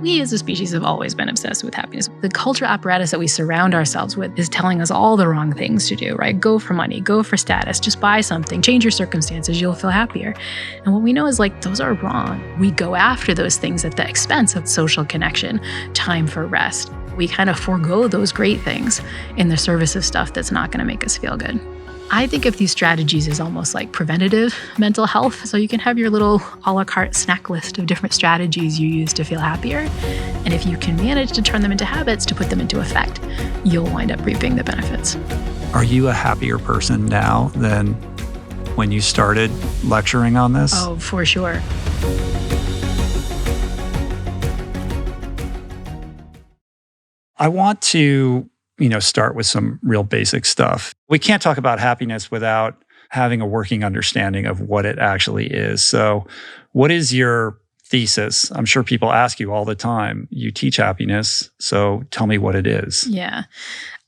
We as a species have always been obsessed with happiness. The cultural apparatus that we surround ourselves with is telling us all the wrong things to do, right? Go for money, go for status, just buy something, change your circumstances, you'll feel happier. And what we know is like, those are wrong. We go after those things at the expense of social connection, time for rest. We kind of forego those great things in the service of stuff that's not going to make us feel good. I think of these strategies as almost like preventative mental health. So you can have your little a la carte snack list of different strategies you use to feel happier. And if you can manage to turn them into habits, to put them into effect, you'll wind up reaping the benefits. Are you a happier person now than when you started lecturing on this? Oh, for sure. I want to start with some real basic stuff. We can't talk about happiness without having a working understanding of what it actually is. So what is your thesis? I'm sure people ask you all the time. You teach happiness, so tell me what it is. Yeah.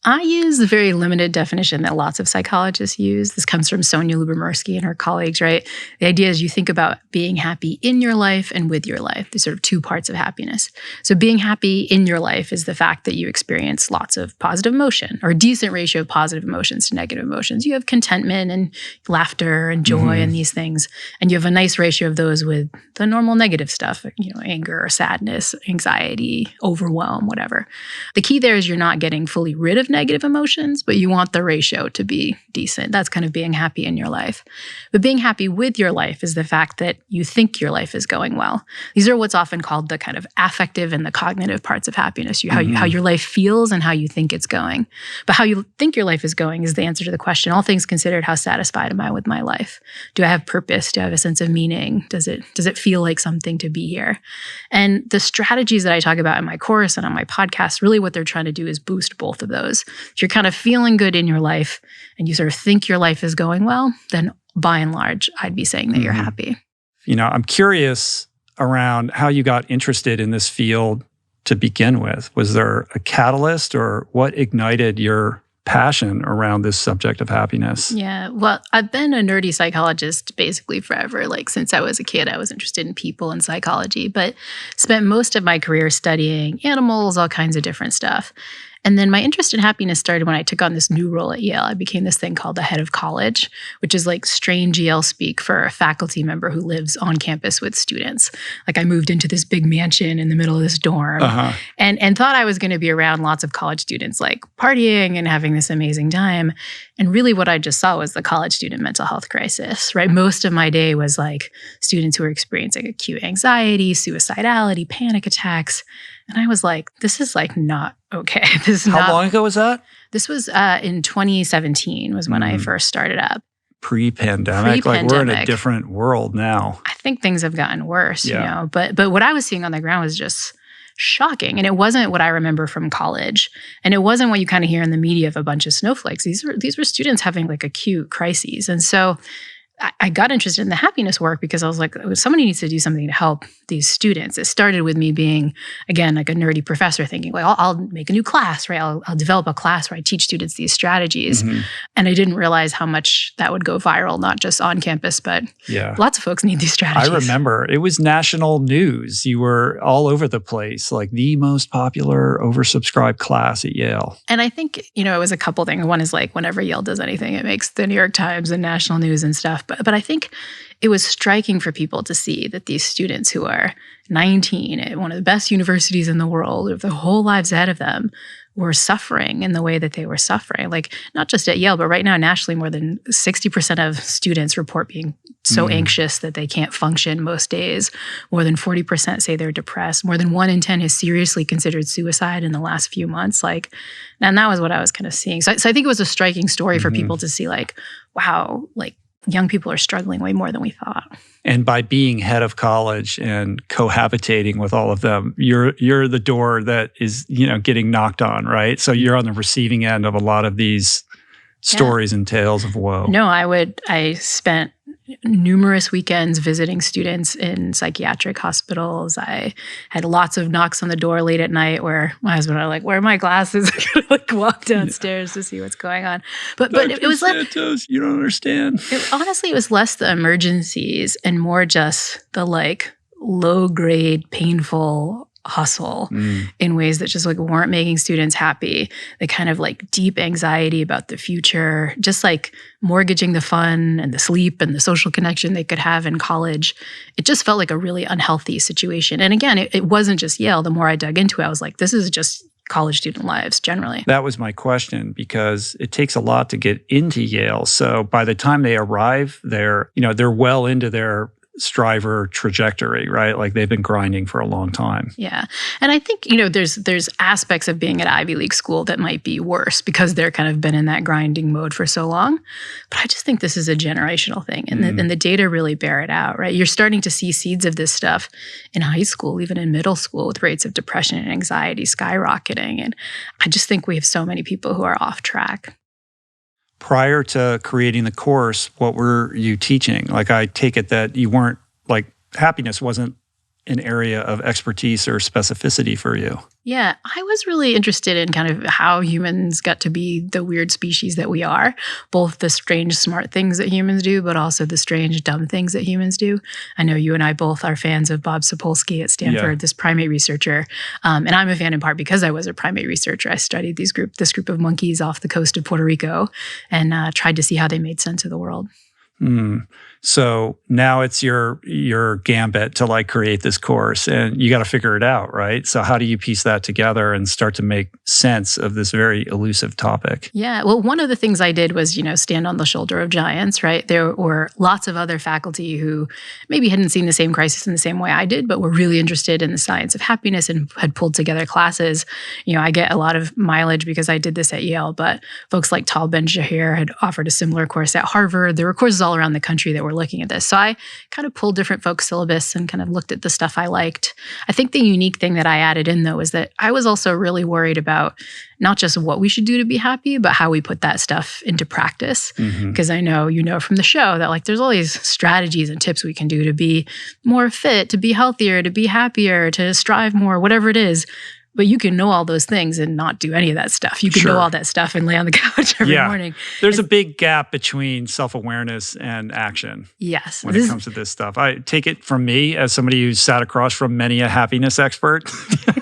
I use the very limited definition that lots of psychologists use. This comes from Sonia Lyubomirsky and her colleagues, right? The idea is you think about being happy in your life and with your life. There's sort of two parts of happiness. So being happy in your life is the fact that you experience lots of positive emotion, or a decent ratio of positive emotions to negative emotions. You have contentment and laughter and joy and these things. And you have a nice ratio of those with the normal negative stuff, anger, sadness, anxiety, overwhelm, whatever. The key there is you're not getting fully rid of negative emotions, but you want the ratio to be decent. That's kind of being happy in your life. But being happy with your life is the fact that you think your life is going well. These are what's often called the kind of affective and the cognitive parts of happiness, how your life feels and how you think it's going. But how you think your life is going is the answer to the question, all things considered, how satisfied am I with my life? Do I have purpose? Do I have a sense of meaning? Does it feel like something to be here? And the strategies that I talk about in my course and on my podcast, really what they're trying to do is boost both of those. If you're kind of feeling good in your life and you sort of think your life is going well, then by and large, I'd be saying that you're happy. I'm curious around how you got interested in this field to begin with. Was there a catalyst, or what ignited your passion around this subject of happiness? Yeah, well, I've been a nerdy psychologist basically forever. Like since I was a kid, I was interested in people and psychology, but spent most of my career studying animals, all kinds of different stuff. And then my interest in happiness started when I took on this new role at Yale. I became this thing called the head of college, which is like strange Yale speak for a faculty member who lives on campus with students. Like I moved into this big mansion in the middle of this dorm and thought I was going to be around lots of college students like partying and having this amazing time. And really what I just saw was the college student mental health crisis, right? Most of my day was like students who were experiencing acute anxiety, suicidality, panic attacks. And I was like, this is like not okay. How long ago was that? This was in 2017 was when I first started up. Pre-pandemic? Like we're in a different world now. I think things have gotten worse, But what I was seeing on the ground was just shocking. And it wasn't what I remember from college. And it wasn't what you kind of hear in the media of a bunch of snowflakes. These were students having like acute crises. And so I got interested in the happiness work because I was like, somebody needs to do something to help these students. It started with me being, again, like a nerdy professor thinking, well, I'll make a new class, right? I'll develop a class where I teach students these strategies. And I didn't realize how much that would go viral, not just on campus, but lots of folks need these strategies. I remember it was national news. You were all over the place, like the most popular oversubscribed class at Yale. And I think, it was a couple things. One is like whenever Yale does anything, it makes the New York Times and national news and stuff. But I think it was striking for people to see that these students who are 19 at one of the best universities in the world, with their whole lives ahead of them, were suffering in the way that they were suffering. Like not just at Yale, but right now nationally, more than 60% of students report being so anxious that they can't function most days. More than 40% say they're depressed. More than 1 in 10 has seriously considered suicide in the last few months. And that was what I was kind of seeing. So I think it was a striking story for people to see like, wow, like young people are struggling way more than we thought. And by being head of college and cohabitating with all of them, you're the door that is, getting knocked on, right? So you're on the receiving end of a lot of these stories and tales of woe. No, I spent numerous weekends visiting students in psychiatric hospitals. I had lots of knocks on the door late at night where my husband and I were like, where are my glasses? I could walk downstairs to see what's going on. But it was Santos, you don't understand. Honestly, it was less the emergencies and more just the like low grade, painful hustle in ways that just like weren't making students happy. The kind of like deep anxiety about the future, just like mortgaging the fun and the sleep and the social connection they could have in college. It just felt like a really unhealthy situation. And again, it wasn't just Yale. The more I dug into it, I was like, this is just college student lives generally. That was my question, because it takes a lot to get into Yale. So by the time they arrive, they're well into their striver trajectory, right? Like they've been grinding for a long time. Yeah. And I think, there's aspects of being at Ivy League school that might be worse because they're kind of been in that grinding mode for so long. But I just think this is a generational thing. And the data really bear it out, right? You're starting to see seeds of this stuff in high school, even in middle school, with rates of depression and anxiety skyrocketing. And I just think we have so many people who are off track. Prior to creating the course, what were you teaching? Like, I take it that you weren't, like, happiness wasn't an area of expertise or specificity for you. Yeah, I was really interested in kind of how humans got to be the weird species that we are, both the strange, smart things that humans do, but also the strange, dumb things that humans do. I know you and I both are fans of Bob Sapolsky at Stanford, this primate researcher. And I'm a fan in part because I was a primate researcher. I studied this group of monkeys off the coast of Puerto Rico and tried to see how they made sense of the world. So now it's your gambit to like create this course, and you got to figure it out, right? So how do you piece that together and start to make sense of this very elusive topic? Yeah, well, one of the things I did was, stand on the shoulder of giants, right? There were lots of other faculty who maybe hadn't seen the same crisis in the same way I did, but were really interested in the science of happiness and had pulled together classes. I get a lot of mileage because I did this at Yale, but folks like Tal Ben-Shahir had offered a similar course at Harvard. There were courses all around the country that were looking at this. So I kind of pulled different folks' syllabus and kind of looked at the stuff I liked. I think the unique thing that I added in, though, is that I was also really worried about not just what we should do to be happy, but how we put that stuff into practice. Because I know from the show that like there's all these strategies and tips we can do to be more fit, to be healthier, to be happier, to strive more, whatever it is. But you can know all those things and not do any of that stuff. You can know all that stuff and lay on the couch every morning. There's a big gap between self-awareness and action. Yes. When it comes to this stuff. I take it from me as somebody who's sat across from many a happiness expert.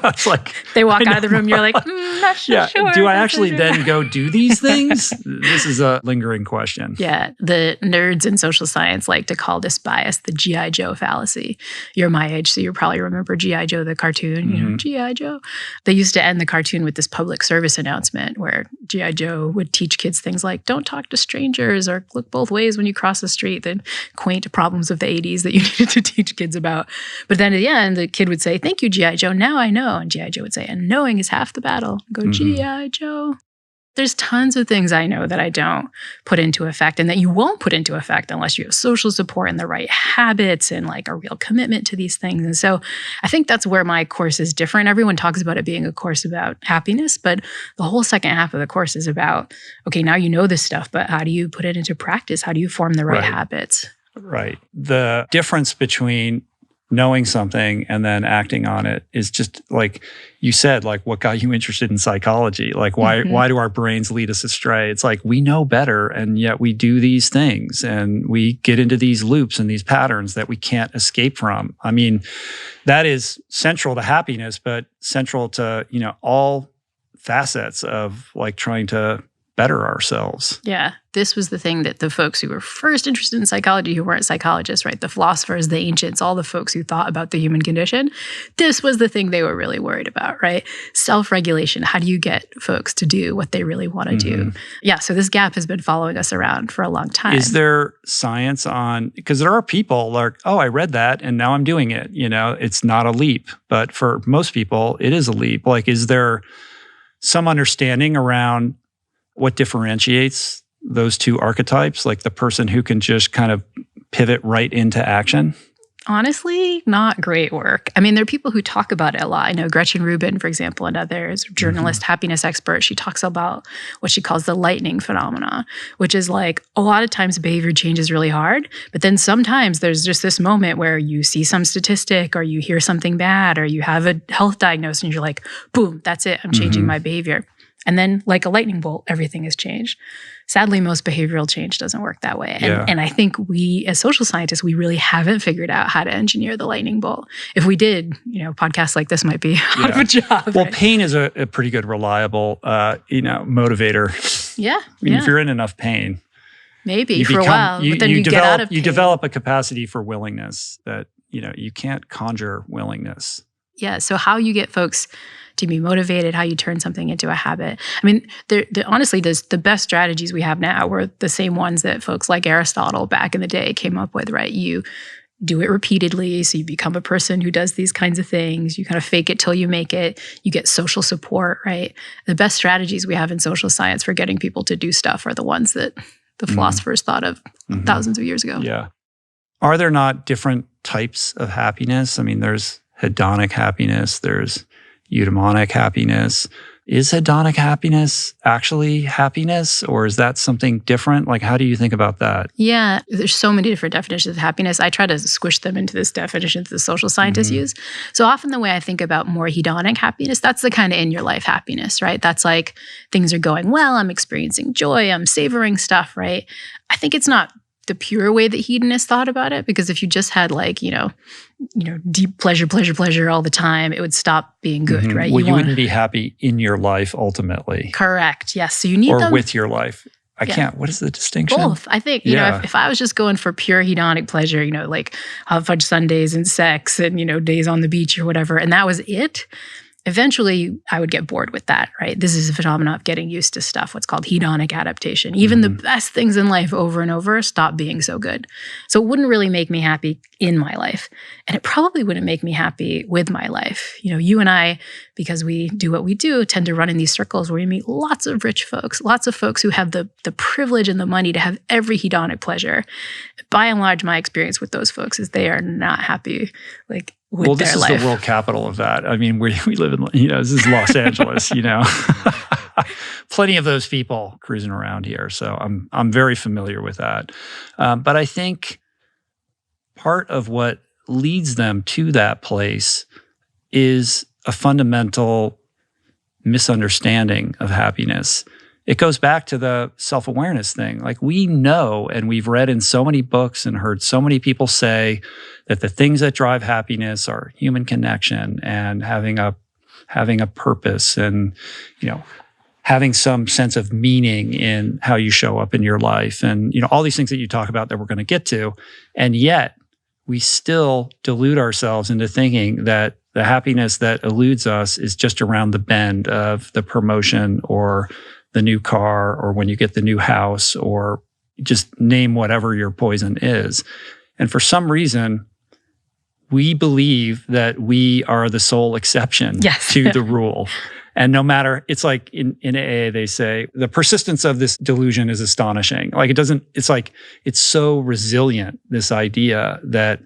It's like they walk out of the room, you're like, not sure. Do I actually then go do these things? This is a lingering question. Yeah. The nerds in social science like to call this bias the G.I. Joe fallacy. You're my age, so you probably remember G.I. Joe, the cartoon, G.I. Joe. They used to end the cartoon with this public service announcement where G.I. Joe would teach kids things like, don't talk to strangers or look both ways when you cross the street, the quaint problems of the 80s that you needed to teach kids about. But then at the end, the kid would say, thank you, G.I. Joe, now I know. And G.I. Joe would say, and knowing is half the battle. Go, G.I. Joe. There's tons of things I know that I don't put into effect and that you won't put into effect unless you have social support and the right habits and like a real commitment to these things. And so I think that's where my course is different. Everyone talks about it being a course about happiness, but the whole second half of the course is about, okay, now you know this stuff, but how do you put it into practice? How do you form the right habits? Right. The difference between knowing something and then acting on it is just like you said, like what got you interested in psychology? Like why do our brains lead us astray? It's like we know better and yet we do these things and we get into these loops and these patterns that we can't escape from. I mean, that is central to happiness, but central to, all facets of like trying to better ourselves. Yeah. This was the thing that the folks who were first interested in psychology, who weren't psychologists, right? The philosophers, the ancients, all the folks who thought about the human condition, this was the thing they were really worried about, right? Self-regulation. How do you get folks to do what they really want to do? Yeah. So this gap has been following us around for a long time. Is there science on, because there are people like, oh, I read that and now I'm doing it. It's not a leap, but for most people, it is a leap. Like, is there some understanding around what differentiates those two archetypes, like the person who can just kind of pivot right into action? Honestly, not great work. I mean, there are people who talk about it a lot. I know Gretchen Rubin, for example, another is a journalist, happiness expert. She talks about what she calls the lightning phenomena, which is like a lot of times behavior change is really hard, but then sometimes there's just this moment where you see some statistic or you hear something bad or you have a health diagnosis and you're like, boom, that's it. I'm changing my behavior. And then, like a lightning bolt, everything has changed. Sadly, most behavioral change doesn't work that way. And I think we, as social scientists, we really haven't figured out how to engineer the lightning bolt. If we did, podcasts like this might be out of a job. Well, pain is a pretty good, reliable, motivator. Yeah. If you're in enough pain. Maybe for a while, but then you get out of pain. You develop a capacity for willingness that, you can't conjure willingness. Yeah. So how you get folks to be motivated, how you turn something into a habit. I mean, honestly, the best strategies we have now were the same ones that folks like Aristotle back in the day came up with, right? You do it repeatedly, so you become a person who does these kinds of things. You kind of fake it till you make it. You get social support, right? The best strategies we have in social science for getting people to do stuff are the ones that the philosophers thought of thousands of years ago. Yeah. Are there not different types of happiness? I mean, there's hedonic happiness, there's eudaimonic happiness. Is hedonic happiness actually happiness, or is that something different? Like, how do you think about that? Yeah, there's so many different definitions of happiness. I try to squish them into this definition that the social scientists use. So often the way I think about more hedonic happiness, that's the kind of in-your-life happiness, right? That's like things are going well, I'm experiencing joy, I'm savoring stuff, right? I think it's not the pure way that hedonists thought about it, because if you just had like, deep pleasure all the time, it would stop being good, right? Well, you wouldn't be happy in your life ultimately. Correct. Yes. So you need them. Or with your life. I can't. What is the distinction? Both. I think, if I was just going for pure hedonic pleasure, like hot fudge sundaes and sex and, days on the beach or whatever, and that was it, eventually I would get bored with that, right? This is a phenomenon of getting used to stuff, what's called hedonic adaptation. Even the best things in life over and over stop being so good. So it wouldn't really make me happy in my life. And it probably wouldn't make me happy with my life. You and I, because we do what we do, tend to run in these circles where we meet lots of rich folks, lots of folks who have the privilege and the money to have every hedonic pleasure. By and large, my experience with those folks is they are not happy, like, with their life. Well, this is the world capital of that. I mean, we live in, this is Los Angeles, Plenty of those people cruising around here. So I'm very familiar with that. But I think part of what leads them to that place is a fundamental misunderstanding of happiness. It goes back to the self-awareness thing. Like, we know, and we've read in so many books and heard so many people say that the things that drive happiness are human connection and having a purpose and, having some sense of meaning in how you show up in your life and, all these things that you talk about that we're going to get to. And yet we still delude ourselves into thinking that the happiness that eludes us is just around the bend of the promotion or the new car, or when you get the new house, or just name whatever your poison is. And for some reason, we believe that we are the sole exception to the rule. And no matter, it's like in AA, they say, the persistence of this delusion is astonishing. Like, it's so resilient, this idea that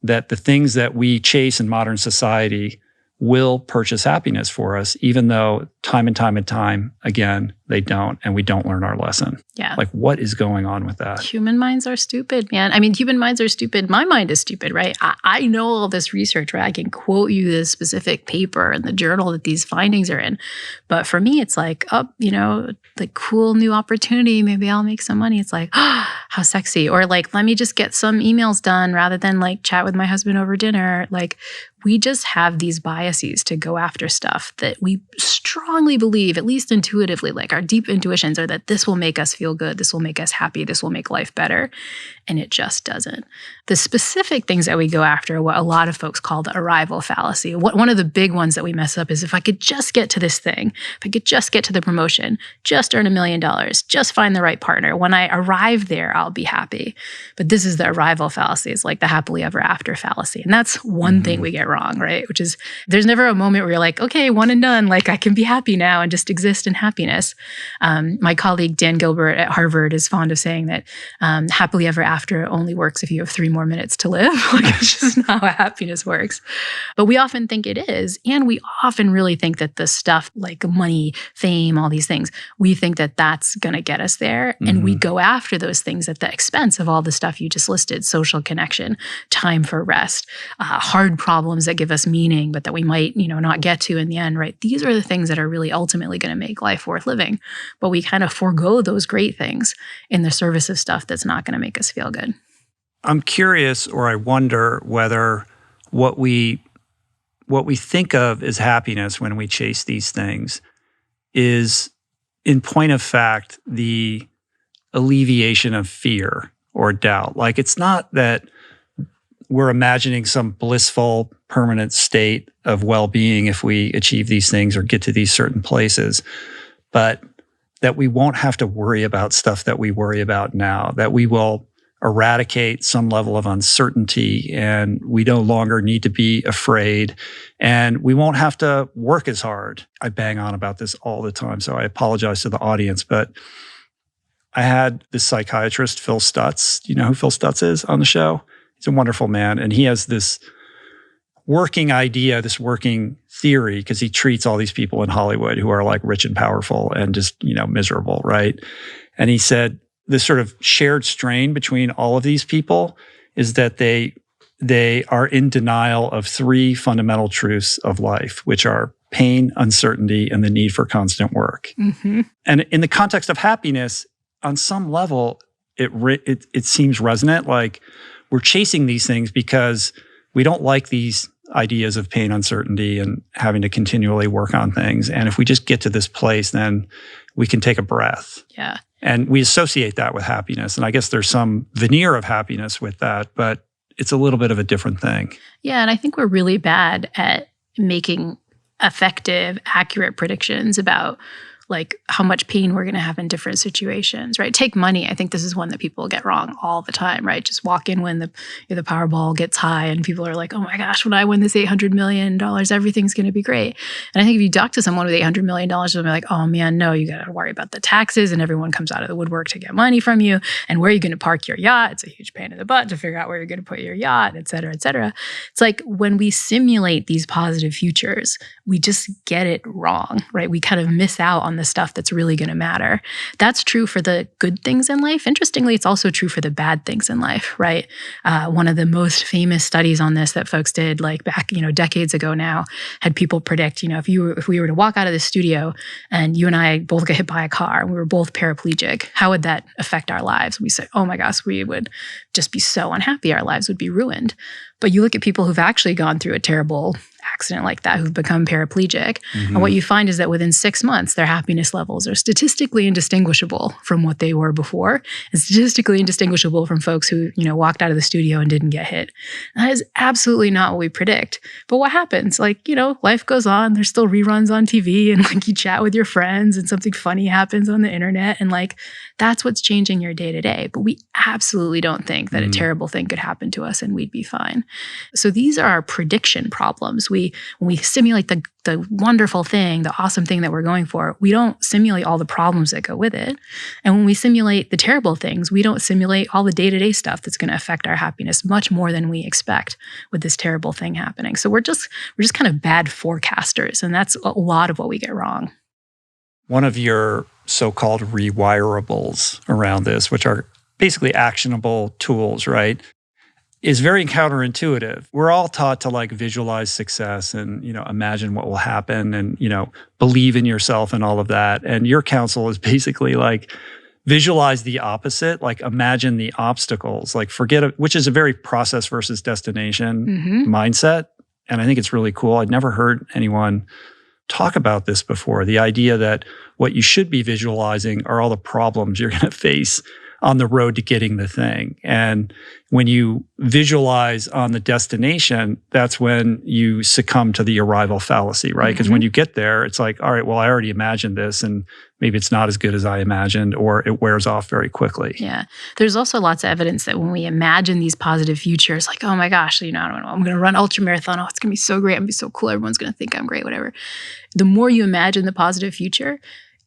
the things that we chase in modern society will purchase happiness for us, even though time and time again, they don't, and we don't learn our lesson. Yeah. Like, what is going on with that? Human minds are stupid, man. I mean, human minds are stupid. My mind is stupid, right? I know all this research, right? I can quote you this specific paper in the journal that these findings are in. But for me, it's like, like, cool new opportunity. Maybe I'll make some money. It's like, oh, how sexy. Or like, let me just get some emails done rather than like chat with my husband over dinner. Like, we just have these biases to go after stuff that we strongly believe, at least intuitively, like our deep intuitions are that this will make us feel good, this will make us happy, this will make life better. And it just doesn't. The specific things that we go after are what a lot of folks call the arrival fallacy. One of the big ones that we mess up is, if I could just get to this thing, if I could just get to the promotion, just earn $1 million, just find the right partner, when I arrive there, I'll be happy. But this is the arrival fallacy. It's like the happily ever after fallacy. And that's one thing we get wrong, right? Which is, there's never a moment where you're like, okay, one and done, like I can be happy now and just exist in happiness. My colleague Dan Gilbert at Harvard is fond of saying that happily ever after only works if you have 3 more minutes to live. Like, it's just not how happiness works. But we often think it is. And we often really think that the stuff like money, fame, all these things, we think that that's going to get us there. And we go after those things at the expense of all the stuff you just listed: social connection, time for rest, hard problems that give us meaning, but that we might, not get to in the end, right? These are the things that are really ultimately going to make life worth living. But we kind of forego those great things in the service of stuff that's not going to make us feel good. I'm curious, or I wonder whether what we think of as happiness when we chase these things is, in point of fact, the alleviation of fear or doubt. Like, it's not that we're imagining some blissful, permanent state of well-being if we achieve these things or get to these certain places, but that we won't have to worry about stuff that we worry about now, that we will eradicate some level of uncertainty and we no longer need to be afraid and we won't have to work as hard. I bang on about this all the time, so I apologize to the audience, but I had this psychiatrist, Phil Stutz. Do you know who Phil Stutz is on the show? He's a wonderful man, and he has this working idea, this working theory, because he treats all these people in Hollywood who are like rich and powerful and just, miserable, right? And he said, this sort of shared strain between all of these people is that they are in denial of three fundamental truths of life, which are pain, uncertainty, and the need for constant work. Mm-hmm. And in the context of happiness, on some level, it seems resonant. Like, we're chasing these things because we don't like these ideas of pain, uncertainty, and having to continually work on things. And if we just get to this place, then we can take a breath. Yeah. And we associate that with happiness. And I guess there's some veneer of happiness with that, but it's a little bit of a different thing. Yeah, and I think we're really bad at making effective, accurate predictions about like how much pain we're going to have in different situations, right? Take money. I think this is one that people get wrong all the time, right? Just walk in when the Powerball gets high and people are like, oh my gosh, when I win this $800 million, everything's going to be great. And I think if you talk to someone with $800 million, they'll be like, oh man, no, you got to worry about the taxes and everyone comes out of the woodwork to get money from you. And where are you going to park your yacht? It's a huge pain in the butt to figure out where you're going to put your yacht, et cetera, et cetera. It's like when we simulate these positive futures, we just get it wrong, right? We kind of miss out on the stuff that's really going to matter. That's true for the good things in life. Interestingly, it's also true for the bad things in life, right? One of the most famous studies on this that folks did like back, decades ago now, had people predict, if we were to walk out of the studio and you and I both get hit by a car and we were both paraplegic, how would that affect our lives? We say, oh my gosh, we would just be so unhappy. Our lives would be ruined. But you look at people who've actually gone through a terrible accident like that, who've become paraplegic. Mm-hmm. And what you find is that within 6 months, their happiness levels are statistically indistinguishable from what they were before, and statistically indistinguishable from folks who, walked out of the studio and didn't get hit. That is absolutely not what we predict. But what happens? Life goes on. There's still reruns on TV and you chat with your friends and something funny happens on the internet. And that's what's changing your day to day. But we absolutely don't think that a terrible thing could happen to us and we'd be fine. So these are our prediction problems. When we simulate the wonderful thing, the awesome thing that we're going for, we don't simulate all the problems that go with it. And when we simulate the terrible things, we don't simulate all the day-to-day stuff that's going to affect our happiness much more than we expect with this terrible thing happening. So we're just kind of bad forecasters, and that's a lot of what we get wrong. One of your so-called rewirables around this, which are basically actionable tools, right, is very counterintuitive. We're all taught to visualize success and, imagine what will happen and, believe in yourself and all of that. And your counsel is basically visualize the opposite, imagine the obstacles, forget it, which is a very process versus destination mindset. And I think it's really cool. I'd never heard anyone talk about this before. The idea that what you should be visualizing are all the problems you're going to face on the road to getting the thing. And when you visualize on the destination, that's when you succumb to the arrival fallacy, right? Because when you get there, it's like, all right, well, I already imagined this and maybe it's not as good as I imagined, or it wears off very quickly. Yeah. There's also lots of evidence that when we imagine these positive futures, oh my gosh, I don't know, I'm going to run ultramarathon. Oh, it's going to be so great. I'm going to be so cool. Everyone's going to think I'm great, whatever. The more you imagine the positive future,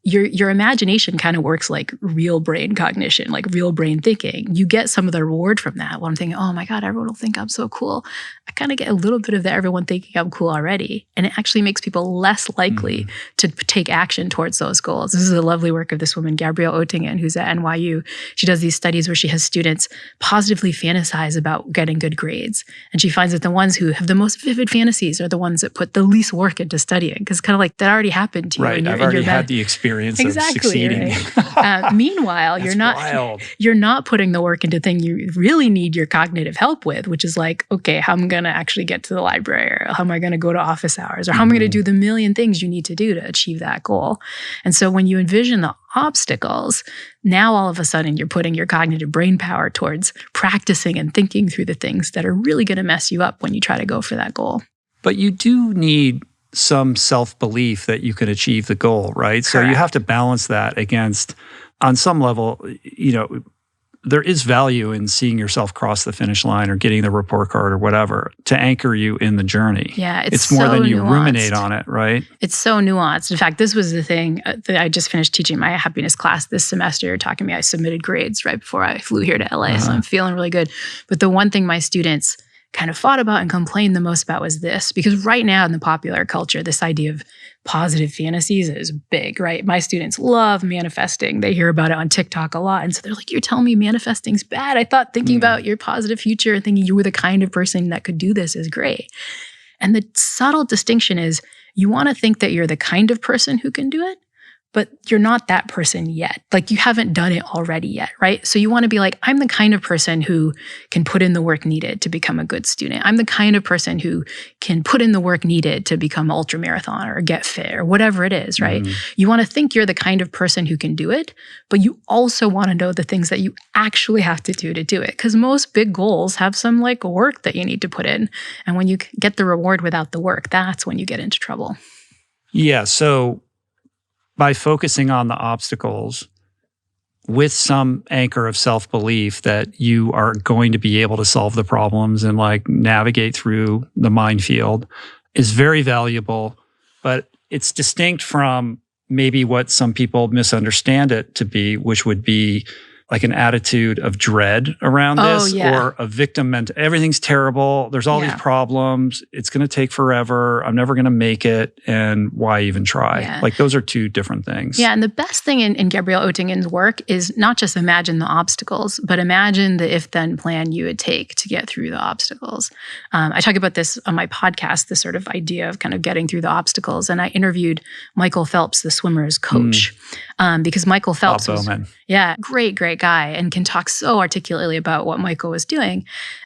your imagination kind of works like real brain cognition, like real brain thinking. You get some of the reward from that. Well, I'm thinking, oh my God, everyone will think I'm so cool. I kind of get a little bit of the everyone thinking I'm cool already. And it actually makes people less likely to take action towards those goals. This is the lovely work of this woman, Gabrielle Oettingen, who's at NYU. She does these studies where she has students positively fantasize about getting good grades. And she finds that the ones who have the most vivid fantasies are the ones that put the least work into studying. Because kind of like that already happened to you. Right. I've already had the experience of succeeding. Right. Meanwhile, you're not putting the work into thing you really need your cognitive help with, which is like, okay, how am I going to actually get to the library? Or how am I going to go to office hours? Or how am I going to do the million things you need to do to achieve that goal? And so when you envision the obstacles, now all of a sudden you're putting your cognitive brain power towards practicing and thinking through the things that are really going to mess you up when you try to go for that goal. But you do need some self-belief that you can achieve the goal, right? Correct. So you have to balance that against, on some level, there is value in seeing yourself cross the finish line or getting the report card or whatever to anchor you in the journey. Yeah, it's more so than you nuanced. Ruminate on it, right? It's so nuanced. In fact, this was the thing that I just finished teaching my happiness class this semester. You're talking to me, I submitted grades right before I flew here to LA, so I'm feeling really good. But the one thing my students kind of fought about and complained the most about was this, because right now in the popular culture, this idea of positive fantasies is big, right? My students love manifesting. They hear about it on TikTok a lot. And so they're like, you're telling me manifesting's bad? I thought thinking about your positive future and thinking you were the kind of person that could do this is great. And the subtle distinction is you want to think that you're the kind of person who can do it, but you're not that person yet. Like you haven't done it already yet, right? So you want to be like, I'm the kind of person who can put in the work needed to become a good student. I'm the kind of person who can put in the work needed to become an ultramarathoner or get fit or whatever it is, right? You want to think you're the kind of person who can do it, but you also want to know the things that you actually have to do it. Because most big goals have some like work that you need to put in. And when you get the reward without the work, that's when you get into trouble. Yeah, so by focusing on the obstacles with some anchor of self-belief that you are going to be able to solve the problems and like navigate through the minefield is very valuable, but it's distinct from maybe what some people misunderstand it to be, which would be like an attitude of dread around this or a victim mentality. Everything's terrible. There's all these problems. It's going to take forever. I'm never going to make it. And why even try? Yeah. Like those are two different things. Yeah. And the best thing in Gabrielle Oettingen's work is not just imagine the obstacles, but imagine the if-then plan you would take to get through the obstacles. I talk about this on my podcast, this sort of idea of kind of getting through the obstacles. And I interviewed Michael Phelps, the swimmer's coach, because Michael Phelps was great guy and can talk so articulately about what Michael was doing.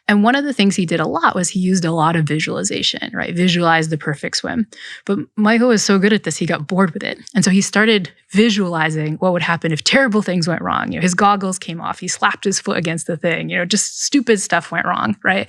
And one of the things he did a lot was he used a lot of visualization, right? Visualize the perfect swim. But Michael was so good at this, he got bored with it. And so he started visualizing what would happen if terrible things went wrong. His goggles came off, he slapped his foot against the thing, just stupid stuff went wrong, right?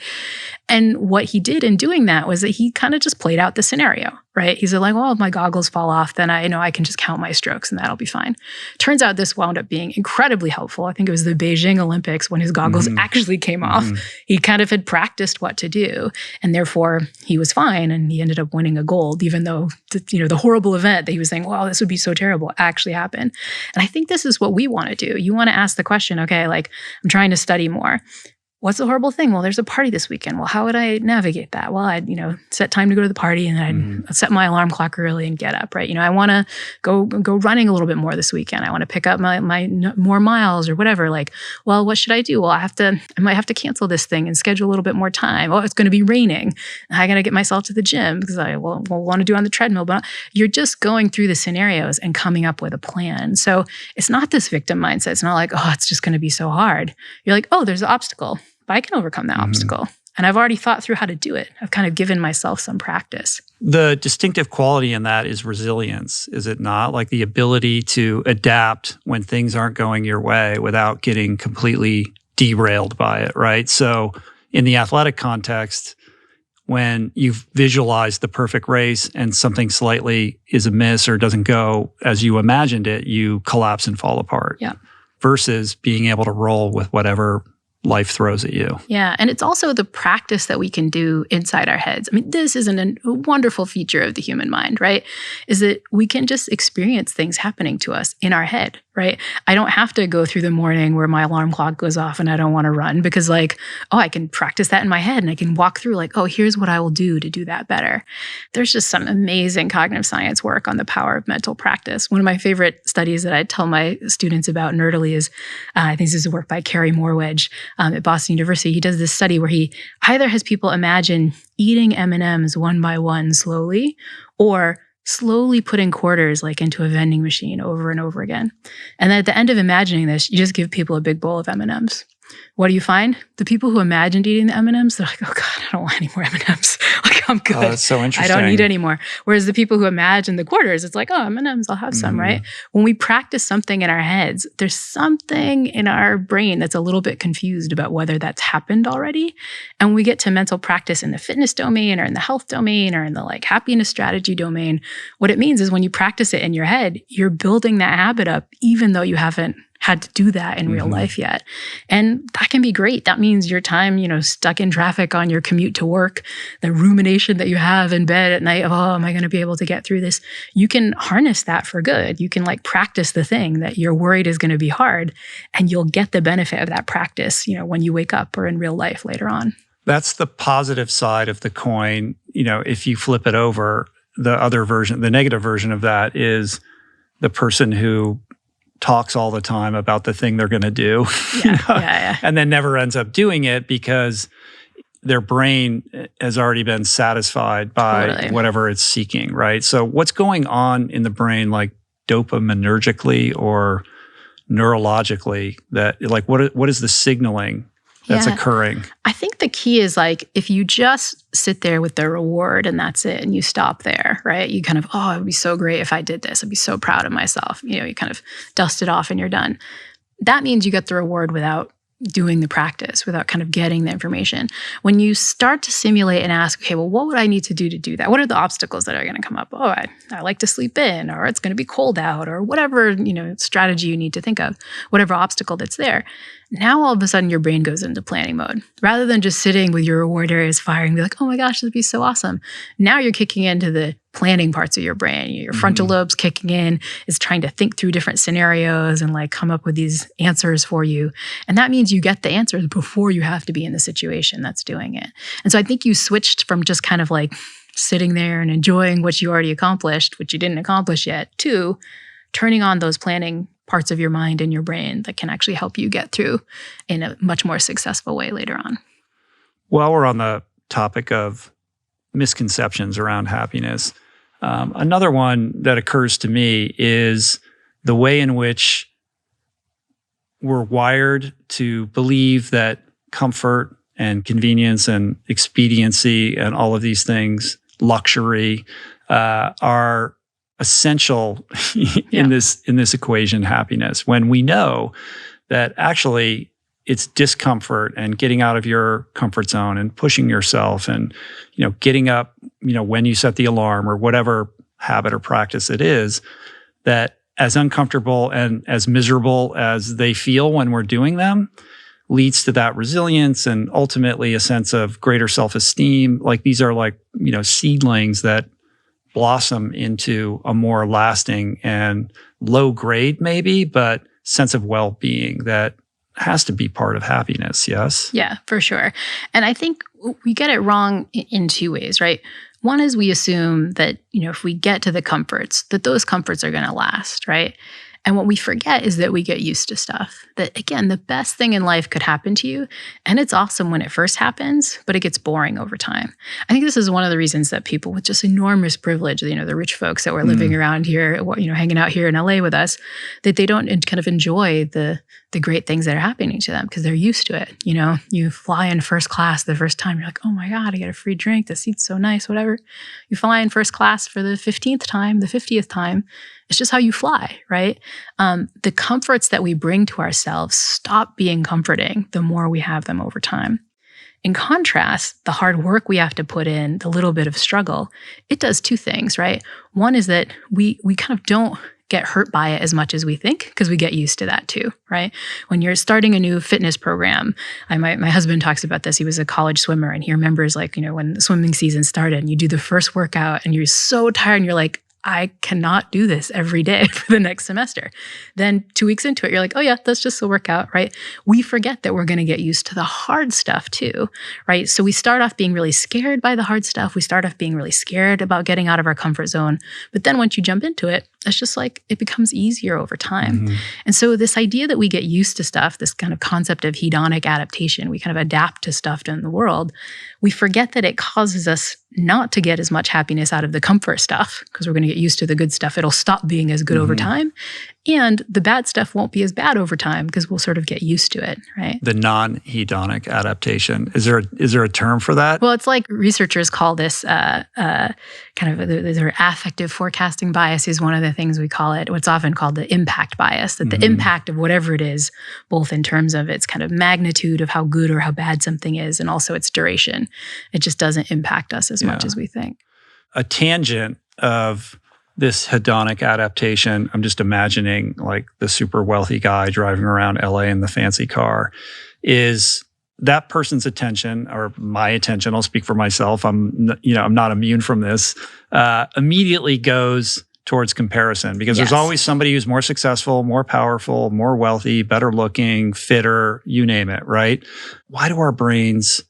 And what he did in doing that was that he kind of just played out the scenario, right? He's like, well, if my goggles fall off, then I can just count my strokes and that'll be fine. Turns out this wound up being incredibly helpful. I think it was the Beijing Olympics when his goggles actually came off. He kind of had practiced what to do, and therefore he was fine, and he ended up winning a gold, even though the horrible event that he was saying, wow, this would be so terrible, actually happened. And I think this is what we want to do. You want to ask the question, okay, like I'm trying to study more. What's the horrible thing? Well, there's a party this weekend. Well, how would I navigate that? Well, I'd, set time to go to the party, and then I'd set my alarm clock early and get up, right? I want to go running a little bit more this weekend. I want to pick up my more miles or whatever. Like, well, what should I do? Well, I might have to cancel this thing and schedule a little bit more time. Oh, it's going to be raining. I got to get myself to the gym because I will want to do on the treadmill. But you're just going through the scenarios and coming up with a plan. So it's not this victim mindset. It's not like, oh, it's just going to be so hard. You're like, oh, there's an obstacle. But I can overcome that obstacle. And I've already thought through how to do it. I've kind of given myself some practice. The distinctive quality in that is resilience, is it not? Like the ability to adapt when things aren't going your way without getting completely derailed by it, right? So in the athletic context, when you've visualized the perfect race and something slightly is amiss or doesn't go as you imagined it, you collapse and fall apart. Yeah. Versus being able to roll with whatever life throws at you. Yeah. And it's also the practice that we can do inside our heads. I mean, this is a wonderful feature of the human mind, right? Is that we can just experience things happening to us in our head, right? I don't have to go through the morning where my alarm clock goes off and I don't want to run because I can practice that in my head and I can walk through here's what I will do to do that better. There's just some amazing cognitive science work on the power of mental practice. One of my favorite studies that I tell my students about nerdily is, I think this is a work by Carey Morewedge at Boston University. He does this study where he either has people imagine eating M&Ms one by one slowly, or slowly putting quarters into a vending machine over and over again. And then at the end of imagining this, you just give people a big bowl of M&Ms. What do you find? The people who imagined eating the M&Ms, they're like, oh God, I don't want any more M&Ms. I'm good. Oh, that's so interesting. I don't need any more. Whereas the people who imagine the quarters, it's oh, M&Ms, I'll have some, right? When we practice something in our heads, there's something in our brain that's a little bit confused about whether that's happened already. And when we get to mental practice in the fitness domain or in the health domain or in the happiness strategy domain, what it means is when you practice it in your head, you're building that habit up, even though you haven't had to do that in real life yet. And that can be great. That means your time, stuck in traffic on your commute to work, the rumination that you have in bed at night of, oh, am I going to be able to get through this? You can harness that for good. You can practice the thing that you're worried is going to be hard, and you'll get the benefit of that practice, when you wake up or in real life later on. That's the positive side of the coin. If you flip it over, the other version, the negative version of that is the person who talks all the time about the thing they're going to do, and then never ends up doing it because their brain has already been satisfied by whatever it's seeking, right? So what's going on in the brain, dopaminergically or neurologically, that what is the signaling that's occurring? I think the key is if you just sit there with the reward and that's it, and you stop there, right? You kind of, oh, it would be so great if I did this. I'd be so proud of myself. You kind of dust it off and you're done. That means you get the reward without doing the practice, without kind of getting the information. When you start to simulate and ask, okay, well, what would I need to do that? What are the obstacles that are going to come up? Oh, I like to sleep in, or it's going to be cold out, or whatever, strategy you need to think of, whatever obstacle that's there. Now, all of a sudden, your brain goes into planning mode. Rather than just sitting with your reward areas firing, be oh my gosh, this would be so awesome. Now you're kicking into the planning parts of your brain. Your frontal lobe's kicking in, is trying to think through different scenarios and come up with these answers for you. And that means you get the answers before you have to be in the situation that's doing it. And so I think you switched from just kind of sitting there and enjoying what you already accomplished, which you didn't accomplish yet, to turning on those planning parts of your mind and your brain that can actually help you get through in a much more successful way later on. While we're on the topic of misconceptions around happiness, another one that occurs to me is the way in which we're wired to believe that comfort and convenience and expediency and all of these things, luxury, are essential in this equation, happiness, when we know that actually it's discomfort and getting out of your comfort zone and pushing yourself and getting up when you set the alarm or whatever habit or practice it is, that as uncomfortable and as miserable as they feel when we're doing them, leads to that resilience and ultimately a sense of greater self-esteem. These are seedlings that blossom into a more lasting and low grade maybe, but sense of well-being that has to be part of happiness, yes? Yeah, for sure. And I think we get it wrong in two ways, right? One is we assume that, if we get to the comforts, that those comforts are going to last, right? And what we forget is that we get used to stuff. That, again, the best thing in life could happen to you. And it's awesome when it first happens, but it gets boring over time. I think this is one of the reasons that people with just enormous privilege, the rich folks that were living around here, hanging out here in LA with us, that they don't kind of enjoy the great things that are happening to them because they're used to it. You fly in first class the first time, you're like, oh my God, I get a free drink. The seat's so nice, whatever. You fly in first class for the 15th time, the 50th time. It's just how you fly, right? The comforts that we bring to ourselves stop being comforting the more we have them over time. In contrast, the hard work we have to put in, the little bit of struggle, it does two things, right? One is that we kind of don't get hurt by it as much as we think because we get used to that too, right? When you're starting a new fitness program, my husband talks about this. He was a college swimmer and he remembers when the swimming season started and you do the first workout and you're so tired and you're like, I cannot do this every day for the next semester. Then 2 weeks into it, you're like, oh yeah, that's just a workout, right? We forget that we're going to get used to the hard stuff too, right? So we start off being really scared by the hard stuff. We start off being really scared about getting out of our comfort zone. But then once you jump into it, it's just like it becomes easier over time. And so this idea that we get used to stuff, this kind of concept of hedonic adaptation, we kind of adapt to stuff in the world, we forget that it causes us not to get as much happiness out of the comfort stuff because we're going to get used to the good stuff. It'll stop being as good over time. And the bad stuff won't be as bad over time because we'll sort of get used to it, right? The non-hedonic adaptation. Is there a term for that? Well, it's like researchers call this kind of their affective forecasting bias is one of the things we call it. What's often called the impact bias, that the impact of whatever it is, both in terms of its kind of magnitude of how good or how bad something is, and also its duration, it just doesn't impact us as much as we think. A tangent of this hedonic adaptation, I'm just imagining like the super wealthy guy driving around LA in the fancy car, is that person's attention, or my attention, I'll speak for myself, I'm not immune from this, immediately goes towards comparison because there's always somebody who's more successful, more powerful, more wealthy, better looking, fitter, you name it, right? Why do our brains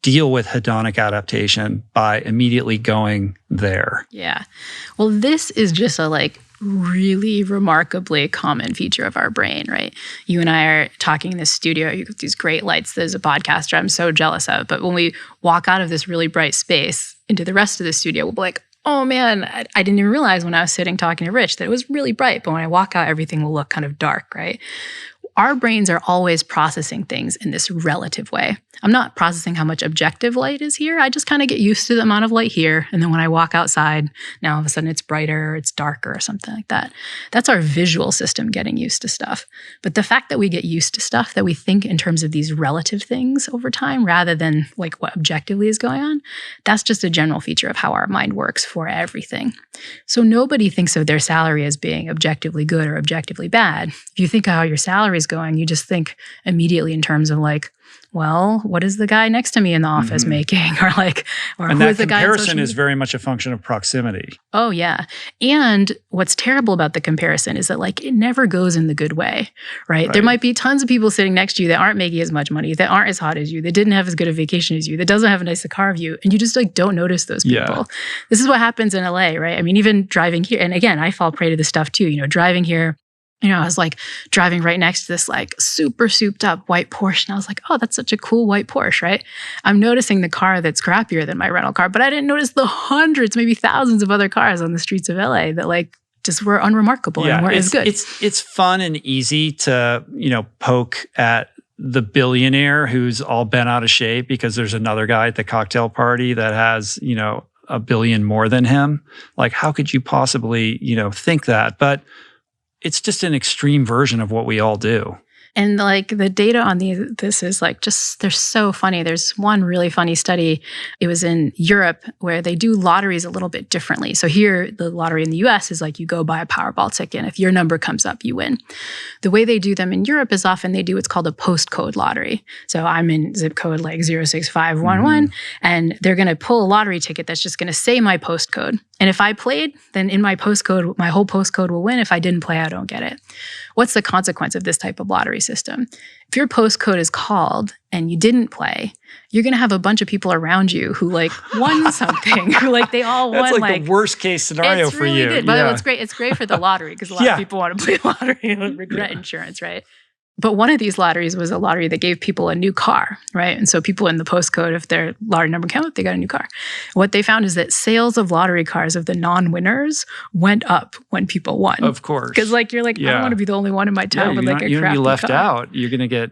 deal with hedonic adaptation by immediately going there? Yeah. Well, this is just a really remarkably common feature of our brain, right? You and I are talking in this studio, you got these great lights. There's a podcaster I'm so jealous of. But when we walk out of this really bright space into the rest of the studio, we'll be like, oh man, I didn't even realize when I was sitting talking to Rich that it was really bright. But when I walk out, everything will look kind of dark, right? Our brains are always processing things in this relative way. I'm not processing how much objective light is here. I just kind of get used to the amount of light here. And then when I walk outside, now all of a sudden it's brighter, or it's darker, or something like that. That's our visual system getting used to stuff. But the fact that we get used to stuff, that we think in terms of these relative things over time, rather than what objectively is going on, that's just a general feature of how our mind works for everything. So nobody thinks of their salary as being objectively good or objectively bad. If you think of how your salary is going, you just think immediately in terms of well, what is the guy next to me in the office making? Or and who that is the guy comparison is very much a function of proximity. Oh, yeah. And what's terrible about the comparison is that it never goes in the good way, right? There might be tons of people sitting next to you that aren't making as much money, that aren't as hot as you, that didn't have as good a vacation as you, that doesn't have a nicer car as you, and you just don't notice those people. Yeah. This is what happens in LA, right? I mean, even driving here, and again, I fall prey to this stuff too, driving here. I was driving right next to this super souped up white Porsche. And I was like, oh, that's such a cool white Porsche, right? I'm noticing the car that's crappier than my rental car, but I didn't notice the hundreds, maybe thousands of other cars on the streets of LA that just were unremarkable and weren't as good. It's fun and easy to, poke at the billionaire who's all bent out of shape because there's another guy at the cocktail party that has, $1 billion more than him. How could you possibly, think that? But it's just an extreme version of what we all do. And the data on this is they're so funny. There's one really funny study. It was in Europe where they do lotteries a little bit differently. So here, the lottery in the US is you go buy a Powerball ticket. And if your number comes up, you win. The way they do them in Europe is often they do what's called a postcode lottery. So I'm in zip code 06511, and they're going to pull a lottery ticket that's just going to say my postcode. And if I played, then in my postcode, my whole postcode will win. If I didn't play, I don't get it. What's the consequence of this type of lottery system? If your postcode is called and you didn't play, you're going to have a bunch of people around you who won something, who they all won. That's the worst case scenario for you. Good. By the way, it's great. It's great for the lottery because a lot of people want to play lottery and regret insurance, right? But one of these lotteries was a lottery that gave people a new car, right? And so people in the postcode, if their lottery number came up, they got a new car. What they found is that sales of lottery cars of the non-winners went up when people won. Of course. Because I don't want to be the only one in my town with a crappy car. You're going to be left out. You're going to get,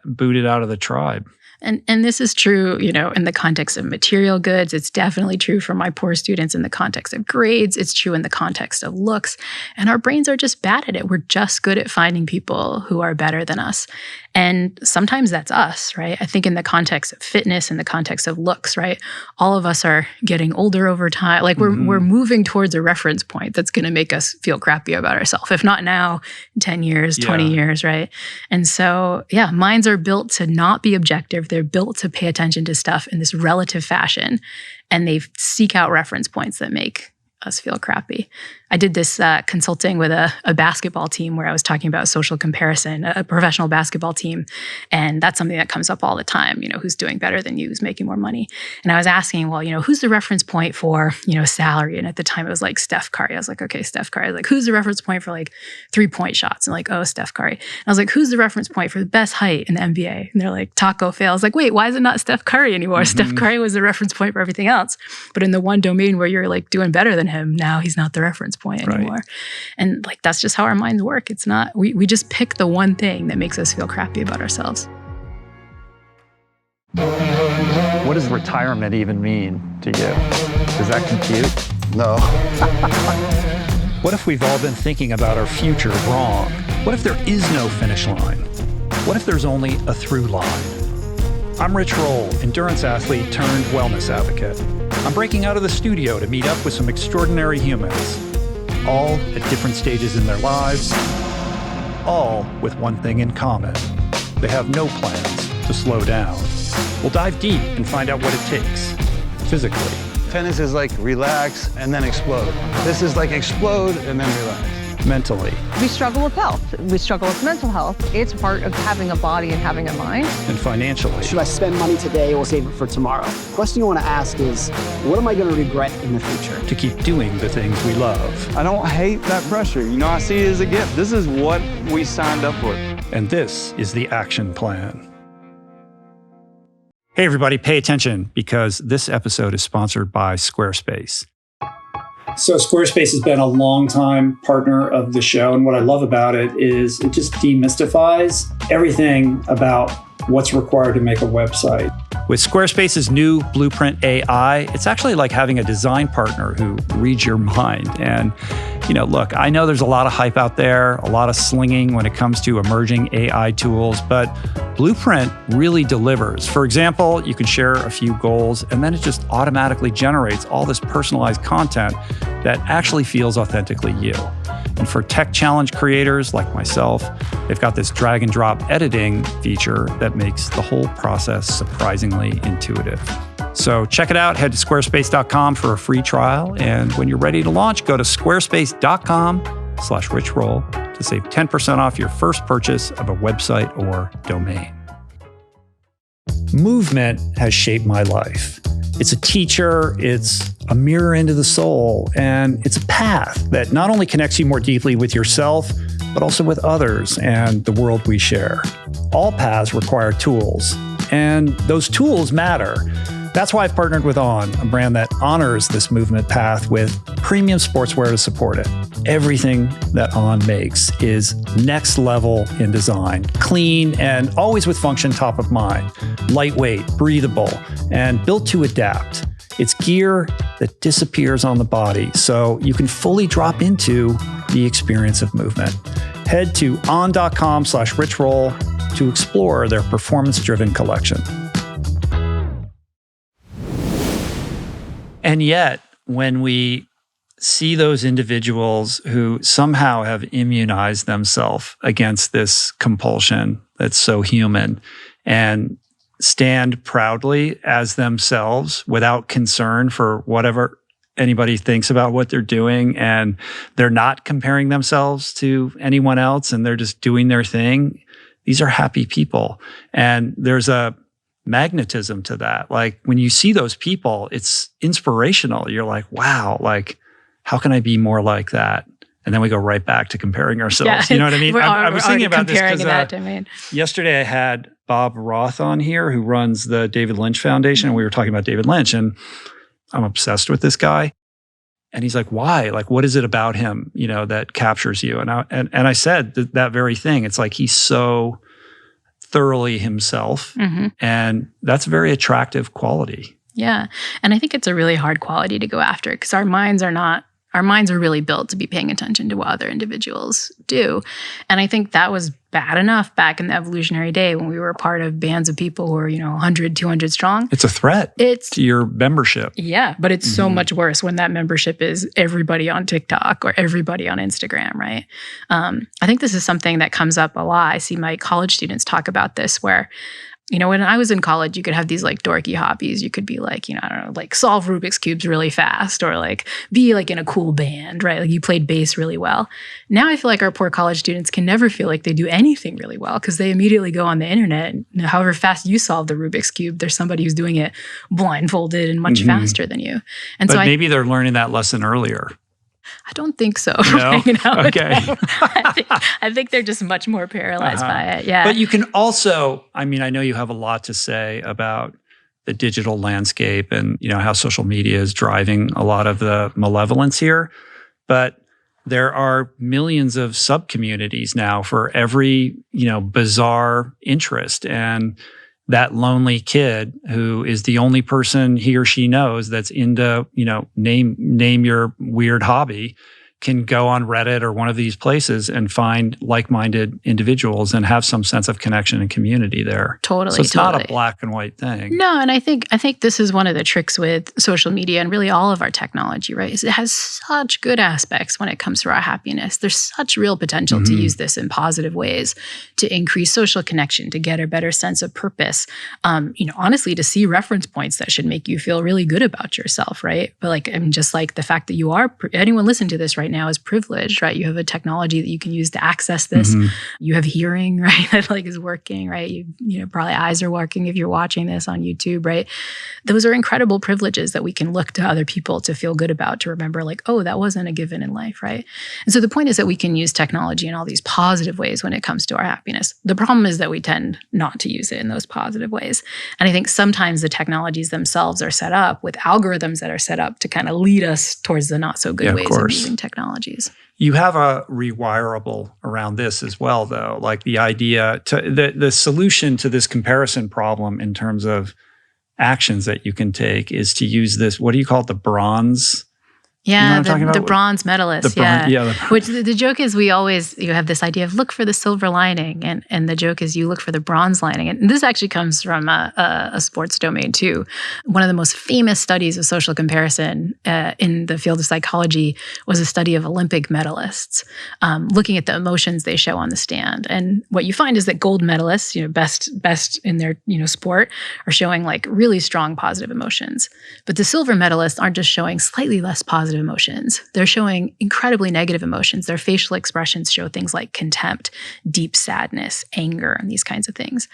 booted out of the tribe. And this is true, in the context of material goods. It's definitely true for my poor students in the context of grades. It's true in the context of looks. And our brains are just bad at it. We're just good at finding people who are better than us. And sometimes that's us, right? I think in the context of fitness, in the context of looks, right? All of us are getting older over time. Like we're moving towards a reference point that's going to make us feel crappy about ourselves. If not now, 10 years, 20 years, right? And so, yeah, minds are built to not be objective. They're built to pay attention to stuff in this relative fashion. And they seek out reference points that make us feel crappy. I did this consulting with a basketball team where I was talking about social comparison, a professional basketball team. And that's something that comes up all the time, who's doing better than you, who's making more money. And I was asking, well, who's the reference point for, salary? And at the time it was like Steph Curry. I was like, okay, Steph Curry. I was like, who's the reference point for like 3-point shots? And like, oh, Steph Curry. And I was like, who's the reference point for the best height in the NBA? And they're like, Taco Fall. I was like, wait, why is it not Steph Curry anymore? Steph Curry was the reference point for everything else. But in the one domain where you're like doing better than him, now he's not the reference point anymore. Right. And like, that's just how our minds work. It's not, we just pick the one thing that makes us feel crappy about ourselves. What does retirement even mean to you? Does that compute? No. What if we've all been thinking about our future wrong? What if there is no finish line? What if there's only a through line? I'm Rich Roll, endurance athlete turned wellness advocate. I'm breaking out of the studio to meet up with some extraordinary humans, all at different stages in their lives, all with one thing in common. They have no plans to slow down. We'll dive deep and find out what it takes, physically. Tennis is like relax and then explode. This is like explode and then relax. Mentally. We struggle with health. We struggle with mental health. It's part of having a body and having a mind. And financially. Should I spend money today or save it for tomorrow? The question you want to ask is, what am I going to regret in the future? To keep doing the things we love. I don't hate that pressure. I see it as a gift. This is what we signed up for. And this is the action plan. Hey, everybody, pay attention because this episode is sponsored by Squarespace. So Squarespace has been a long-time partner of the show. And what I love about it is it just demystifies everything about what's required to make a website. With Squarespace's new Blueprint AI, it's actually like having a design partner who reads your mind. And, look, I know there's a lot of hype out there, a lot of slinging when it comes to emerging AI tools, but Blueprint really delivers. For example, you can share a few goals, and then it just automatically generates all this personalized content that actually feels authentically you. And for tech challenge creators like myself, they've got this drag and drop editing feature that makes the whole process surprisingly intuitive. So check it out. Head to squarespace.com for a free trial. And when you're ready to launch, go to squarespace.com/richroll to save 10% off your first purchase of a website or domain. Movement has shaped my life. It's a teacher, it's a mirror into the soul, and it's a path that not only connects you more deeply with yourself, but also with others and the world we share. All paths require tools, and those tools matter. That's why I've partnered with On, a brand that honors this movement path with premium sportswear to support it. Everything that On makes is next level in design, clean, and always with function top of mind, lightweight, breathable, and built to adapt. It's gear that disappears on the body, so you can fully drop into the experience of movement. Head to on.com/richroll to explore their performance-driven collection. And yet, when we see those individuals who somehow have immunized themselves against this compulsion that's so human and stand proudly as themselves without concern for whatever anybody thinks about what they're doing, and they're not comparing themselves to anyone else and they're just doing their thing, these are happy people. And there's a magnetism to that. Like when you see those people, it's inspirational. You're like, wow, like how can I be more like that? And then we go right back to comparing ourselves. Yeah. You know what I mean? I was thinking about this because yesterday I had Bob Roth on here who runs the David Lynch Foundation. And we were talking about David Lynch, and I'm obsessed with this guy. And he's like, why? Like, what is it about him, that captures you? And I said that very thing. It's like he's so thoroughly himself. Mm-hmm. And that's a very attractive quality. Yeah. And I think it's a really hard quality to go after because our minds are not Our minds are really built to be paying attention to what other individuals do. And I think that was bad enough back in the evolutionary day when we were a part of bands of people who were, 100, 200 strong. It's a threat to your membership. Yeah, but it's so much worse when that membership is everybody on TikTok or everybody on Instagram, right? I think this is something that comes up a lot. I see my college students talk about this where, when I was in college, you could have these like dorky hobbies. You could be like, I don't know, like solve Rubik's Cubes really fast or like be like in a cool band, right? Like you played bass really well. Now I feel like our poor college students can never feel like they do anything really well because they immediately go on the internet. And however fast you solve the Rubik's Cube, there's somebody who's doing it blindfolded and much faster than you. And but maybe they're learning that lesson earlier. I don't think so. No? Okay. I think they're just much more paralyzed by it. Yeah. But you can also, I know you have a lot to say about the digital landscape and, how social media is driving a lot of the malevolence here. But there are millions of sub-communities now for every, bizarre interest. And that lonely kid who is the only person he or she knows that's into, name your weird hobby, can go on Reddit or one of these places and find like-minded individuals and have some sense of connection and community there. Totally. So it's not a black and white thing. No, and I think this is one of the tricks with social media and really all of our technology, right? Is it has such good aspects when it comes to our happiness. There's such real potential to use this in positive ways to increase social connection, to get a better sense of purpose. Honestly, to see reference points that should make you feel really good about yourself, right? But just like the fact that anyone listening to this right now is privileged, right? You have a technology that you can use to access this. You have hearing, right? That is working, right? You probably eyes are working if you're watching this on YouTube, right? Those are incredible privileges that we can look to other people to feel good about, to remember that wasn't a given in life, right? And so the point is that we can use technology in all these positive ways when it comes to our happiness. The problem is that we tend not to use it in those positive ways. And I think sometimes the technologies themselves are set up with algorithms that are set up to kind of lead us towards the not so good ways of using technologies. You have a rewirable around this as well, though. Like the idea the solution to this comparison problem in terms of actions that you can take is to use this, what do you call it? The bronze? Yeah, the bronze medalist. Which the joke is you have this idea of look for the silver lining, and the joke is you look for the bronze lining. And this actually comes from a sports domain too. One of the most famous studies of social comparison in the field of psychology was a study of Olympic medalists, looking at the emotions they show on the stand. And what you find is that gold medalists, best in their sport, are showing really strong positive emotions. But the silver medalists aren't just showing slightly less positive emotions. They're showing incredibly negative emotions. Their facial expressions show things like contempt, deep sadness, anger, and these kinds of things.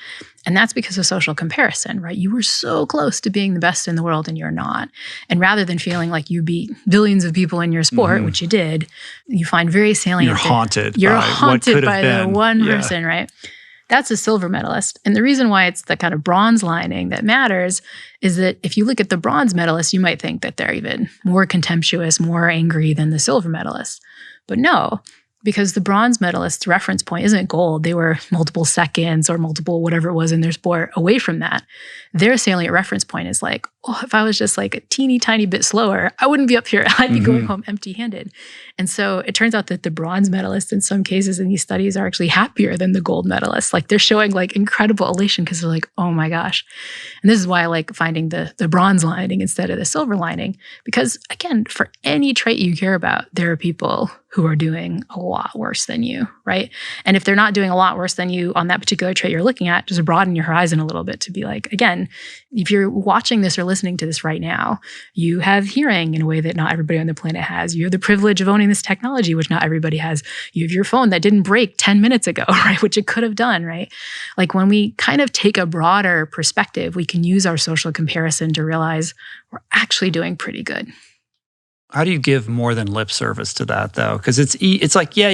And that's because of social comparison, right? You were so close to being the best in the world and you're not. And rather than feeling like you beat billions of people in your sport, which you did, you find very salient. You're haunted by the one person, right? That's a silver medalist. And the reason why it's the kind of bronze lining that matters is that if you look at the bronze medalist, you might think that they're even more contemptuous, more angry than the silver medalist. But no, because the bronze medalist's reference point isn't gold. They were multiple seconds or multiple whatever it was in their sport away from that. Their salient reference point is if I was just a teeny tiny bit slower, I wouldn't be up here. I'd be going home empty-handed. And so it turns out that the bronze medalists in some cases in these studies are actually happier than the gold medalists. They're showing incredible elation because they're oh my gosh. And this is why I like finding the bronze lining instead of the silver lining. Because again, for any trait you care about, there are people who are doing a lot worse than you, right? And if they're not doing a lot worse than you on that particular trait you're looking at, just broaden your horizon a little bit to be again, if you're watching this or listening to this right now, you have hearing in a way that not everybody on the planet has. You have the privilege of owning this technology, which not everybody has. You have your phone that didn't break 10 minutes ago, right? Which it could have done, right? When we kind of take a broader perspective, we can use our social comparison to realize we're actually doing pretty good. How do you give more than lip service to that, though? Because it's yeah.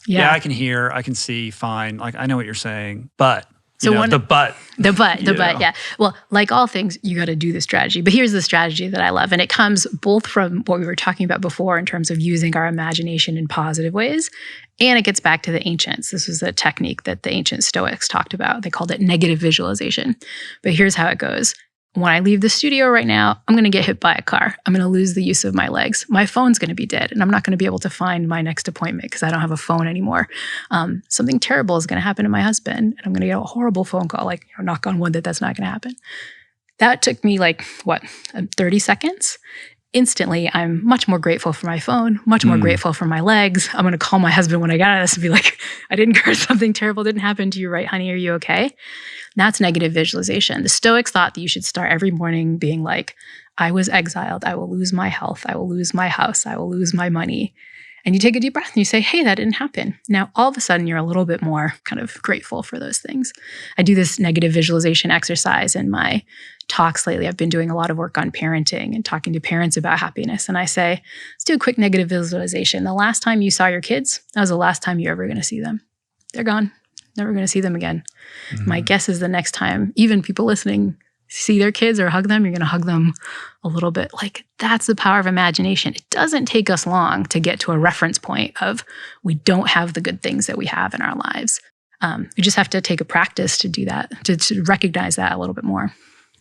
Yeah, I can hear, I can see, fine. I know what you're saying, but the but. Yeah. Well, like all things, you got to do the strategy. But here's the strategy that I love. And it comes both from what we were talking about before in terms of using our imagination in positive ways. And it gets back to the ancients. This was a technique that the ancient Stoics talked about. They called it negative visualization. But here's how it goes. when I leave the studio right now, I'm going to get hit by a car. I'm going to lose the use of my legs. My phone's going to be dead, and I'm not going to be able to find my next appointment because I don't have a phone anymore. Something terrible is going to happen to my husband, and I'm going to get a horrible phone call, like, knock on wood that's not going to happen. That took me 30 seconds. Instantly, I'm much more grateful for my phone, much more grateful for my legs. I'm going to call my husband when I get out of this and be like, I didn't curse, something terrible didn't happen to you, right, honey? Are you okay? That's negative visualization. The Stoics thought that you should start every morning being like, I was exiled. I will lose my health. I will lose my house. I will lose my money. And you take a deep breath and you say, hey, that didn't happen. Now, all of a sudden, you're a little bit more kind of grateful for those things. I do this negative visualization exercise in my talks lately. I've been doing a lot of work on parenting and talking to parents about happiness. And I say, let's do a quick negative visualization. The last time you saw your kids, that was the last time you're ever going to see them. They're gone. Never going to see them again. My guess is the next time, even people listening see their kids or hug them, you're going to hug them a little bit. That's the power of imagination. It doesn't take us long to get to a reference point of we don't have the good things that we have in our lives. We just have to take a practice to do that, to recognize that a little bit more.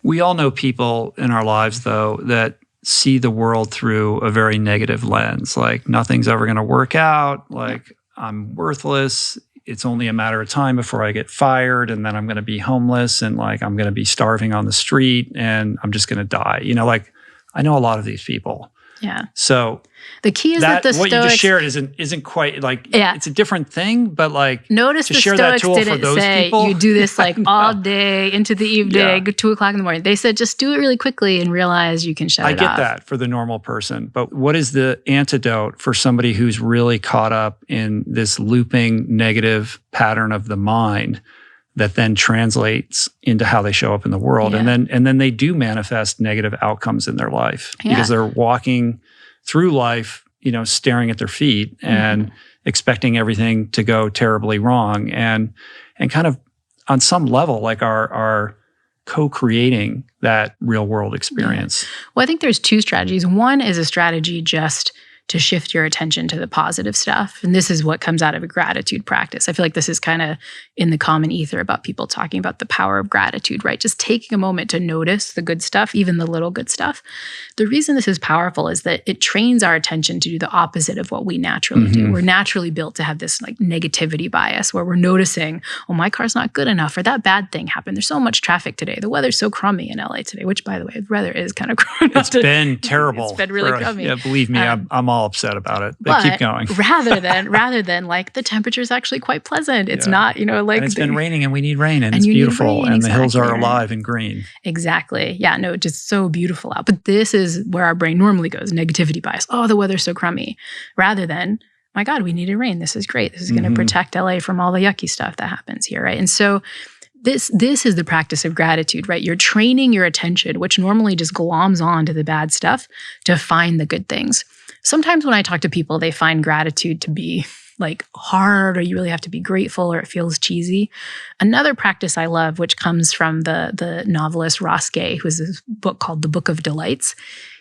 We all know people in our lives, though, that see the world through a very negative lens. Like, nothing's ever going to work out. Like, I'm worthless. It's only a matter of time before I get fired, and then I'm going to be homeless, and I'm going to be starving on the street, and I'm just going to die. I know a lot of these people. Yeah. So the key is that the what Stoics, you just shared isn't quite it's a different thing, but notice to the share Stoics that tool didn't for those say people, you do this all day into the evening, 2:00 in the morning. They said just do it really quickly and realize you can shut it off. I get that for the normal person, but what is the antidote for somebody who's really caught up in this looping negative pattern of the mind that then translates into how they show up in the world? And then they do manifest negative outcomes in their life because they're walking through life, staring at their feet and expecting everything to go terribly wrong, and kind of on some level are co-creating that real world experience. Well, I think there's two strategies. One is a strategy just to shift your attention to the positive stuff. And this is what comes out of a gratitude practice. I feel like this is kind of in the common ether about people talking about the power of gratitude, right? Just taking a moment to notice the good stuff, even the little good stuff. The reason this is powerful is that it trains our attention to do the opposite of what we naturally do. We're naturally built to have this negativity bias where we're noticing, oh, my car's not good enough, or that bad thing happened. There's so much traffic today. The weather's so crummy in LA today, which, by the way, the weather is kind of crummy. It's been terrible. It's been really crummy. Yeah, believe me, I'm all upset about it. But keep going. rather than the temperature is actually quite pleasant. It's not, and it's been raining and we need rain and it's beautiful and the hills are alive and green. Exactly. Yeah, no, just so beautiful out. But this is where our brain normally goes, negativity bias. Oh, the weather's so crummy. Rather than, my God, we needed rain. This is great. This is going to protect LA from all the yucky stuff that happens here, right? And so this is the practice of gratitude, right? You're training your attention, which normally just gloms on to the bad stuff, to find the good things. Sometimes when I talk to people, they find gratitude to be hard, or you really have to be grateful, or it feels cheesy. Another practice I love, which comes from the novelist Ross Gay, who has this book called The Book of Delights.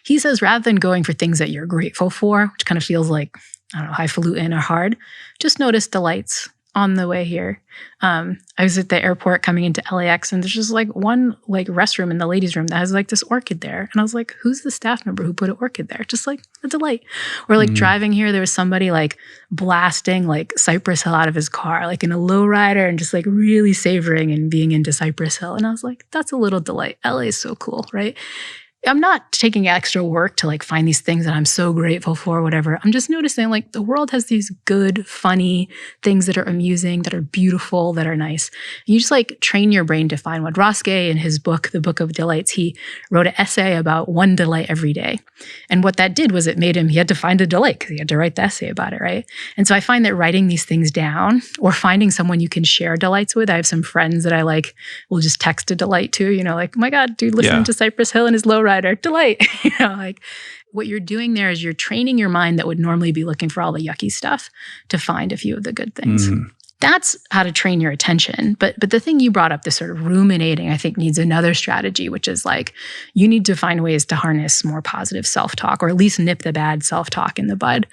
He says, rather than going for things that you're grateful for, which kind of feels like, I don't know, highfalutin or hard, just notice delights on the way here. I was at the airport coming into LAX, and there's just one restroom in the ladies' room that has this orchid there. And I was like, who's the staff member who put an orchid there? Just a delight. Or driving here, there was somebody blasting Cypress Hill out of his car, in a lowrider, and just really savoring and being into Cypress Hill. And I was like, that's a little delight. LA is so cool, right? I'm not taking extra work to find these things that I'm so grateful for, whatever. I'm just noticing the world has these good, funny things that are amusing, that are beautiful, that are nice. And you just train your brain to find one. Ross Gay, in his book, The Book of Delights, he wrote an essay about one delight every day. And what that did was it made him, he had to find a delight because he had to write the essay about it, right? And so I find that writing these things down, or finding someone you can share delights with. I have some friends that I will just text a delight to, oh my God, dude, listening to Cypress Hill and his lowrider. Delight. What you're doing there is you're training your mind that would normally be looking for all the yucky stuff to find a few of the good things. That's how to train your attention. But the thing you brought up, this sort of ruminating, I think needs another strategy, which is like you need to find ways to harness more positive self-talk, or at least nip the bad self-talk in the bud.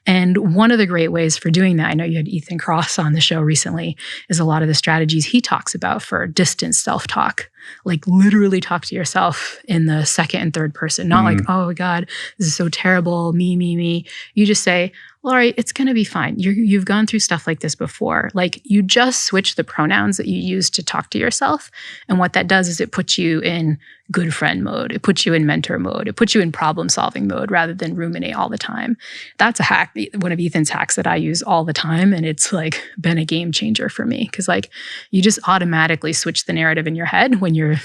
And one of the great ways for doing that, I know you had Ethan Cross on the show recently, is a lot of the strategies he talks about for distance self-talk. Like literally talk to yourself in the second and third person, not like, oh my God, this is so terrible, me. You just say, well, all right, it's going to be fine. You've gone through stuff like this before. Like you just switch the pronouns that you use to talk to yourself. And what that does is it puts you in good friend mode. It puts you in mentor mode. It puts you in problem solving mode rather than ruminate all the time. That's a hack, one of Ethan's hacks that I use all the time. And it's like been a game changer for me because like you just automatically switch the narrative in your head when you're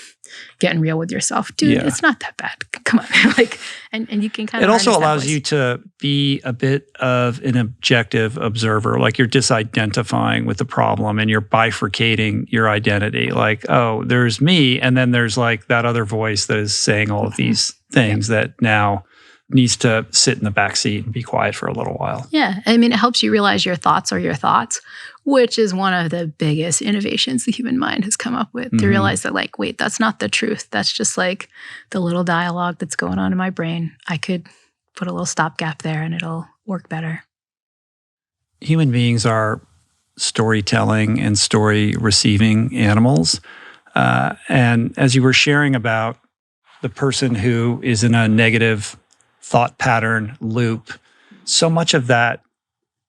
getting real with yourself. Dude, it's not that bad. Come on. like, and you can kind of. It also allows you to be a bit of an objective observer. Like you're disidentifying with the problem and you're bifurcating your identity. Like, oh, there's me. And then there's like that other voice that is saying all of these things that now needs to sit in the back seat and be quiet for a little while. Yeah. I mean, it helps you realize your thoughts are your thoughts, which is one of the biggest innovations the human mind has come up with, to realize that like, wait, that's not the truth. That's just like the little dialogue that's going on in my brain. I could put a little stopgap there and it'll work better. Human beings are storytelling and story receiving animals. And as you were sharing about the person who is in a negative thought pattern loop, so much of that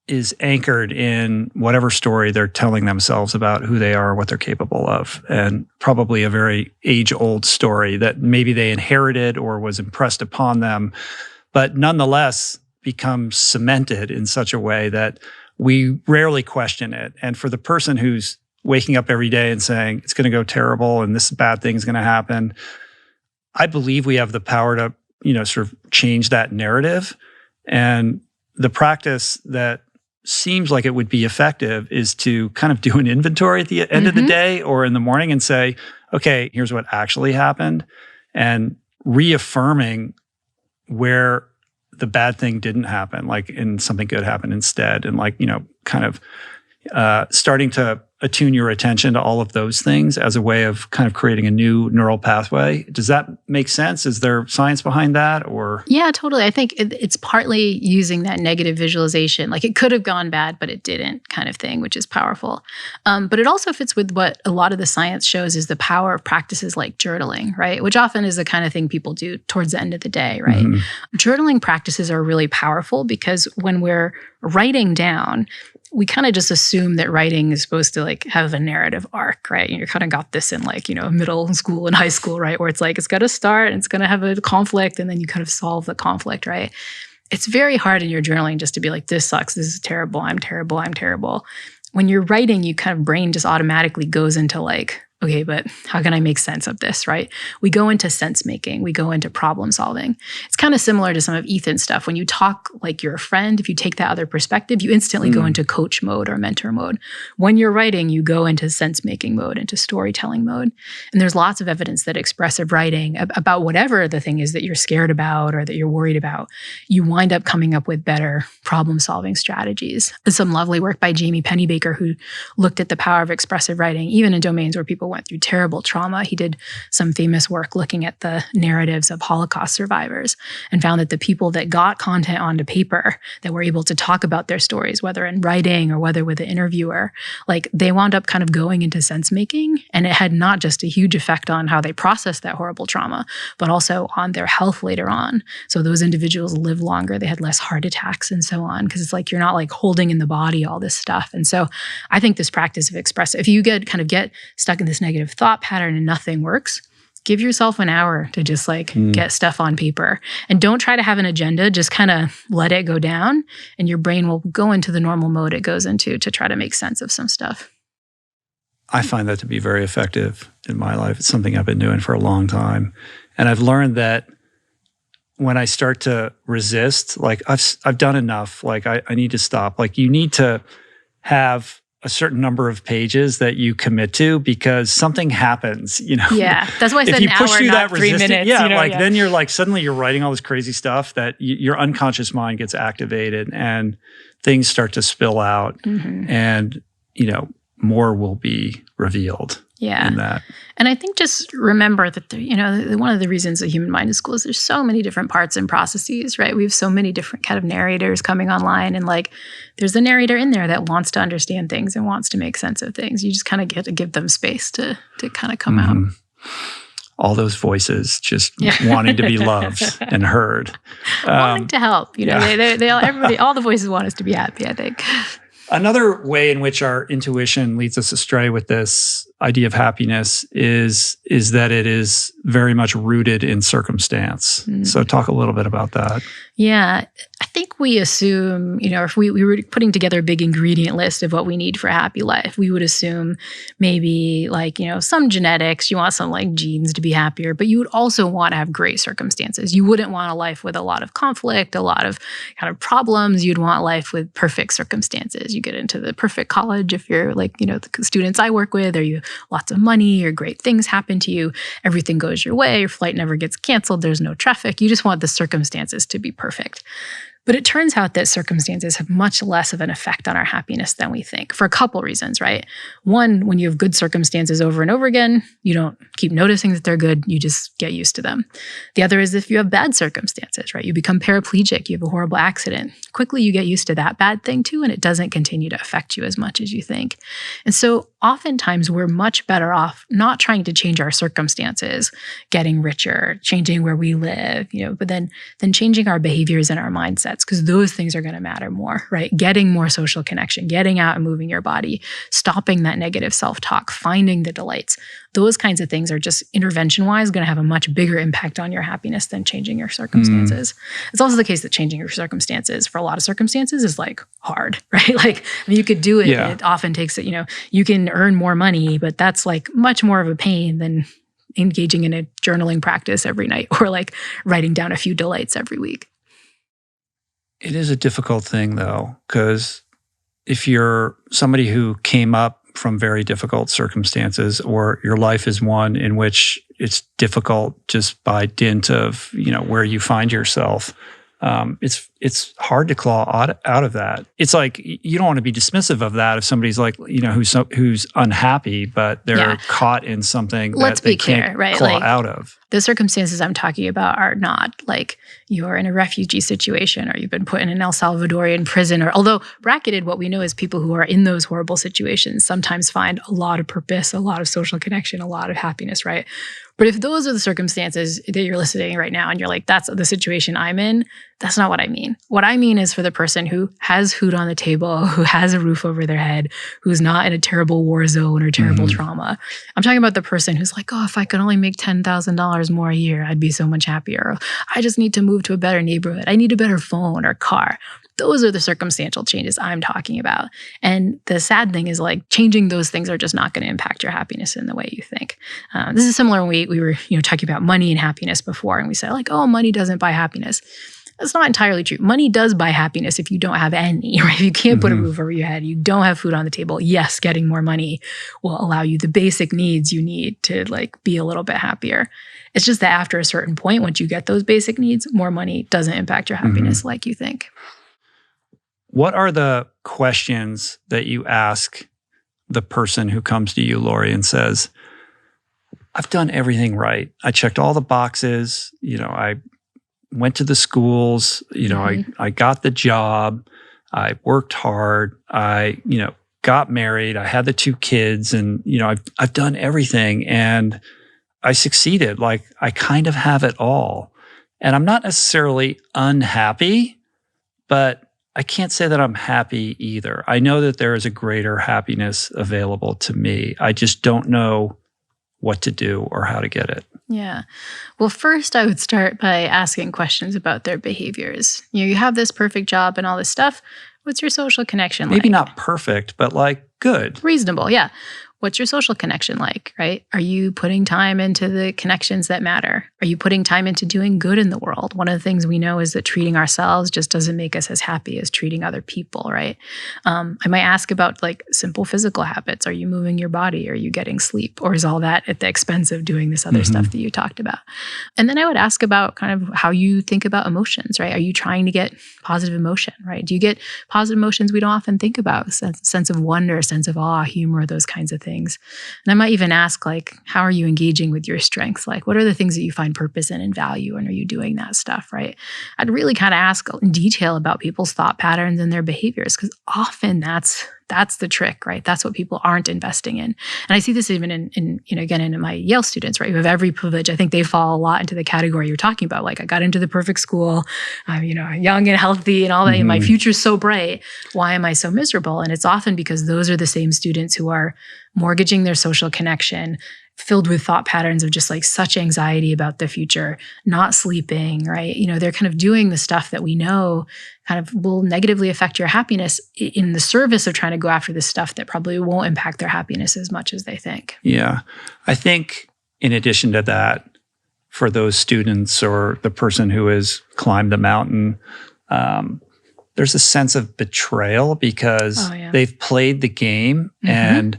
is anchored in whatever story they're telling themselves about who they are, what they're capable of, and probably a very age-old story that maybe they inherited or was impressed upon them, but nonetheless becomes cemented in such a way that we rarely question it. And for the person who's waking up every day and saying, it's going to go terrible and this bad thing's going to happen, I believe we have the power to, sort of change that narrative. And the practice that seems like it would be effective is to kind of do an inventory at the end of the day or in the morning and say, okay, here's what actually happened, and reaffirming where the bad thing didn't happen, like, and something good happened instead. And like, kind of starting to attune your attention to all of those things as a way of kind of creating a new neural pathway. Does that make sense? Is there science behind that, or? Yeah, totally. I think it's partly using that negative visualization, like it could have gone bad, but it didn't kind of thing, which is powerful. But it also fits with what a lot of the science shows is the power of practices like journaling, right? Which often is the kind of thing people do towards the end of the day, right? Journaling practices are really powerful because when we're writing down, we kind of just assume that writing is supposed to like have a narrative arc, right? You kind of got this in like, middle school and high school, right? Where it's like, it's got to start and it's going to have a conflict and then you kind of solve the conflict, right? It's very hard in your journaling just to be like, this sucks, this is terrible, I'm terrible, I'm terrible. When you're writing, you kind of brain just automatically goes into like, okay, but how can I make sense of this, right? We go into sense making. We go into problem solving. It's kind of similar to some of Ethan's stuff. When you talk like you're a friend, if you take that other perspective, you instantly go into coach mode or mentor mode. When you're writing, you go into sense making mode, into storytelling mode. And there's lots of evidence that expressive writing about whatever the thing is that you're scared about or that you're worried about, you wind up coming up with better problem solving strategies. There's some lovely work by Jamie Pennybaker who looked at the power of expressive writing, even in domains where people went through terrible trauma. He did some famous work looking at the narratives of Holocaust survivors and found that the people that got content onto paper, that were able to talk about their stories, whether in writing or whether with an interviewer, like they wound up kind of going into sense making. And it had not just a huge effect on how they processed that horrible trauma, but also on their health later on. So those individuals lived longer, they had less heart attacks and so on, because it's like you're not like holding in the body all this stuff. And so I think this practice of expressive, if you get stuck in this negative thought pattern and nothing works, give yourself an hour to just get stuff on paper. And don't try to have an agenda, just kind of let it go down and your brain will go into the normal mode it goes into to try to make sense of some stuff. I find that to be very effective in my life. It's something I've been doing for a long time. And I've learned that when I start to resist, like I've done enough, like I need to stop. Like you need to have a certain number of pages that you commit to because something happens, Yeah, that's why I said if you an push hour, through not that 3 minutes. Then you're like, suddenly you're writing all this crazy stuff that your unconscious mind gets activated and things start to spill out. And more will be revealed in that. And I think just remember that, one of the reasons the human mind is cool is there's so many different parts and processes, right? We have so many different kind of narrators coming online. And like, there's a narrator in there that wants to understand things and wants to make sense of things. You just kind of get to give them space to kind of come out. All those voices just wanting to be loved and heard. Wanting to help. Everybody, all the voices want us to be happy, I think. Another way in which our intuition leads us astray with this idea of happiness is that it is very much rooted in circumstance. So talk a little bit about that. Yeah. I think we assume, if we were putting together a big ingredient list of what we need for a happy life, we would assume maybe like, some genetics, you want some like genes to be happier, but you would also want to have great circumstances. You wouldn't want a life with a lot of conflict, a lot of kind of problems. You'd want life with perfect circumstances. You get into the perfect college if you're like, the students I work with, or you lots of money or great things happen to you. Everything goes your way. Your flight never gets canceled. There's no traffic. You just want the circumstances to be perfect. But it turns out that circumstances have much less of an effect on our happiness than we think, for a couple reasons, right? One, when you have good circumstances over and over again, you don't keep noticing that they're good, you just get used to them. The other is if you have bad circumstances, right? You become paraplegic, you have a horrible accident. Quickly you get used to that bad thing too, and it doesn't continue to affect you as much as you think. And so oftentimes we're much better off not trying to change our circumstances, getting richer, changing where we live, but then changing our behaviors and our mindsets, because those things are going to matter more, right? Getting more social connection, getting out and moving your body, stopping that negative self-talk, finding the delights. Those kinds of things are just intervention-wise going to have a much bigger impact on your happiness than changing your circumstances. It's also the case that changing your circumstances for a lot of circumstances is like hard, right? Like you could do it. Yeah. It often takes it, you can earn more money, but that's like much more of a pain than engaging in a journaling practice every night or like writing down a few delights every week. It is a difficult thing though, because if you're somebody who came up from very difficult circumstances, or your life is one in which it's difficult just by dint of, where you find yourself, it's hard to claw out of that. It's like, you don't want to be dismissive of that if somebody's like, who's unhappy, but they're caught in something that they can't claw out of. The circumstances I'm talking about are not like you're in a refugee situation or you've been put in an El Salvadorian prison, or although bracketed, what we know is people who are in those horrible situations sometimes find a lot of purpose, a lot of social connection, a lot of happiness, right? But if those are the circumstances that you're listening right now and you're like, that's the situation I'm in, that's not what I mean. What I mean is for the person who has food on the table, who has a roof over their head, who's not in a terrible war zone or terrible trauma. I'm talking about the person who's like, if I could only make $10,000 more a year, I'd be so much happier. Or, I just need to move to a better neighborhood. I need a better phone or car. Those are the circumstantial changes I'm talking about. And the sad thing is like changing those things are just not going to impact your happiness in the way you think. This is similar when we were talking about money and happiness before, and we said like, money doesn't buy happiness. That's not entirely true. Money does buy happiness if you don't have any, right? If you can't put a roof over your head, you don't have food on the table. Yes, getting more money will allow you the basic needs you need to like be a little bit happier. It's just that after a certain point, once you get those basic needs, more money doesn't impact your happiness like you think. What are the questions that you ask the person who comes to you, Lori, and says, I've done everything right. I checked all the boxes. I went to the schools. I got the job. I worked hard. I, got married. I had the 2 kids, and, I've done everything and I succeeded. Like I kind of have it all. And I'm not necessarily unhappy, but I can't say that I'm happy either. I know that there is a greater happiness available to me. I just don't know what to do or how to get it. Yeah. Well, first I would start by asking questions about their behaviors. You have this perfect job and all this stuff. What's your social connection like? Maybe not perfect, but like good. Reasonable, yeah. What's your social connection like, right? Are you putting time into the connections that matter? Are you putting time into doing good in the world? One of the things we know is that treating ourselves just doesn't make us as happy as treating other people, right? I might ask about like simple physical habits. Are you moving your body? Are you getting sleep? Or is all that at the expense of doing this other stuff that you talked about? And then I would ask about kind of how you think about emotions, right? Are you trying to get positive emotion, right? Do you get positive emotions we don't often think about? Sense of wonder, sense of awe, humor, those kinds of things. And I might even ask, like, how are you engaging with your strengths? Like, what are the things that you find purpose in and value? And are you doing that stuff, right? I'd really kind of ask in detail about people's thought patterns and their behaviors, because often that's the trick, right? That's what people aren't investing in. And I see this even in again, in my Yale students, right? Who have every privilege. I think they fall a lot into the category you're talking about. Like, I got into the perfect school, I'm, young and healthy and all that. And my future's so bright. Why am I so miserable? And it's often because those are the same students who are mortgaging their social connection, filled with thought patterns of just like such anxiety about the future, not sleeping, right? They're kind of doing the stuff that we know kind of will negatively affect your happiness in the service of trying to go after this stuff that probably won't impact their happiness as much as they think. Yeah. I think in addition to that, for those students or the person who has climbed the mountain, there's a sense of betrayal because they've played the game and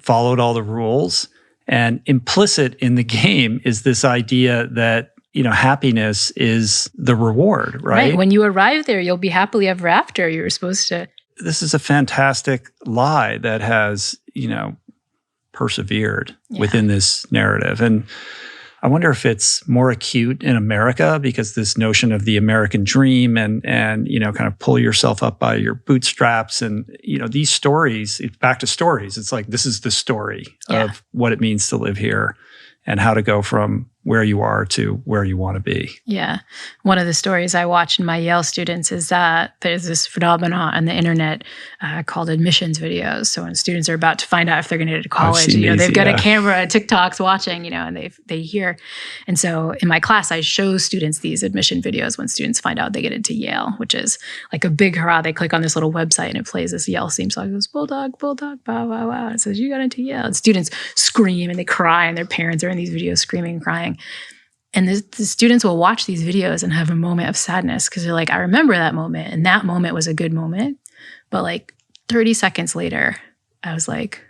followed all the rules. And implicit in the game is this idea that, happiness is the reward, right? When you arrive there, you'll be happily ever after. You're supposed to. This is a fantastic lie that has, persevered within this narrative. And I wonder if it's more acute in America because this notion of the American dream and kind of pull yourself up by your bootstraps and, these stories, it's back to stories. It's like, this is the story of what it means to live here and how to go from where you are to where you want to be. Yeah. One of the stories I watch in my Yale students is that there's this phenomenon on the internet called admissions videos. So when students are about to find out if they're going to go to college, they've got a camera, TikTok's watching, and they hear. And so in my class, I show students these admission videos when students find out they get into Yale, which is like a big hurrah. They click on this little website and it plays this Yale theme song. It goes, bulldog, bulldog, bow, wow, wow. It says, you got into Yale. And students scream and they cry and their parents are in these videos screaming and crying. And the students will watch these videos and have a moment of sadness because they're like, I remember that moment. And that moment was a good moment. But like 30 seconds later, I was like,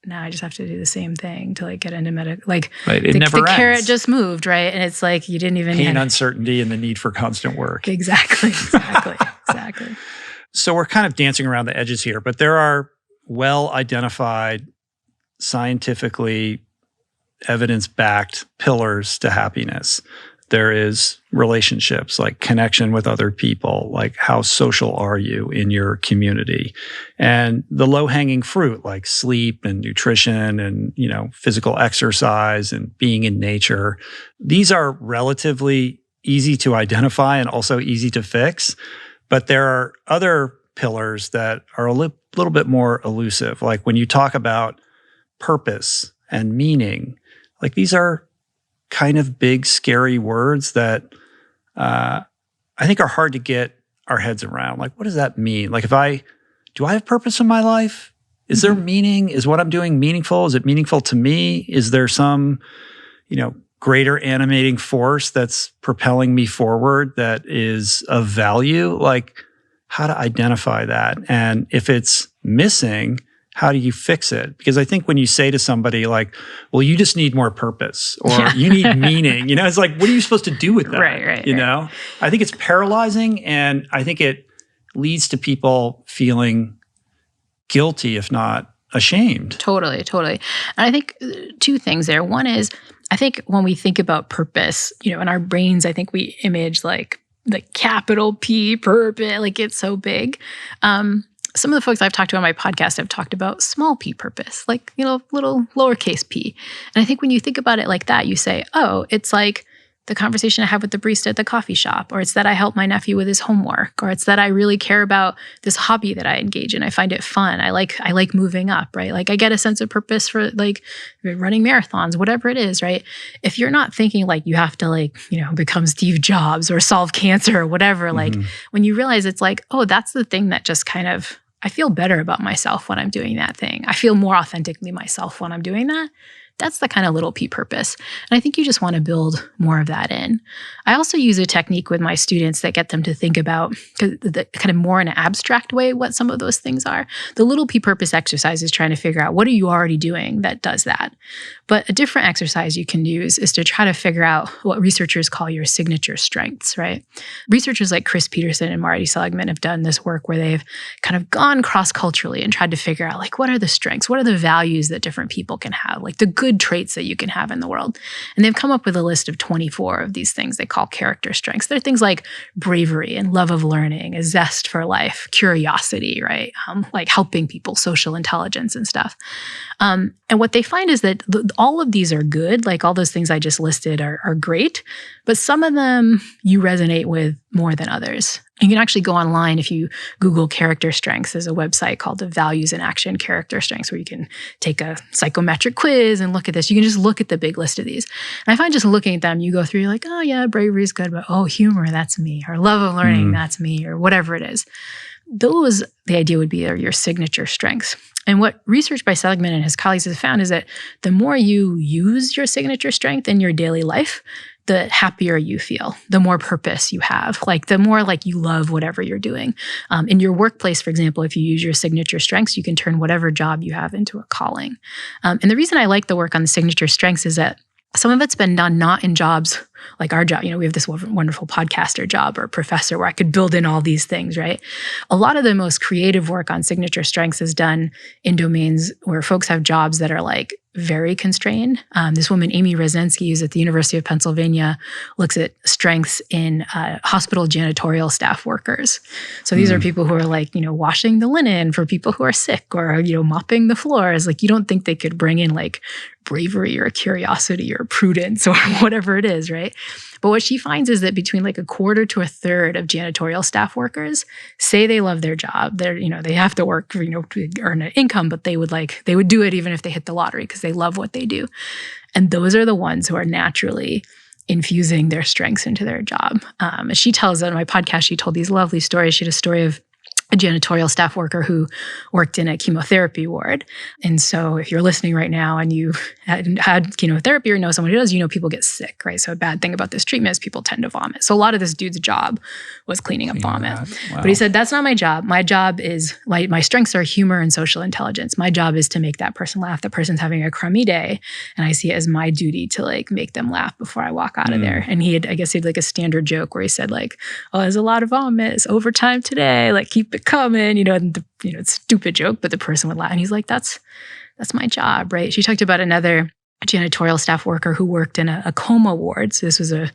now I just have to do the same thing to like get into medical. Like the carrot just moved, right? And it's like you didn't even pain, uncertainty, and the need for constant work. Exactly. So we're kind of dancing around the edges here, but there are well-identified, scientifically evidence-backed pillars to happiness. There is relationships, like connection with other people, like how social are you in your community, and the low-hanging fruit, like sleep and nutrition and, physical exercise and being in nature. These are relatively easy to identify and also easy to fix, but there are other pillars that are a little bit more elusive. Like when you talk about purpose and meaning, like these are kind of big, scary words that I think are hard to get our heads around. Like, what does that mean? Like, do I have purpose in my life? Is there meaning? Is what I'm doing meaningful? Is it meaningful to me? Is there some, greater animating force that's propelling me forward that is of value? Like, how to identify that? And if it's missing, how do you fix it? Because I think when you say to somebody like, well, you just need more purpose or you need meaning, it's like, what are you supposed to do with that? Right. I think it's paralyzing, and I think it leads to people feeling guilty, if not ashamed. Totally. And I think two things there. One is, I think when we think about purpose, in our brains, I think we image like the capital P purpose, like it's so big. Some of the folks I've talked to on my podcast have talked about small p purpose, like, little lowercase p. And I think when you think about it like that, you say, oh, it's like the conversation I have with the barista at the coffee shop, or it's that I help my nephew with his homework, or it's that I really care about this hobby that I engage in. I find it fun. I like moving up, right? Like I get a sense of purpose for like running marathons, whatever it is, right? If you're not thinking like you have to become Steve Jobs or solve cancer or whatever, like when you realize it's like, oh, that's the thing that just kind of I feel better about myself when I'm doing that thing. I feel more authentically myself when I'm doing that. That's the kind of little p purpose. And I think you just want to build more of that in. I also use a technique with my students that get them to think about the kind of more in an abstract way what some of those things are. The little p purpose exercise is trying to figure out what are you already doing that does that. But a different exercise you can use is to try to figure out what researchers call your signature strengths, right? Researchers like Chris Peterson and Marty Seligman have done this work where they've kind of gone cross-culturally and tried to figure out like what are the strengths, what are the values that different people can have, like the good traits that you can have in the world. And they've come up with a list of 24 of these things they call character strengths. They're things like bravery and love of learning, a zest for life, curiosity, right? Like helping people, social intelligence and stuff. And what they find is that all of these are good, like all those things I just listed are great, but some of them you resonate with more than others. You can actually go online if you Google character strengths. There's a website called the Values in Action Character Strengths where you can take a psychometric quiz and look at this. You can just look at the big list of these. And I find just looking at them, you go through, you're like, oh yeah, bravery is good, but oh, humor, that's me, or love of learning, that's me, or whatever it is. Those, the idea would be, are your signature strengths. And what research by Seligman and his colleagues has found is that the more you use your signature strength in your daily life, the happier you feel, the more purpose you have, like the more like you love whatever you're doing. In your workplace, for example, if you use your signature strengths, you can turn whatever job you have into a calling. And the reason I like the work on the signature strengths is that some of it's been done not in jobs like our job. We have this wonderful podcaster job or professor where I could build in all these things, right? A lot of the most creative work on signature strengths is done in domains where folks have jobs that are like very constrained. This woman, Amy Rosensky, who's at the University of Pennsylvania, looks at strengths in hospital janitorial staff workers. So these are people who are like, washing the linen for people who are sick or, mopping the floors. Like you don't think they could bring in like bravery or curiosity or prudence or whatever it is, right? But what she finds is that between like a quarter to a third of janitorial staff workers say they love their job. They're, they have to work, to earn an income, but they would do it even if they hit the lottery because they love what they do. And those are the ones who are naturally infusing their strengths into their job. As she tells on my podcast, she told these lovely stories. She had a story of a janitorial staff worker who worked in a chemotherapy ward. And so if you're listening right now and you had chemotherapy or know someone who does, people get sick, right? So a bad thing about this treatment is people tend to vomit. So a lot of this dude's job was cleaning up vomit. Wow. But he said, that's not my job. My job is, my strengths are humor and social intelligence. My job is to make that person laugh. That person's having a crummy day. And I see it as my duty to like make them laugh before I walk out of there. And he had like a standard joke where he said like, oh, there's a lot of vomit. It's overtime today. Like keep it coming, it's a stupid joke, but the person would laugh. And he's like, that's my job, right? She talked about another janitorial staff worker who worked in a coma ward. So this was a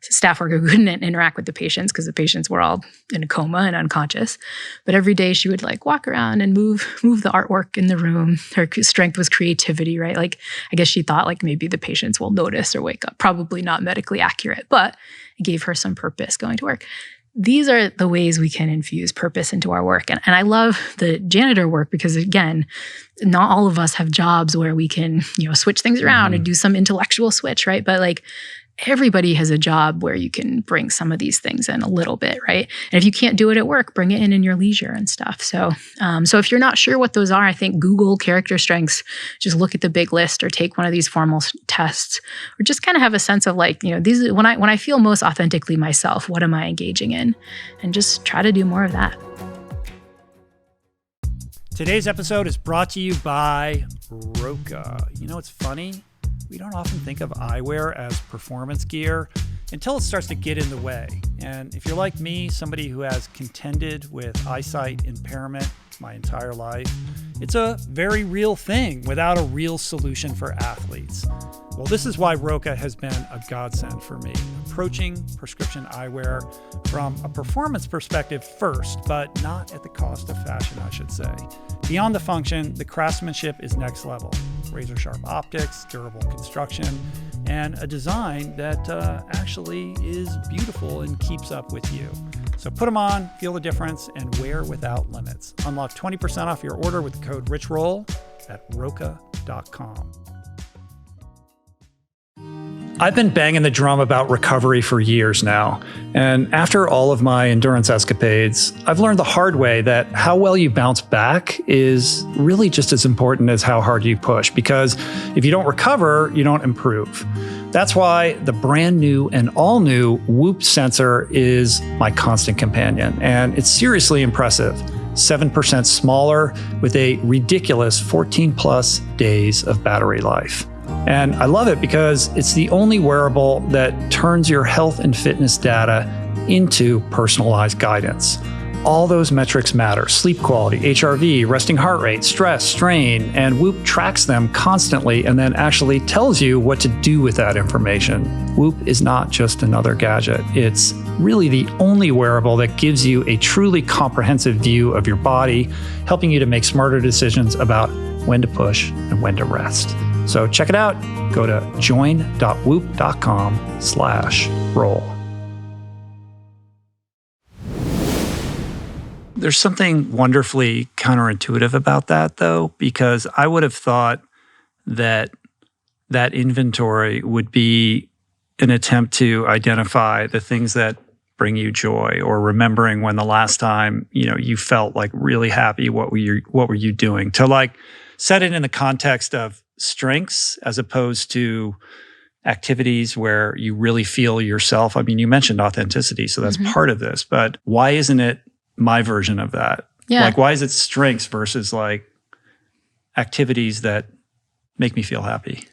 staff worker who couldn't interact with the patients because the patients were all in a coma and unconscious. But every day she would like walk around and move the artwork in the room. Her strength was creativity, right? Like, I guess she thought like maybe the patients will notice or wake up. Probably not medically accurate, but it gave her some purpose going to work. These are the ways we can infuse purpose into our work. And I love the janitor work because, again, not all of us have jobs where we can, switch things around and do some intellectual switch, right? But like everybody has a job where you can bring some of these things in a little bit, right? And if you can't do it at work, bring it in your leisure and stuff. So if you're not sure what those are, I think Google character strengths, just look at the big list or take one of these formal tests, or just kind of have a sense of like, these when I feel most authentically myself, what am I engaging in? And just try to do more of that. Today's episode is brought to you by Roka. It's funny. We don't often think of eyewear as performance gear until it starts to get in the way. And if you're like me, somebody who has contended with eyesight impairment my entire life, it's a very real thing without a real solution for athletes. Well, this is why Roka has been a godsend for me, approaching prescription eyewear from a performance perspective first, but not at the cost of fashion, I should say. Beyond the function, the craftsmanship is next level. Razor-sharp optics, durable construction, and a design that actually is beautiful and keeps up with you. So put them on, feel the difference, and wear without limits. Unlock 20% off your order with the code RichRoll at Roka.com. I've been banging the drum about recovery for years now. And after all of my endurance escapades, I've learned the hard way that how well you bounce back is really just as important as how hard you push, because if you don't recover, you don't improve. That's why the brand new and all new Whoop sensor is my constant companion. And it's seriously impressive. 7% smaller with a ridiculous 14 plus days of battery life. And I love it because it's the only wearable that turns your health and fitness data into personalized guidance. All those metrics matter: sleep quality, HRV, resting heart rate, stress, strain, and Whoop tracks them constantly and then actually tells you what to do with that information. Whoop is not just another gadget. It's really the only wearable that gives you a truly comprehensive view of your body, helping you to make smarter decisions about when to push and when to rest. So check it out. Go to join.whoop.com/roll. There's something wonderfully counterintuitive about that, though, because I would have thought that that inventory would be an attempt to identify the things that bring you joy, or remembering when the last time, you felt like really happy. What were you doing? To like set it in the context of strengths as opposed to activities where you really feel yourself. I mean, you mentioned authenticity, so that's part of this, but why isn't it my version of that? Yeah. Like, why is it strengths versus like activities that make me feel happy?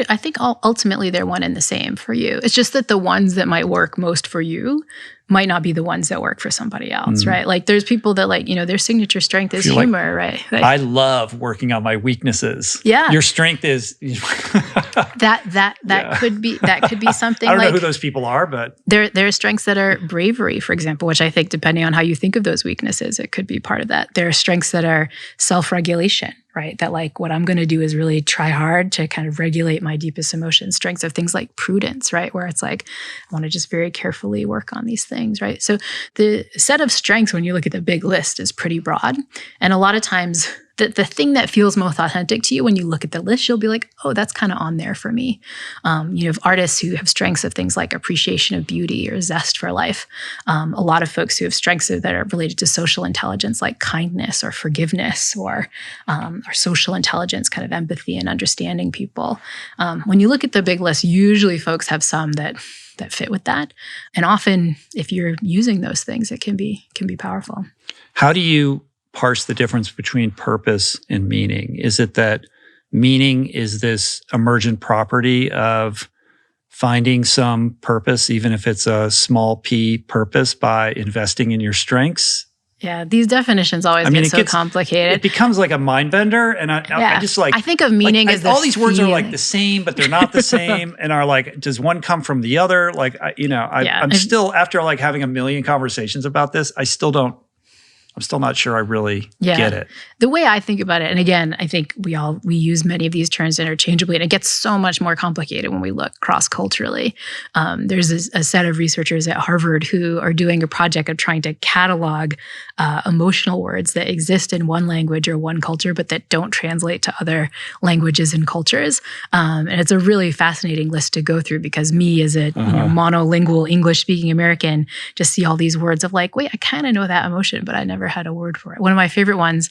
I think ultimately they're one and the same for you. It's just that the ones that might work most for you might not be the ones that work for somebody else, right? Like there's people that their signature strength is humor, right? Like, I love working on my weaknesses. Yeah. Your strength is that could be something. I don't know who those people are, but there are strengths that are bravery, for example, which I think, depending on how you think of those weaknesses, it could be part of that. There are strengths that are self-regulation, right? That like what I'm going to do is really try hard to kind of regulate my deepest emotions. Strengths of things like prudence, right? Where it's like, I want to just very carefully work on these things, right? So the set of strengths, when you look at the big list, is pretty broad. And a lot of times the thing that feels most authentic to you when you look at the list, you'll be like, oh, that's kind of on there for me. You have artists who have strengths of things like appreciation of beauty or zest for life. A lot of folks who have strengths that are related to social intelligence, like kindness or forgiveness, or social intelligence, kind of empathy and understanding people. When you look at the big list, usually folks have some that fit with that. And often, if you're using those things, it can be powerful. How do you parse the difference between purpose and meaning? Is it that meaning is this emergent property of finding some purpose, even if it's a small p purpose, by investing in your strengths? Yeah, these definitions always get so complicated. It becomes like a mind bender, and I just like, I think of meaning as all these words are like the same, but they're not the same, and are like, does one come from the other? Like, I'm still, after like having a million conversations about this, I'm still not sure I really get it. The way I think about it, and again, I think we use many of these terms interchangeably, and it gets so much more complicated when we look cross-culturally. There's a set of researchers at Harvard who are doing a project of trying to catalog emotional words that exist in one language or one culture, but that don't translate to other languages and cultures. And it's a really fascinating list to go through, because me as a monolingual English-speaking American just see all these words of like, wait, I kind of know that emotion, but I never had a word for it. One of my favorite ones,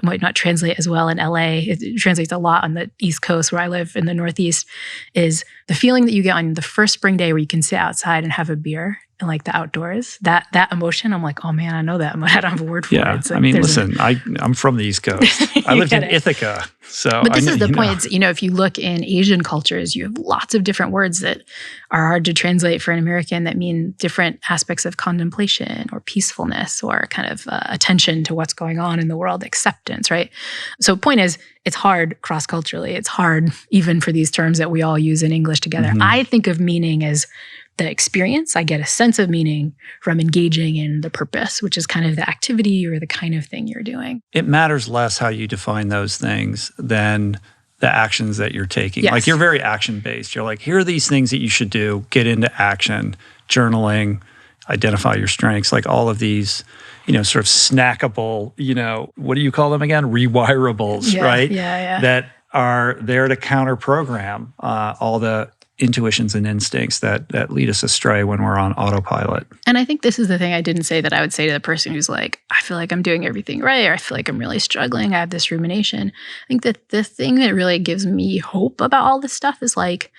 might not translate as well in LA, it translates a lot on the East Coast where I live in the Northeast, is the feeling that you get on the first spring day where you can sit outside and have a beer and like the outdoors. That emotion, I'm like, oh man, I know that. I don't have a word for it. It's like, listen, I'm from the East Coast. I lived in Ithaca. But this is the point. If you look in Asian cultures, you have lots of different words that are hard to translate for an American that mean different aspects of contemplation or peacefulness or kind of attention to what's going on in the world, acceptance, right? So point is, it's hard cross-culturally. It's hard even for these terms that we all use in English together. I think of meaning as the experience. I get a sense of meaning from engaging in the purpose, which is kind of the activity or the kind of thing you're doing. It matters less how you define those things than the actions that you're taking. Yes. Like, you're very action-based. You're like, here are these things that you should do. Get into action, journaling, identify your strengths, like all of these, sort of snackable, what do you call them again? Rewirables, right? Yeah. That are there to counter program all the intuitions and instincts that lead us astray when we're on autopilot. And I think this is the thing I didn't say that I would say to the person who's like, I feel like I'm doing everything right, or I feel like I'm really struggling. I have this rumination. I think that the thing that really gives me hope about all this stuff is like,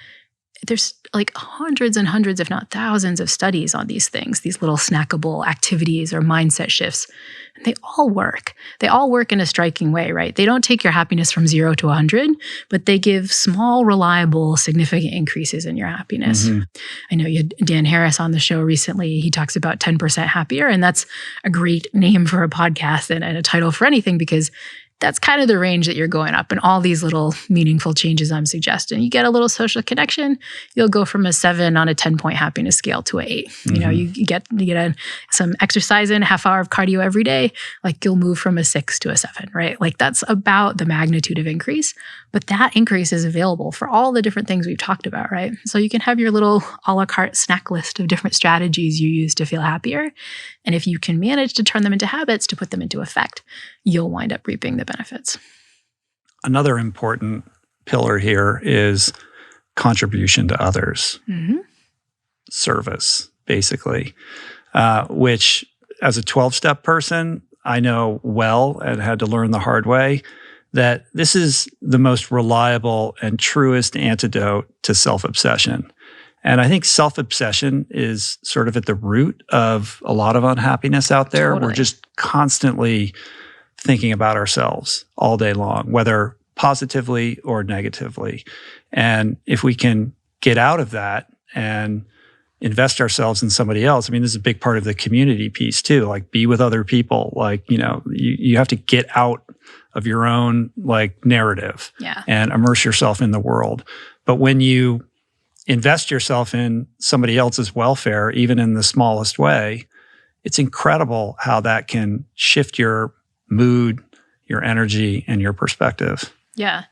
there's like hundreds and hundreds, if not thousands of studies on these things, these little snackable activities or mindset shifts. And they all work. They all work in a striking way, right? They don't take your happiness from 0 to 100, but they give small, reliable, significant increases in your happiness. Mm-hmm. I know you had Dan Harris on the show recently. He talks about 10% happier, and that's a great name for a podcast and a title for anything, because that's kind of the range that you're going up, and all these little meaningful changes I'm suggesting. You get a little social connection, you'll go from a 7 on a 10-point happiness scale to an 8. Mm-hmm. You know, you get some exercise in, a half hour of cardio every day, like you'll move from a 6 to a 7, right? Like that's about the magnitude of increase, but that increase is available for all the different things we've talked about, right? So you can have your little a la carte snack list of different strategies you use to feel happier. And if you can manage to turn them into habits, to put them into effect, you'll wind up reaping the benefits. Another important pillar here is contribution to others. Mm-hmm. Service, basically, which as a 12-step person, I know well and had to learn the hard way that this is the most reliable and truest antidote to self-obsession. And I think self-obsession is sort of at the root of a lot of unhappiness out there. Totally. We're just constantly thinking about ourselves all day long, whether positively or negatively. And if we can get out of that and invest ourselves in somebody else, I mean, this is a big part of the community piece too, like be with other people. Like, you know, you have to get out of your own like narrative and immerse yourself in the world. But when you invest yourself in somebody else's welfare, even in the smallest way, it's incredible how that can shift your mood, your energy, and your perspective. Yeah.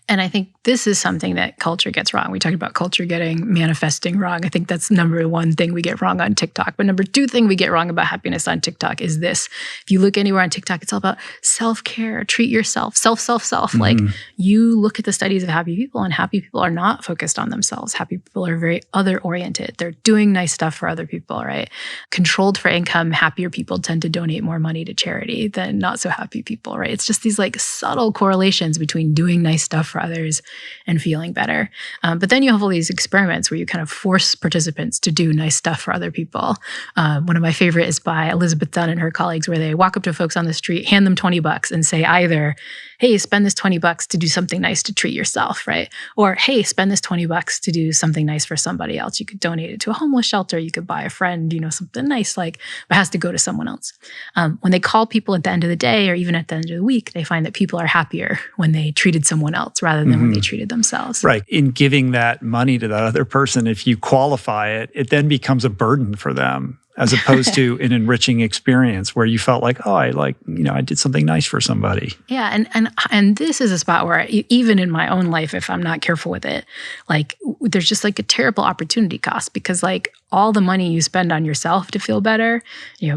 And I think this is something that culture gets wrong. We talked about culture manifesting wrong. I think that's number one thing we get wrong on TikTok. But number two thing we get wrong about happiness on TikTok is this. If you look anywhere on TikTok, it's all about self-care, treat yourself, self. Mm-hmm. Like you look at the studies of happy people, and happy people are not focused on themselves. Happy people are very other-oriented. They're doing nice stuff for other people, right? Controlled for income, happier people tend to donate more money to charity than not so happy people, right? It's just these like subtle correlations between doing nice stuff for others and feeling better. But then you have all these experiments where you kind of force participants to do nice stuff for other people. One of my favorite is by Elizabeth Dunn and her colleagues, where they walk up to folks on the street, hand them $20 and say either, hey, spend this $20 to do something nice to treat yourself, right? Or, hey, spend this $20 to do something nice for somebody else. You could donate it to a homeless shelter. You could buy a friend, something nice, like, but it has to go to someone else. When they call people at the end of the day, or even at the end of the week, they find that people are happier when they treated someone else rather than when they treated themselves. Right. In giving that money to that other person, if you qualify it, it then becomes a burden for them, as opposed to an enriching experience where you felt like, oh, I did something nice for somebody. Yeah. And this is a spot where even in my own life, if I'm not careful with it, like there's just like a terrible opportunity cost, because like all the money you spend on yourself to feel better,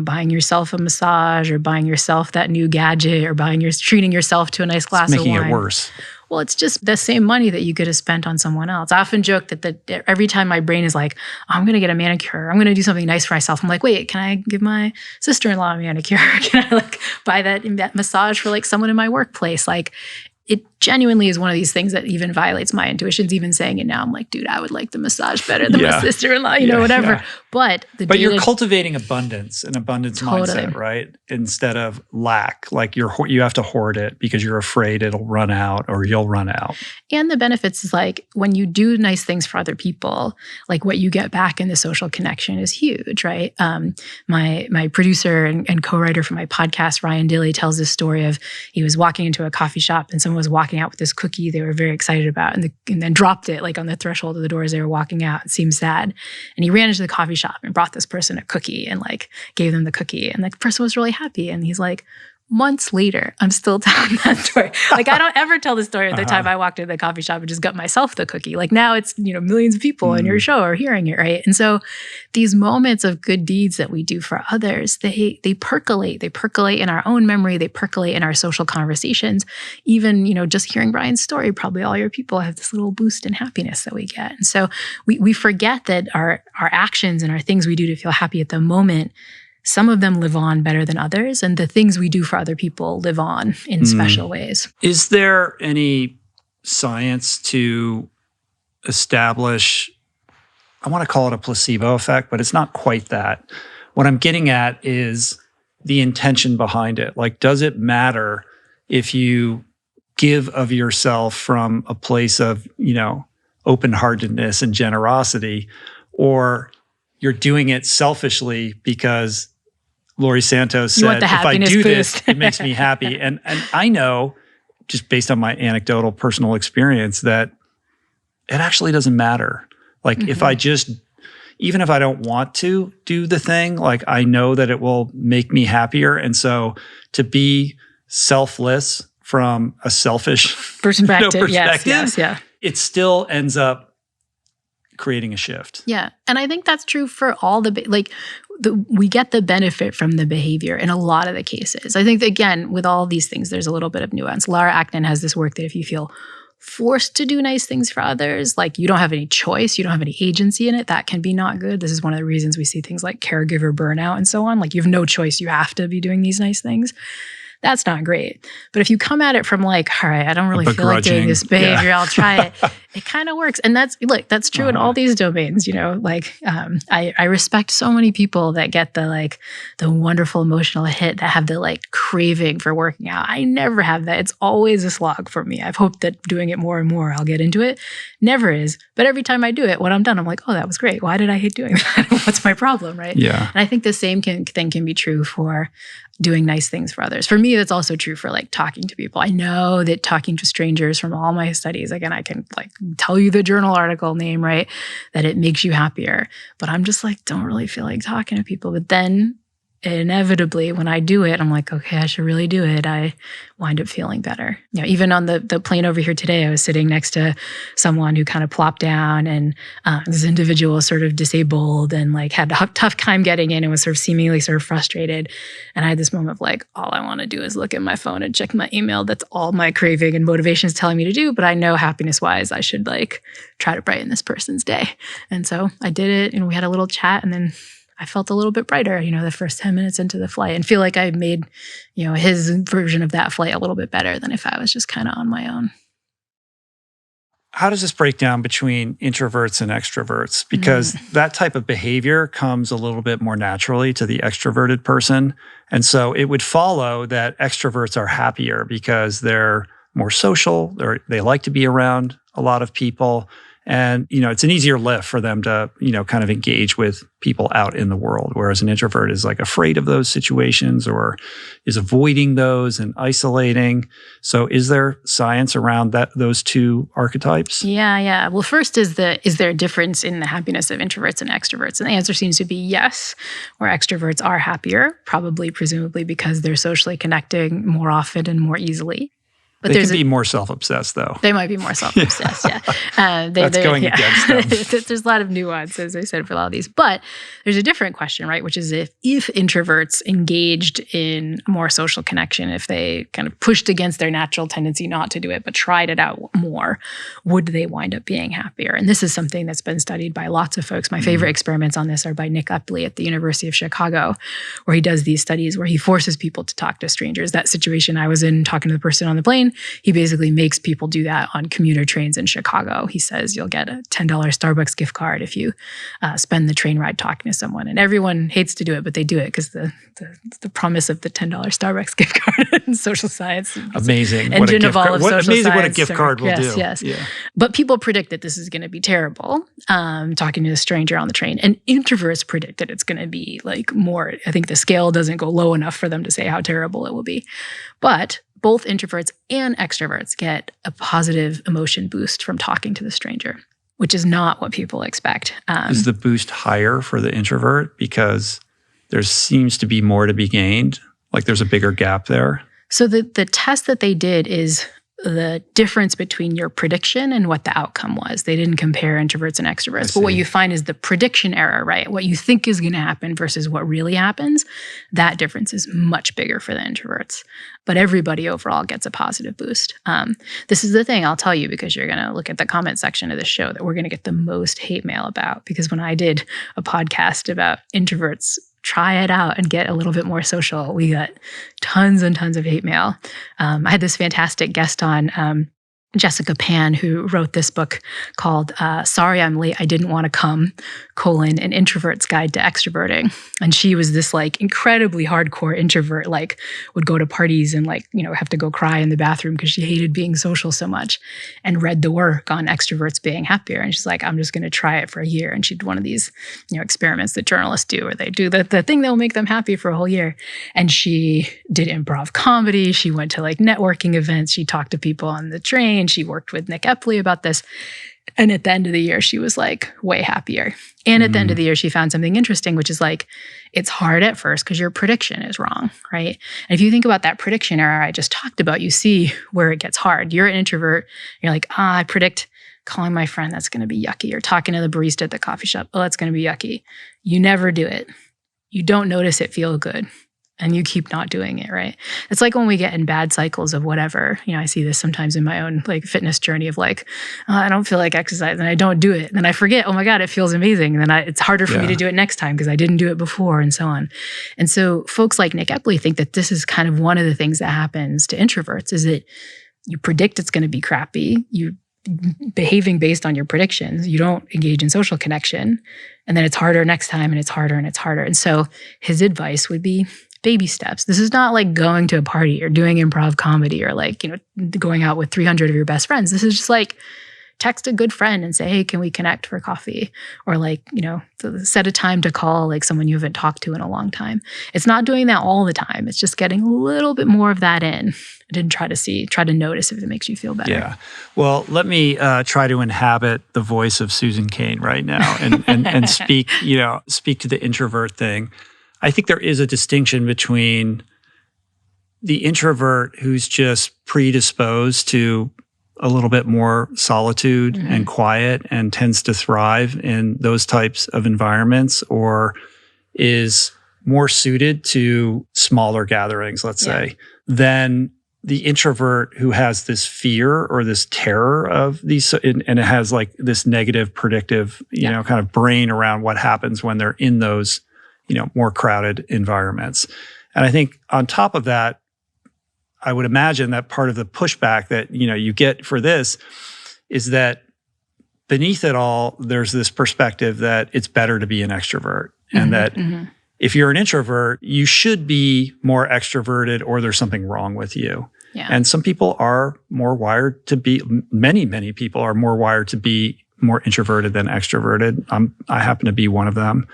buying yourself a massage or buying yourself that new gadget or treating yourself to a nice glass of wine. Making it worse. Well, it's just the same money that you could have spent on someone else. I often joke that every time my brain is like, oh, I'm going to get a manicure, I'm going to do something nice for myself, I'm like, wait, can I give my sister-in-law a manicure? Can I like buy that massage for like someone in my workplace? Like, it genuinely is one of these things that even violates my intuitions. Even saying it now, I'm like, dude, I would like the massage better than my sister-in-law, whatever. Yeah. But you're cultivating an abundance mindset, right? Instead of lack. Like you have to hoard it because you're afraid it'll run out or you'll run out. And the benefits is like when you do nice things for other people, like what you get back in the social connection is huge, right? My producer and co-writer for my podcast, Ryan Dilley, tells this story of he was walking into a coffee shop and someone was walking out with this cookie they were very excited about and then dropped it like on the threshold of the door as they were walking out. It seemed sad. And he ran into the coffee shop and brought this person a cookie and like gave them the cookie. And the person was really happy. And he's like, months later, I'm still telling that story. Like, I don't ever tell the story of the time I walked into the coffee shop and just got myself the cookie. Like, now it's, millions of people in your show are hearing it, right? And so these moments of good deeds that we do for others, they percolate. They percolate in our own memory. They percolate in our social conversations. Even, just hearing Brian's story, probably all your people have this little boost in happiness that we get. And so we forget that our actions and our things we do to feel happy at the moment, some of them live on better than others, and the things we do for other people live on in special ways. Is there any science to establish, I want to call it a placebo effect, but it's not quite that. What I'm getting at is the intention behind it. Like, does it matter if you give of yourself from a place of, open-heartedness and generosity, or you're doing it selfishly because Laurie Santos said, if I do this, it makes me happy. And I know, just based on my anecdotal personal experience, that it actually doesn't matter. Like, if I just, even if I don't want to do the thing, like, I know that it will make me happier. And so to be selfless from a selfish perspective, yes. It still ends up creating a shift. Yeah. And I think that's true for all we get the benefit from the behavior in a lot of the cases. I think that, again, with all of these things, there's a little bit of nuance. Laura Acton has this work that if you feel forced to do nice things for others, like you don't have any choice, you don't have any agency in it, that can be not good. This is one of the reasons we see things like caregiver burnout and so on. Like, you have no choice, you have to be doing these nice things. That's not great. But if you come at it from like, all right, I don't really feel like doing this behavior, I'll try it. It kind of works. And that's true in all these domains, I respect so many people that get the wonderful emotional hit, that have the craving for working out. I never have that. It's always a slog for me. I've hoped that doing it more and more, I'll get into it. Never is. But every time I do it, when I'm done, I'm like, oh, that was great. Why did I hate doing that? What's my problem, right? Yeah. And I think the same thing can be true for doing nice things for others. For me, that's also true for talking to people. I know that talking to strangers, from all my studies, again, I can tell you the journal article name, right? That it makes you happier. But I'm just don't really feel like talking to people. But then inevitably, when I do it, I'm like, okay, I should really do it. I wind up feeling better. Even on the plane over here today, I was sitting next to someone who kind of plopped down, and this individual was sort of disabled and had a tough time getting in and was sort of seemingly sort of frustrated. And I had this moment of all I want to do is look at my phone and check my email. That's all my craving and motivation is telling me to do. But I know happiness-wise, I should try to brighten this person's day. And so I did it, and we had a little chat, and then I felt a little bit brighter, the first 10 minutes into the flight, and feel like I made, his version of that flight a little bit better than if I was just kind of on my own. How does this break down between introverts and extroverts? Because that type of behavior comes a little bit more naturally to the extroverted person. And so it would follow that extroverts are happier because they're more social, they like to be around a lot of people. And, it's an easier lift for them to, kind of engage with people out in the world. Whereas an introvert is afraid of those situations or is avoiding those and isolating. So is there science around those two archetypes? Yeah. Well, first, is there a difference in the happiness of introverts and extroverts? And the answer seems to be yes, where extroverts are happier, presumably because they're socially connecting more often and more easily. But they can be more self-obsessed, though. They might be more self-obsessed, yeah. That's going against them. There's a lot of nuance, as I said, for a lot of these. But there's a different question, right? Which is if introverts engaged in more social connection, if they kind of pushed against their natural tendency not to do it, but tried it out more, would they wind up being happier? And this is something that's been studied by lots of folks. My favorite experiments on this are by Nick Upley at the University of Chicago, where he does these studies where he forces people to talk to strangers. That situation I was in, talking to the person on the plane, he basically makes people do that on commuter trains in Chicago. He says you'll get a $10 Starbucks gift card if you spend the train ride talking to someone. And everyone hates to do it, but they do it because the promise of the $10 Starbucks gift card in social science. Amazing. Engine of all of social science. Amazing what a gift card will do. Yes. Yeah. But people predict that this is going to be terrible, talking to a stranger on the train. And introverts predict that it's going to be more, I think the scale doesn't go low enough for them to say how terrible it will be. But both introverts and extroverts get a positive emotion boost from talking to the stranger, which is not what people expect. Is the boost higher for the introvert because there seems to be more to be gained Like there's a bigger gap there? So the test that they did is the difference between your prediction and what the outcome was. They didn't compare introverts and extroverts. But what you find is the prediction error, right? What you think is going to happen versus what really happens, that difference is much bigger for the introverts. But everybody overall gets a positive boost. This is the thing I'll tell you, because you're going to look at the comment section of the show, that we're going to get the most hate mail about. Because when I did a podcast about introverts, try it out and get a little bit more social, we got tons and tons of hate mail. I had this fantastic guest on, Jessica Pan, who wrote this book called Sorry I'm Late, I Didn't Want to Come, an Introvert's Guide to Extroverting. And she was this like incredibly hardcore introvert, like would go to parties and like, have to go cry in the bathroom because she hated being social so much, and read the work on extroverts being happier. And she's like, I'm just going to try it for a year. And she did one of these, experiments that journalists do, where they do the thing that will make them happy for a whole year. And she did improv comedy. She went to like networking events. She talked to people on the train. She worked with Nick Epley about this. And at the end of the year, she was like way happier. And at the end of the year, she found something interesting, which is like, it's hard at first because your prediction is wrong, right? And if you think about that prediction error I just talked about, you see where it gets hard. You're an introvert. You're like, I predict calling my friend, that's going to be yucky. Or talking to the barista at the coffee shop, oh, that's going to be yucky. You never do it. You don't notice it feel good. And you keep not doing it, right? It's like when we get in bad cycles of whatever. I see this sometimes in my own like fitness journey of like, oh, I don't feel like exercise, and I don't do it. And then I forget, oh my God, it feels amazing. And then it's harder for me to do it next time because I didn't do it before, and so on. And so folks like Nick Epley think that this is kind of one of the things that happens to introverts, is that you predict it's going to be crappy. You're behaving based on your predictions. You don't engage in social connection. And then it's harder next time, and it's harder and it's harder. And so his advice would be, baby steps. This is not like going to a party or doing improv comedy or like, going out with 300 of your best friends. This is just like text a good friend and say, hey, can we connect for coffee? Or like, set a time to call like someone you haven't talked to in a long time. It's not doing that all the time. It's just getting a little bit more of that in. And try to notice if it makes you feel better. Yeah. Well, let me try to inhabit the voice of Susan Cain right now and speak to the introvert thing. I think there is a distinction between the introvert who's just predisposed to a little bit more solitude and quiet and tends to thrive in those types of environments, or is more suited to smaller gatherings, let's say, than the introvert who has this fear or this terror of these, and it has like this negative predictive, kind of brain around what happens when they're in those more crowded environments. And I think on top of that, I would imagine that part of the pushback that, you get for this is that beneath it all, there's this perspective that it's better to be an extrovert, and that if you're an introvert, you should be more extroverted, or there's something wrong with you. Yeah. And some people are more wired to be, many people are more wired to be more introverted than extroverted. I happen to be one of them.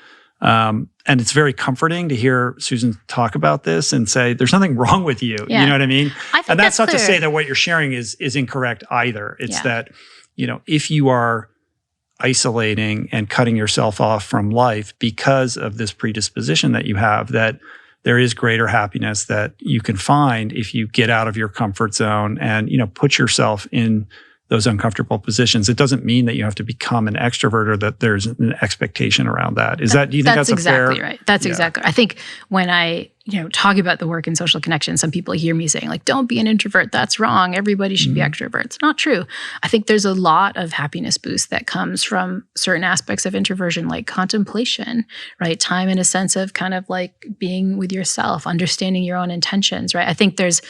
And it's very comforting to hear Susan talk about this and say, there's nothing wrong with you. Yeah. You know what I mean? I think and that's not clear. to say that what you're sharing is incorrect either. It's that, if you are isolating and cutting yourself off from life because of this predisposition that you have, that there is greater happiness that you can find if you get out of your comfort zone and, put yourself in those uncomfortable positions. It doesn't mean that you have to become an extrovert or that there's an expectation around that. Do you think that's exactly a fair? Right. That's exactly right. I think when I, talk about the work in social connection, some people hear me saying like, don't be an introvert. That's wrong. Everybody should be extroverts. Not true. I think there's a lot of happiness boost that comes from certain aspects of introversion, like contemplation, right? Time in a sense of kind of like being with yourself, understanding your own intentions, right? I think there's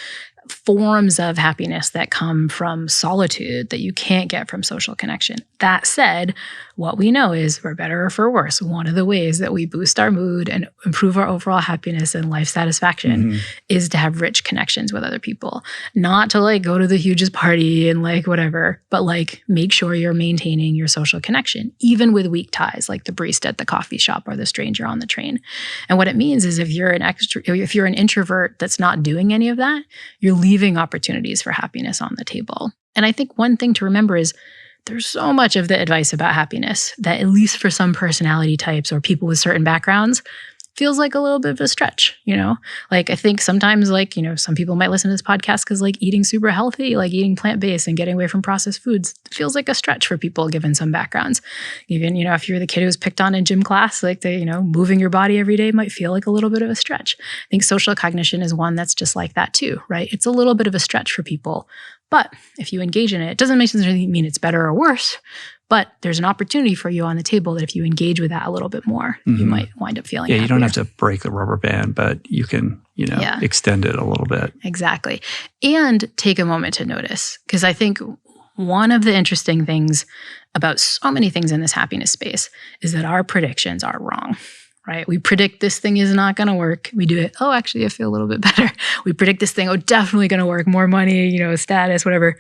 forms of happiness that come from solitude that you can't get from social connection. That said, what we know is, for better or for worse, one of the ways that we boost our mood and improve our overall happiness and life satisfaction is to have rich connections with other people. Not to like go to the hugest party and like whatever, but like make sure you're maintaining your social connection, even with weak ties, like the barista at the coffee shop or the stranger on the train. And what it means is if you're an introvert that's not doing any of that, you're leaving opportunities for happiness on the table. And I think one thing to remember is there's so much of the advice about happiness that, at least for some personality types or people with certain backgrounds, feels like a little bit of a stretch, Like I think sometimes some people might listen to this podcast because like eating super healthy, like eating plant-based and getting away from processed foods feels like a stretch for people given some backgrounds. Even, if you're the kid who was picked on in gym class, like moving your body every day might feel like a little bit of a stretch. I think social cognition is one that's just like that too, right? It's a little bit of a stretch for people. But if you engage in it doesn't necessarily mean it's better or worse. But there's an opportunity for you on the table that if you engage with that a little bit more, you might wind up feeling happier. You don't have to break the rubber band, but you can, extend it a little bit. Exactly. And take a moment to notice. Because I think one of the interesting things about so many things in this happiness space is that our predictions are wrong. Right? We predict this thing is not going to work. We do it. Oh, actually, I feel a little bit better. We predict this thing. Oh, definitely going to work. More money, status, whatever.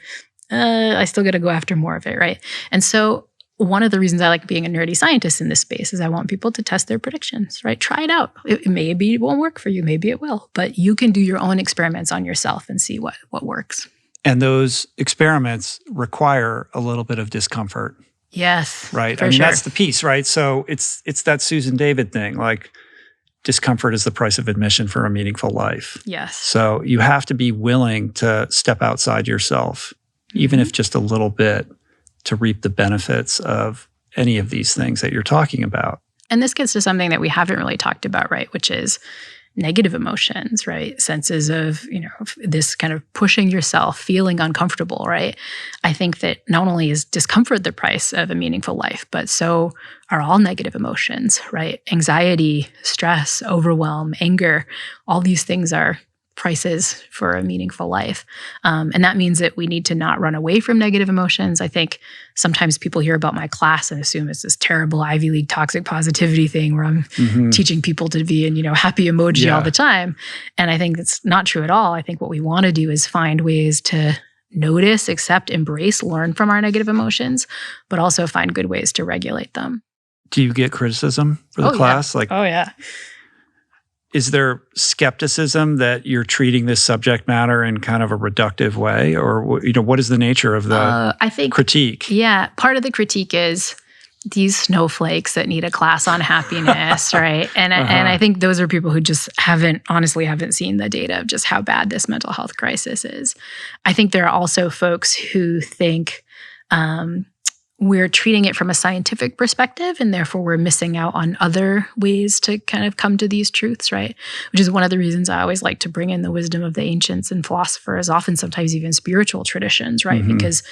I still got to go after more of it, right? And so one of the reasons I like being a nerdy scientist in this space is I want people to test their predictions, right? Try it out. Maybe it won't work for you. Maybe it will. But you can do your own experiments on yourself and see what works. And those experiments require a little bit of discomfort. Yes. Right. For sure. That's the piece, right? So it's that Susan David thing, like discomfort is the price of admission for a meaningful life. Yes. So you have to be willing to step outside yourself, even if just a little bit, to reap the benefits of any of these things that you're talking about. And this gets to something that we haven't really talked about, right? Which is negative emotions, right? Senses of, this kind of pushing yourself, feeling uncomfortable, right? I think that not only is discomfort the price of a meaningful life, but so are all negative emotions, right? Anxiety, stress, overwhelm, anger, all these things are prices for a meaningful life. And that means that we need to not run away from negative emotions. I think sometimes people hear about my class and assume it's this terrible Ivy League toxic positivity thing where I'm teaching people to be in, happy emoji all the time. And I think that's not true at all. I think what we want to do is find ways to notice, accept, embrace, learn from our negative emotions, but also find good ways to regulate them. Do you get criticism for the class? Yeah. Is there skepticism that you're treating this subject matter in kind of a reductive way? Or, what is the nature of the critique? Yeah. Part of the critique is these snowflakes that need a class on happiness, right? And I think those are people who just haven't seen the data of just how bad this mental health crisis is. I think there are also folks who think we're treating it from a scientific perspective, and therefore we're missing out on other ways to kind of come to these truths, right? Which is one of the reasons I always like to bring in the wisdom of the ancients and philosophers, often sometimes even spiritual traditions, right? Because,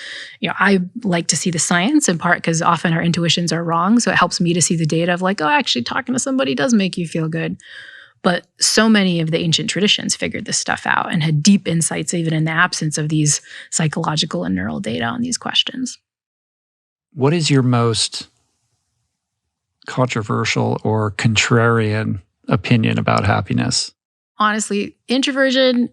I like to see the science in part because often our intuitions are wrong. So it helps me to see the data of actually talking to somebody does make you feel good. But so many of the ancient traditions figured this stuff out and had deep insights even in the absence of these psychological and neural data on these questions. What is your most controversial or contrarian opinion about happiness? Honestly, introversion,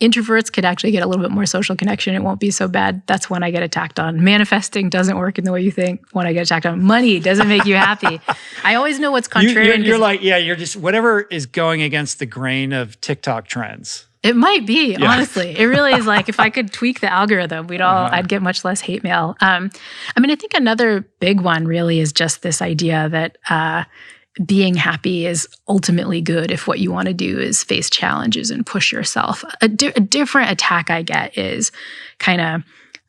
introverts could actually get a little bit more social connection. It won't be so bad. That's when I get attacked on. Manifesting doesn't work in the way you think. When I get attacked on. Money doesn't make you happy. I always know what's contrarian. You're just whatever is going against the grain of TikTok trends. It might be, honestly. It really is if I could tweak the algorithm, I'd get much less hate mail. I think another big one really is just this idea that being happy is ultimately good if what you want to do is face challenges and push yourself. A different attack I get is kind of,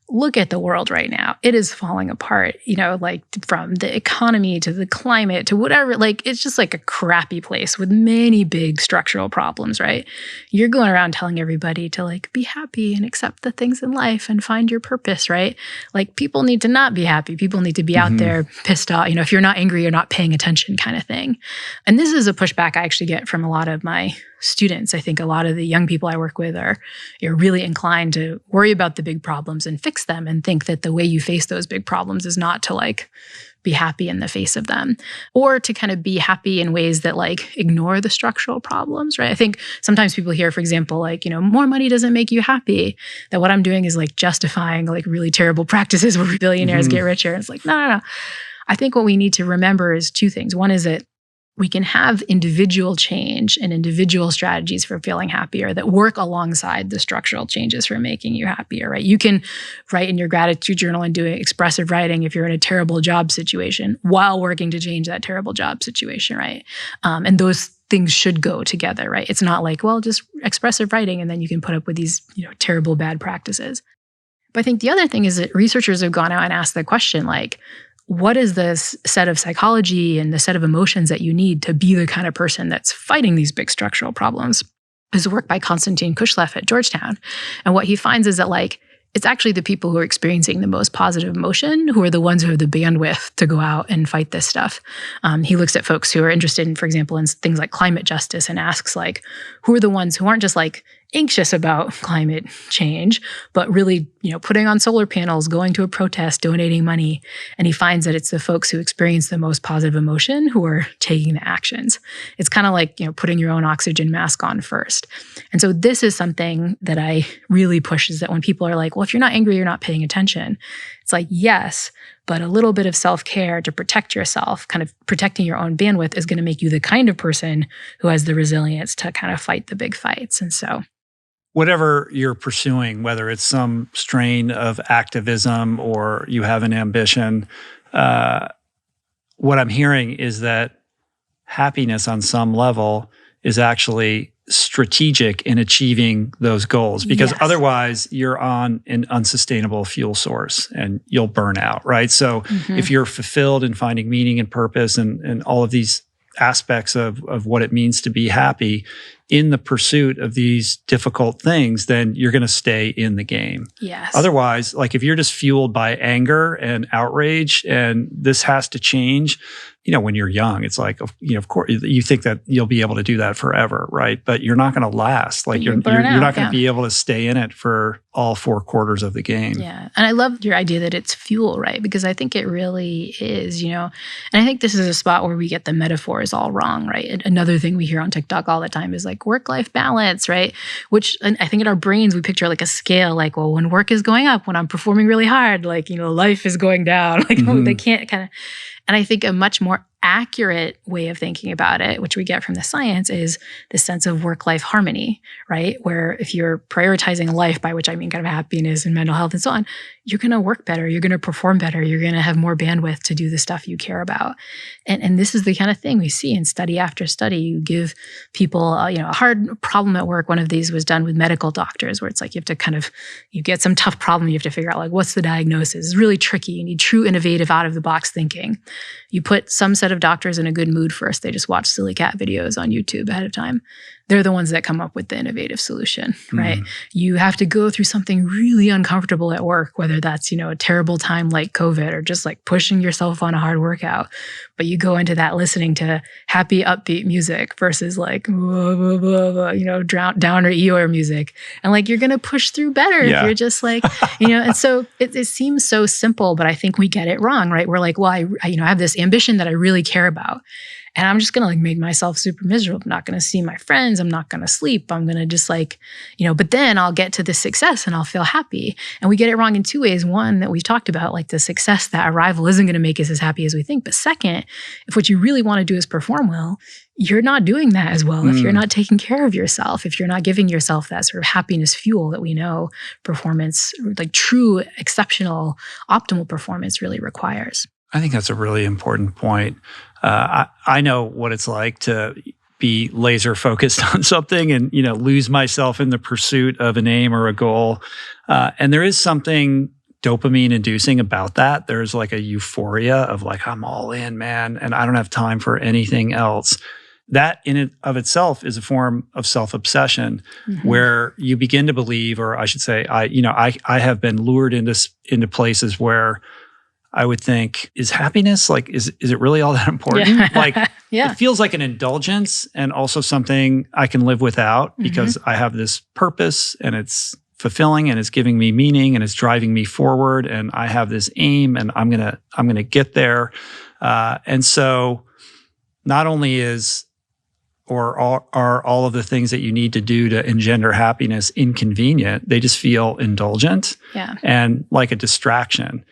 look at the world right now. It is falling apart, from the economy to the climate to whatever. It's just a crappy place with many big structural problems, right? You're going around telling everybody to be happy and accept the things in life and find your purpose, right? People need to not be happy. People need to be out there pissed off. If you're not angry, you're not paying attention kind of thing. And this is a pushback I actually get from a lot of my students. I think a lot of the young people I work with are really inclined to worry about the big problems and fix them and think that the way you face those big problems is not to be happy in the face of them or to kind of be happy in ways that ignore the structural problems, right? I think sometimes people hear, for example, more money doesn't make you happy, that what I'm doing is justifying really terrible practices where billionaires get richer. It's no. I think what we need to remember is two things. One is that we can have individual change and individual strategies for feeling happier that work alongside the structural changes for making you happier, right? You can write in your gratitude journal and do expressive writing if you're in a terrible job situation while working to change that terrible job situation, right? And those things should go together, right? It's not like, well, just expressive writing and then you can put up with these, terrible bad practices. But I think the other thing is that researchers have gone out and asked the question, like, what is this set of psychology and the set of emotions that you need to be the kind of person that's fighting these big structural problems? There's work by Konstantin Kushlev at Georgetown. And what he finds is that, like, it's actually the people who are experiencing the most positive emotion who are the ones who have the bandwidth to go out and fight this stuff. He looks at folks who are interested in, for example, in things like climate justice and asks, like, who are the ones who aren't just like anxious about climate change, but really, putting on solar panels, going to a protest, donating money. And he finds that it's the folks who experience the most positive emotion who are taking the actions. It's kind of like, putting your own oxygen mask on first. And so this is something that I really push, is that when people are like, well, if you're not angry, you're not paying attention. It's like, yes, but a little bit of self-care to protect yourself, kind of protecting your own bandwidth, is going to make you the kind of person who has the resilience to kind of fight the big fights. And so whatever you're pursuing, whether it's some strain of activism or you have an ambition, what I'm hearing is that happiness on some level is actually strategic in achieving those goals, because otherwise you're on an unsustainable fuel source and you'll burn out, right? So if you're fulfilled in finding meaning and purpose and all of these aspects of what it means to be happy in the pursuit of these difficult things, then you're going to stay in the game. Yes. Otherwise, like if you're just fueled by anger and outrage and this has to change, when you're young, it's like, of course, you think that you'll be able to do that forever, right? But you're not going to last. Like you're not going to be able to stay in it for all 4 quarters of the game. Yeah. And I love your idea that it's fuel, right? Because I think it really is, and I think this is a spot where we get the metaphors all wrong, right? Another thing we hear on TikTok all the time is like work-life balance, right? Which I think in our brains, we picture like a scale, like, well, when work is going up, when I'm performing really hard, like, life is going down. Like, they can't kind of... And I think a much more accurate way of thinking about it, which we get from the science, is the sense of work-life harmony, right? Where if you're prioritizing life, by which I mean kind of happiness and mental health and so on, you're going to work better, you're going to perform better, you're going to have more bandwidth to do the stuff you care about. And this is the kind of thing we see in study after study. You give people, a hard problem at work. One of these was done with medical doctors, where it's like you have to you get some tough problem, you have to figure out like, what's the diagnosis? It's really tricky. You need true innovative out-of-the-box thinking. You put some set of doctors in a good mood first. They just watch silly cat videos on YouTube ahead of time. They're the ones that come up with the innovative solution, right? You have to go through something really uncomfortable at work, whether that's, a terrible time like COVID or just like pushing yourself on a hard workout. But you go into that listening to happy, upbeat music versus like, blah, blah, blah, blah, downer Eeyore music. And like, you're going to push through better if you're just like, and so it seems so simple, but I think we get it wrong, right? We're like, well, I have this ambition that I really care about. And I'm just going to like make myself super miserable. I'm not going to see my friends. I'm not going to sleep. I'm going to just like, but then I'll get to the success and I'll feel happy. And we get it wrong in 2 ways. One, that we've talked about, like the success, that Arrival isn't going to make us as happy as we think. But second, if what you really want to do is perform well, you're not doing that as well. If you're not taking care of yourself, if you're not giving yourself that sort of happiness fuel that we know performance, like true, exceptional, optimal performance really requires. I think that's a really important point. I know what it's like to be laser focused on something and, lose myself in the pursuit of an aim or a goal. And there is something dopamine inducing about that. There's like a euphoria of like, I'm all in, man, and I don't have time for anything else. That in and of itself is a form of self-obsession where you begin to believe, or I should say, I have been lured into places where I would think, is happiness, like, is it really all that important? Yeah. Like, it feels like an indulgence and also something I can live without because I have this purpose and it's fulfilling and it's giving me meaning and it's driving me forward and I have this aim and I'm gonna get there. And so not only are all of the things that you need to do to engender happiness inconvenient, they just feel indulgent and like a distraction.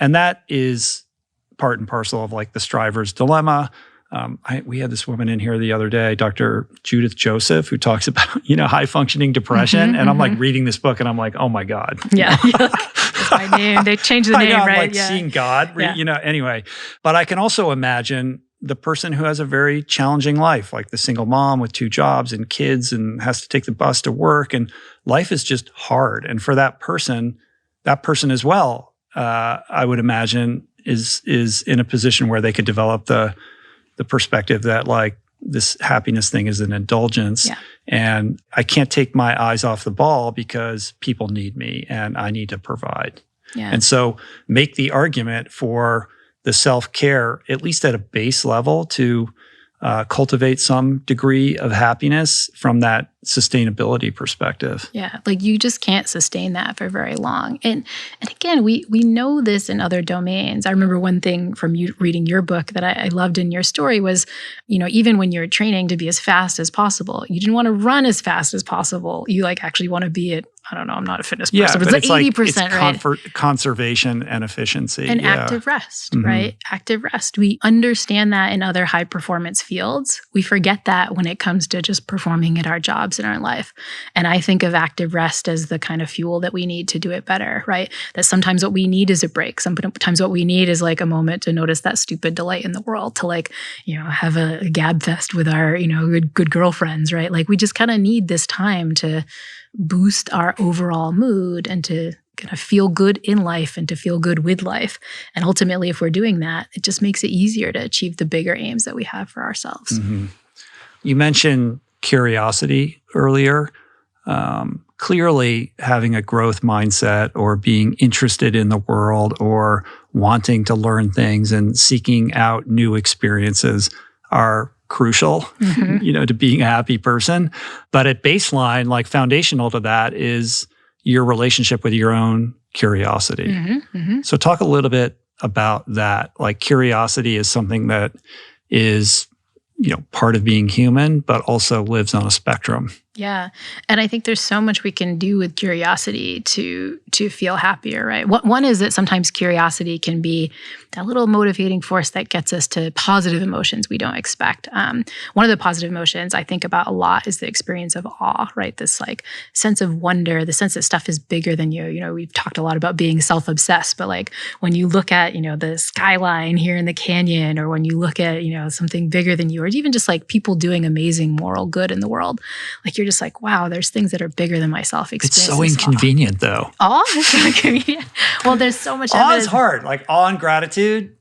And that is part and parcel of like the striver's dilemma. We had this woman in here the other day, Dr. Judith Joseph, who talks about, high functioning depression. And I'm like reading this book and I'm like, oh my God. Yeah. That's my name. They changed the name, I'm right? like seeing God, anyway. But I can also imagine the person who has a very challenging life, like the single mom with 2 jobs and kids and has to take the bus to work, and life is just hard. And for that person as well, I would imagine is in a position where they could develop the perspective that like this happiness thing is an indulgence, and I can't take my eyes off the ball because people need me and I need to provide. Yeah. And so make the argument for the self-care, at least at a base level, to cultivate some degree of happiness from that sustainability perspective. Yeah, like you just can't sustain that for very long. And again, we know this in other domains. I remember one thing from you reading your book that I loved in your story was, even when you're training to be as fast as possible, you didn't want to run as fast as possible. You actually want to be at, I don't know, I'm not a fitness person, but it's like 80%, right? Conservation and efficiency. And active rest, right? Active rest. We understand that in other high performance fields. We forget that when it comes to just performing at our jobs in our life. And I think of active rest as the kind of fuel that we need to do it better, right? That sometimes what we need is a break. Sometimes what we need is like a moment to notice that stupid delight in the world, to have a gab fest with our, good girlfriends, right? Like we just kind of need this time to boost our overall mood and to kind of feel good in life and to feel good with life. And ultimately, if we're doing that, it just makes it easier to achieve the bigger aims that we have for ourselves. Mm-hmm. You mentioned curiosity earlier. Clearly, having a growth mindset or being interested in the world or wanting to learn things and seeking out new experiences are crucial, to being a happy person. But at baseline, like foundational to that is your relationship with your own curiosity. So talk a little bit about that. Like curiosity is something that is, part of being human, but also lives on a spectrum. Yeah. And I think there's so much we can do with curiosity to feel happier, right? One is that sometimes curiosity can be that little motivating force that gets us to positive emotions we don't expect. One of the positive emotions I think about a lot is the experience of awe, right? This like sense of wonder, the sense that stuff is bigger than you. We've talked a lot about being self-obsessed, but like when you look at, the skyline here in the canyon, or when you look at, something bigger than you, or even just like people doing amazing moral good in the world, like you're just like, wow, there's things that are bigger than myself. It's so inconvenient though. Awe is so inconvenient. Well, there's so much awe evidence. Is hard. Like awe and gratitude.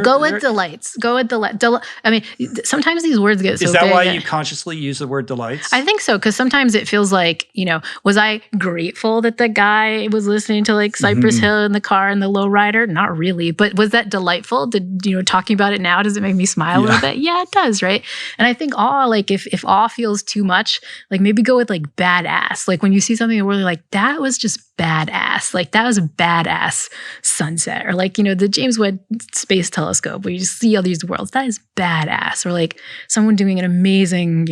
Go with delights. Go with delight. I mean, sometimes these words get so big. Is that why you consciously use the word delights? I think so, because sometimes it feels like, was I grateful that the guy was listening to like Cypress Hill in the car and the lowrider? Not really. But was that delightful? Talking about it now, does it make me smile a little bit? Yeah, it does, right? And I think awe, like if awe feels too much, like maybe go with like badass. Like when you see something where you're like, that was just badass. Like that was a badass sunset. Or like, the James Webb Space Telescope where you just see all these worlds. That is badass. Or like someone doing an amazing,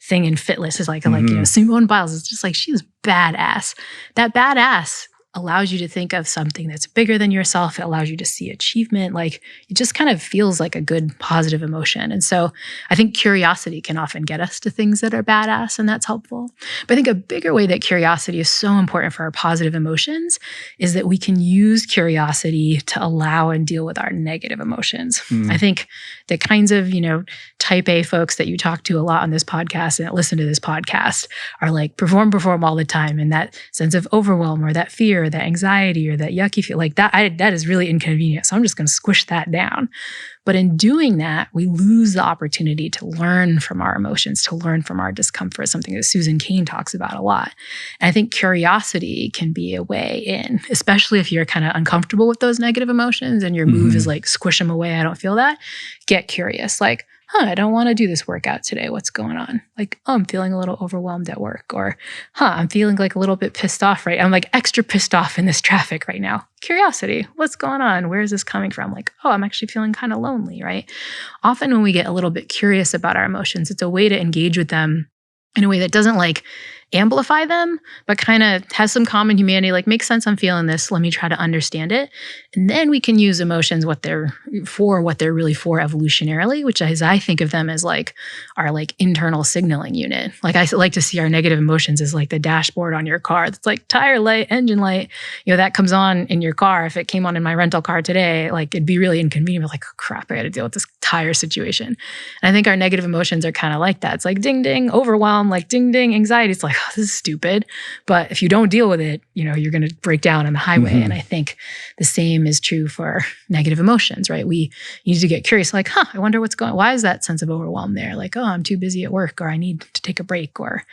thing in Fitness is like Simone Biles is just like, she is badass. That badass allows you to think of something that's bigger than yourself. It allows you to see achievement. Like it just kind of feels like a good positive emotion. And so I think curiosity can often get us to things that are badass, and that's helpful. But I think a bigger way that curiosity is so important for our positive emotions is that we can use curiosity to allow and deal with our negative emotions. I think the kinds of, type A folks that you talk to a lot on this podcast and that listen to this podcast are like perform all the time. And that sense of overwhelm or that fear or that anxiety or that yucky feel, like that is really inconvenient. So I'm just going to squish that down. But in doing that, we lose the opportunity to learn from our emotions, to learn from our discomfort, something that Susan Cain talks about a lot. And I think curiosity can be a way in, especially if you're kind of uncomfortable with those negative emotions and your move is like, squish them away, I don't feel that. Get curious, like, I don't want to do this workout today. What's going on? Like, I'm feeling a little overwhelmed at work. Or, I'm feeling like a little bit pissed off, right? I'm like extra pissed off in this traffic right now. Curiosity, what's going on? Where is this coming from? Like, I'm actually feeling kind of lonely, right? Often when we get a little bit curious about our emotions, it's a way to engage with them in a way that doesn't like amplify them, but kind of has some common humanity, like makes sense, I'm feeling this, let me try to understand it. And then we can use emotions, what they're really for evolutionarily, which is, I think of them as like our like internal signaling unit. Like I like to see our negative emotions as like the dashboard on your car. It's like tire light, engine light, that comes on in your car. If it came on in my rental car today, like it'd be really inconvenient, but like, oh, crap, I got to deal with this tire situation. And I think our negative emotions are kind of like that. It's like ding, ding, overwhelm, like ding, ding, anxiety. It's like, oh, this is stupid. But if you don't deal with it, you're going to break down on the highway. And I think the same is true for negative emotions, right? We need to get curious, like, I wonder what's going on. Why is that sense of overwhelm there? Like, oh, I'm too busy at work, or I need to take a break, or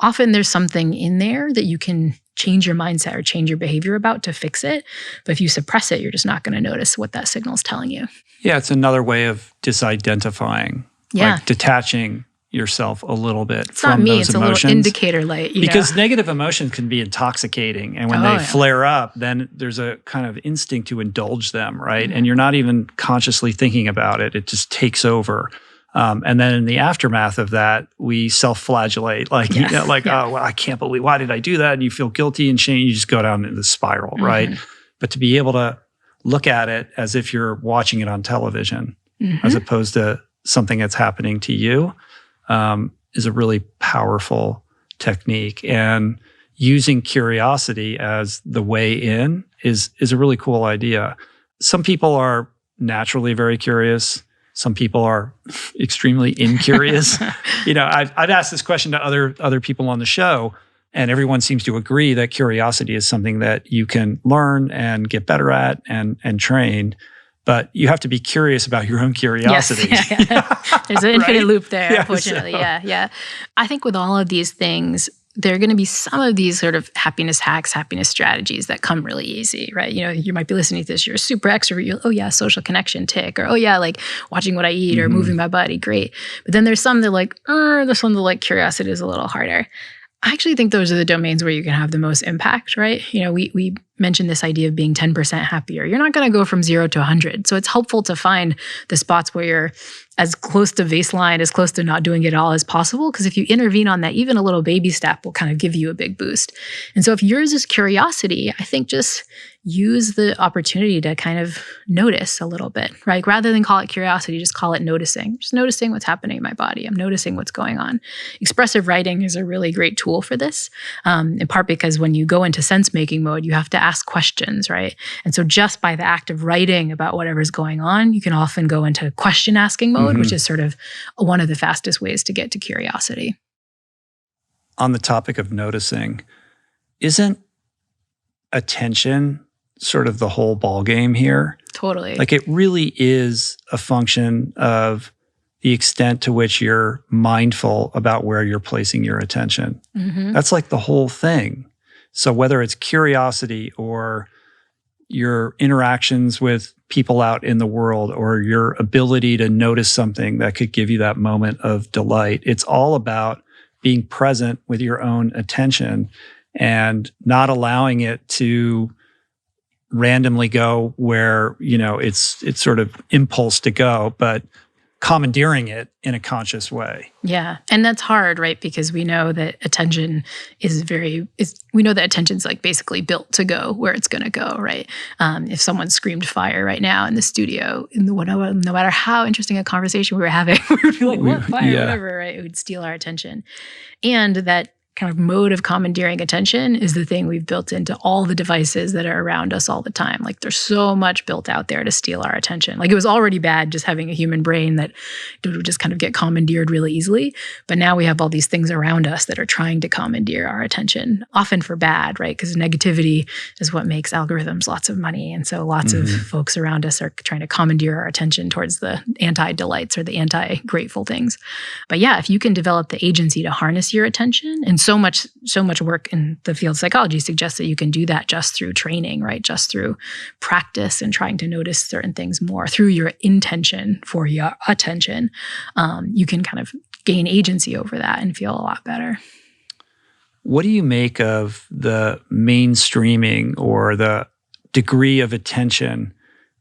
often there's something in there that you can change your mindset or change your behavior about to fix it. But if you suppress it, you're just not going to notice what that signal is telling you. Yeah, it's another way of disidentifying, like detaching yourself a little bit it's from not me, those it's emotions. A little indicator light. Because negative emotions can be intoxicating. And when they flare up, then there's a kind of instinct to indulge them, right? And you're not even consciously thinking about it. It just takes over. And then in the aftermath of that, we self-flagellate, like, oh, well, I can't believe, why did I do that? And you feel guilty and shame. You just go down in the spiral, right? But to be able to look at it as if you're watching it on television, as opposed to something that's happening to you, is a really powerful technique. And using curiosity as the way in is a really cool idea. Some people are naturally very curious. Some people are extremely incurious. I've asked this question to other people on the show, and everyone seems to agree that curiosity is something that you can learn and get better at and train. But you have to be curious about your own curiosity. Yes. There's an infinite loop there, unfortunately. So. Yeah. I think with all of these things, there are going to be some of these sort of happiness hacks, happiness strategies that come really easy, right? You might be listening to this, you're a super extrovert, social connection tick, or like watching what I eat or moving my body, great. But then there's some that like, this one, like curiosity is a little harder. I actually think those are the domains where you can have the most impact, right? We mentioned this idea of being 10% happier. You're not going to go from 0 to 100. So it's helpful to find the spots where you're as close to baseline, as close to not doing it all as possible. Because if you intervene on that, even a little baby step will kind of give you a big boost. And so if yours is curiosity, I think just use the opportunity to kind of notice a little bit, right? Rather than call it curiosity, just call it noticing. Just noticing what's happening in my body. I'm noticing what's going on. Expressive writing is a really great tool for this, in part because when you go into sense-making mode, you have to ask questions, right? And so just by the act of writing about whatever's going on, you can often go into question-asking mode, which is sort of one of the fastest ways to get to curiosity. On the topic of noticing, isn't attention sort of the whole ball game here? Totally. Like it really is a function of the extent to which you're mindful about where you're placing your attention. That's like the whole thing. So whether it's curiosity or your interactions with people out in the world or your ability to notice something that could give you that moment of delight, it's all about being present with your own attention and not allowing it to randomly go where, it's sort of impulse to go, but commandeering it in a conscious way. Yeah. And that's hard, right? Because we know that attention we know that attention's like basically built to go where it's going to go, right? If someone screamed fire right now in the studio, no matter how interesting a conversation we were having, we would be like, what, fire, whatever, right? It would steal our attention. And that kind of mode of commandeering attention is the thing we've built into all the devices that are around us all the time. Like there's so much built out there to steal our attention. Like it was already bad just having a human brain that would just kind of get commandeered really easily. But now we have all these things around us that are trying to commandeer our attention, often for bad, right? Because negativity is what makes algorithms lots of money. And so lots of folks around us are trying to commandeer our attention towards the anti-delights or the anti-grateful things. But yeah, if you can develop the agency to harness your attention, and so much work in the field of psychology suggests that you can do that just through training, right? Just through practice and trying to notice certain things more through your intention for your attention. You can kind of gain agency over that and feel a lot better. What do you make of the mainstreaming or the degree of attention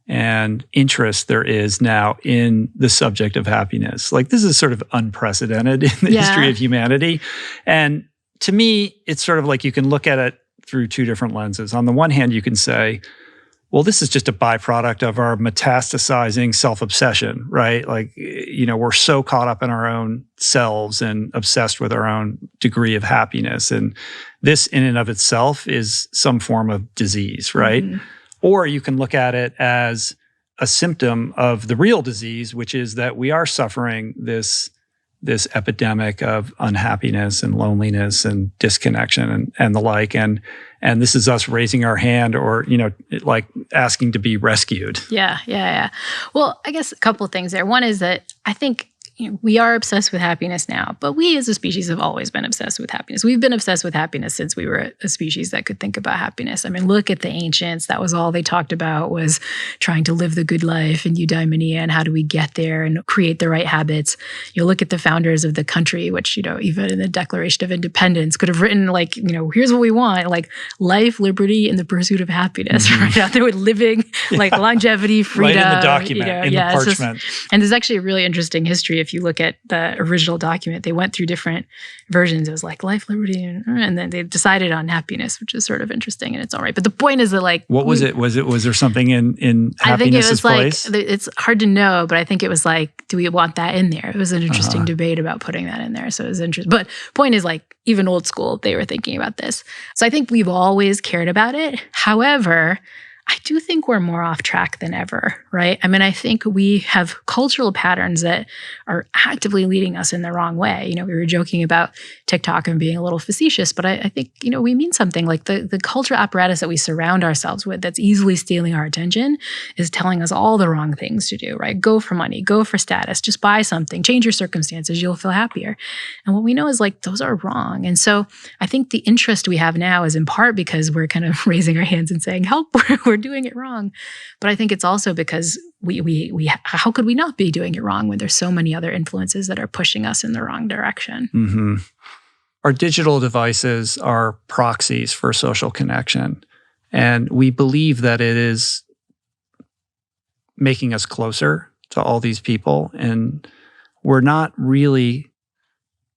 and interest there is now in the subject of happiness? Like this is sort of unprecedented in the history of humanity. And to me, it's sort of like you can look at it through two different lenses. On the one hand, you can say, well, this is just a byproduct of our metastasizing self-obsession, right? Like, we're so caught up in our own selves and obsessed with our own degree of happiness. And this in and of itself is some form of disease, right? Mm-hmm. Or you can look at it as a symptom of the real disease, which is that we are suffering this epidemic of unhappiness and loneliness and disconnection and the like. And this is us raising our hand or, like asking to be rescued. Yeah. Well, I guess a couple of things there. One is that I think we are obsessed with happiness now, but we as a species have always been obsessed with happiness. We've been obsessed with happiness since we were a species that could think about happiness. I mean, look at the ancients. That was all they talked about, was trying to live the good life and eudaimonia and how do we get there and create the right habits. You look at the founders of the country, which, even in the Declaration of Independence could have written like, here's what we want, like life, liberty, and the pursuit of happiness, right out there with living, like longevity, freedom. Right in the document, in the parchment. And there's actually a really interesting history. If you look at the original document, they went through different versions. It was like life, liberty, and then they decided on happiness, which is sort of interesting, and it's all right. But the point is that, like, what was it? Was there something in happiness's place? Like, it's hard to know, but I think it was like, do we want that in there? It was an interesting debate about putting that in there. So it was interesting. But point is, like, even old school, they were thinking about this. So I think we've always cared about it. However, I do think we're more off track than ever, right? I mean, I think we have cultural patterns that are actively leading us in the wrong way. We were joking about TikTok and being a little facetious, but I think, we mean something. Like the cultural apparatus that we surround ourselves with that's easily stealing our attention is telling us all the wrong things to do, right? Go for money, go for status, just buy something, change your circumstances, you'll feel happier. And what we know is like, those are wrong. And so I think the interest we have now is in part because we're kind of raising our hands and saying, help, we're doing it wrong. But I think it's also because we how could we not be doing it wrong when there's so many other influences that are pushing us in the wrong direction? Mm-hmm. Our digital devices are proxies for social connection. And we believe that it is making us closer to all these people. And we're not really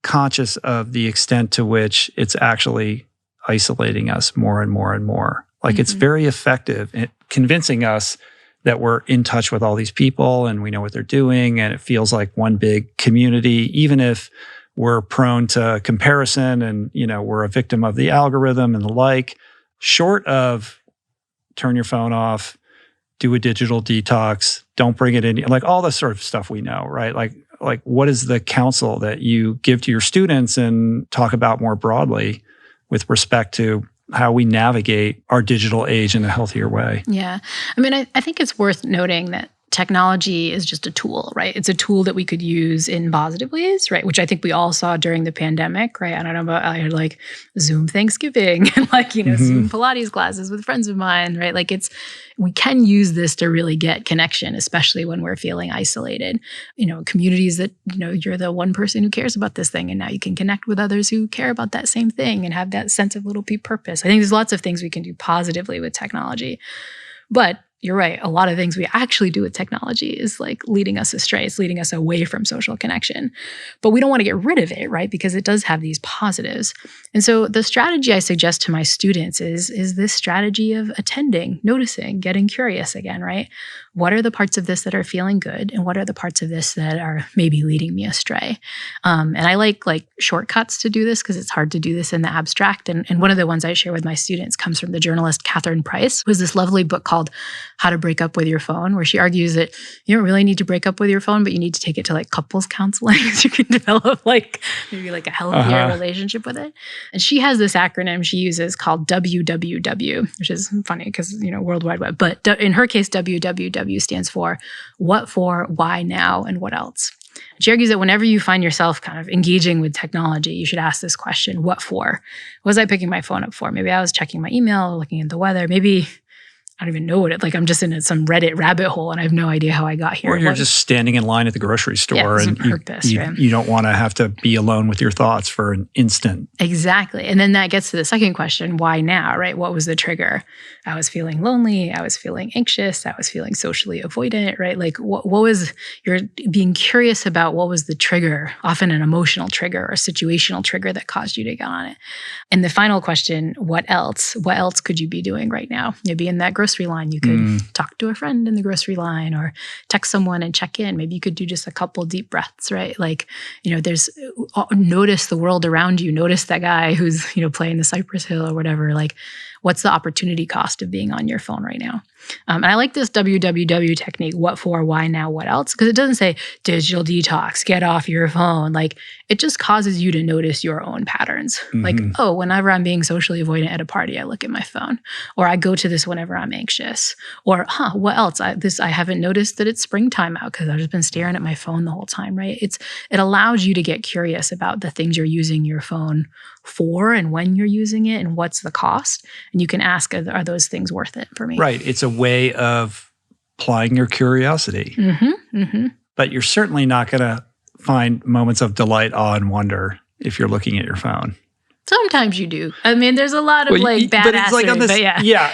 conscious of the extent to which it's actually isolating us more and more and more. Like, it's very effective at convincing us that we're in touch with all these people and we know what they're doing and it feels like one big community, even if we're prone to comparison and, we're a victim of the algorithm and the like. Short of turn your phone off, do a digital detox, don't bring it in, like all the sort of stuff we know, right? Like what is the counsel that you give to your students and talk about more broadly with respect to how we navigate our digital age in a healthier way? Yeah. I mean, I think it's worth noting that technology is just a tool, right? It's a tool that we could use in positive ways, right? Which I think we all saw during the pandemic, right? I don't know about, I had like Zoom Thanksgiving and like, Zoom Pilates classes with friends of mine, right? Like we can use this to really get connection, especially when we're feeling isolated. Communities that, you're the one person who cares about this thing and now you can connect with others who care about that same thing and have that sense of little purpose. I think there's lots of things we can do positively with technology. But you're right. A lot of things we actually do with technology is like leading us astray. It's leading us away from social connection. But we don't want to get rid of it, right? Because it does have these positives. And so the strategy I suggest to my students is this strategy of attending, noticing, getting curious again, right? What are the parts of this that are feeling good? And what are the parts of this that are maybe leading me astray? And I like shortcuts to do this because it's hard to do this in the abstract. And one of the ones I share with my students comes from the journalist Catherine Price, who has this lovely book called How to Break Up with Your Phone, where she argues that you don't really need to break up with your phone, but you need to take it to like couples counseling so you can develop maybe a healthier relationship with it. And she has this acronym she uses called WWW, which is funny because, World Wide Web. But in her case, WWW stands for what for, why now, and what else. She argues that whenever you find yourself kind of engaging with technology, you should ask this question, what for? What was I picking my phone up for? Maybe I was checking my email, looking at the weather. Maybe I don't even know what it, like I'm just in some Reddit rabbit hole and I have no idea how I got here. Or you're just standing in line at the grocery store and you don't want to have to be alone with your thoughts for an instant. Exactly. And then that gets to the second question, why now, right? What was the trigger? I was feeling lonely. I was feeling anxious. I was feeling socially avoidant, right? Like what was, you're being curious about what was the trigger, often an emotional trigger or situational trigger that caused you to get on it. And the final question, what else? What else could you be doing right now? Maybe in that grocery line, you could talk to a friend in the grocery line or text someone and check in. Maybe you could do just a couple deep breaths, right? Like, notice the world around you. Notice that guy who's, playing the Cypress Hill or whatever. Like, what's the opportunity cost of being on your phone right now? And I like this WWW technique, what for, why now, what else? Because it doesn't say digital detox, get off your phone. Like, it just causes you to notice your own patterns. Like, oh, whenever I'm being socially avoidant at a party, I look at my phone. Or I go to this whenever I'm anxious. Or, what else? I haven't noticed that it's springtime out because I've just been staring at my phone the whole time, right? It allows you to get curious about the things you're using your phone for and when you're using it and what's the cost. And you can ask, are those things worth it for me? Right. It's a way of applying your curiosity. But you're certainly not going to find moments of delight, awe, and wonder if you're looking at your phone. Sometimes you do. I mean, there's a lot of badassery, but yeah. Yeah,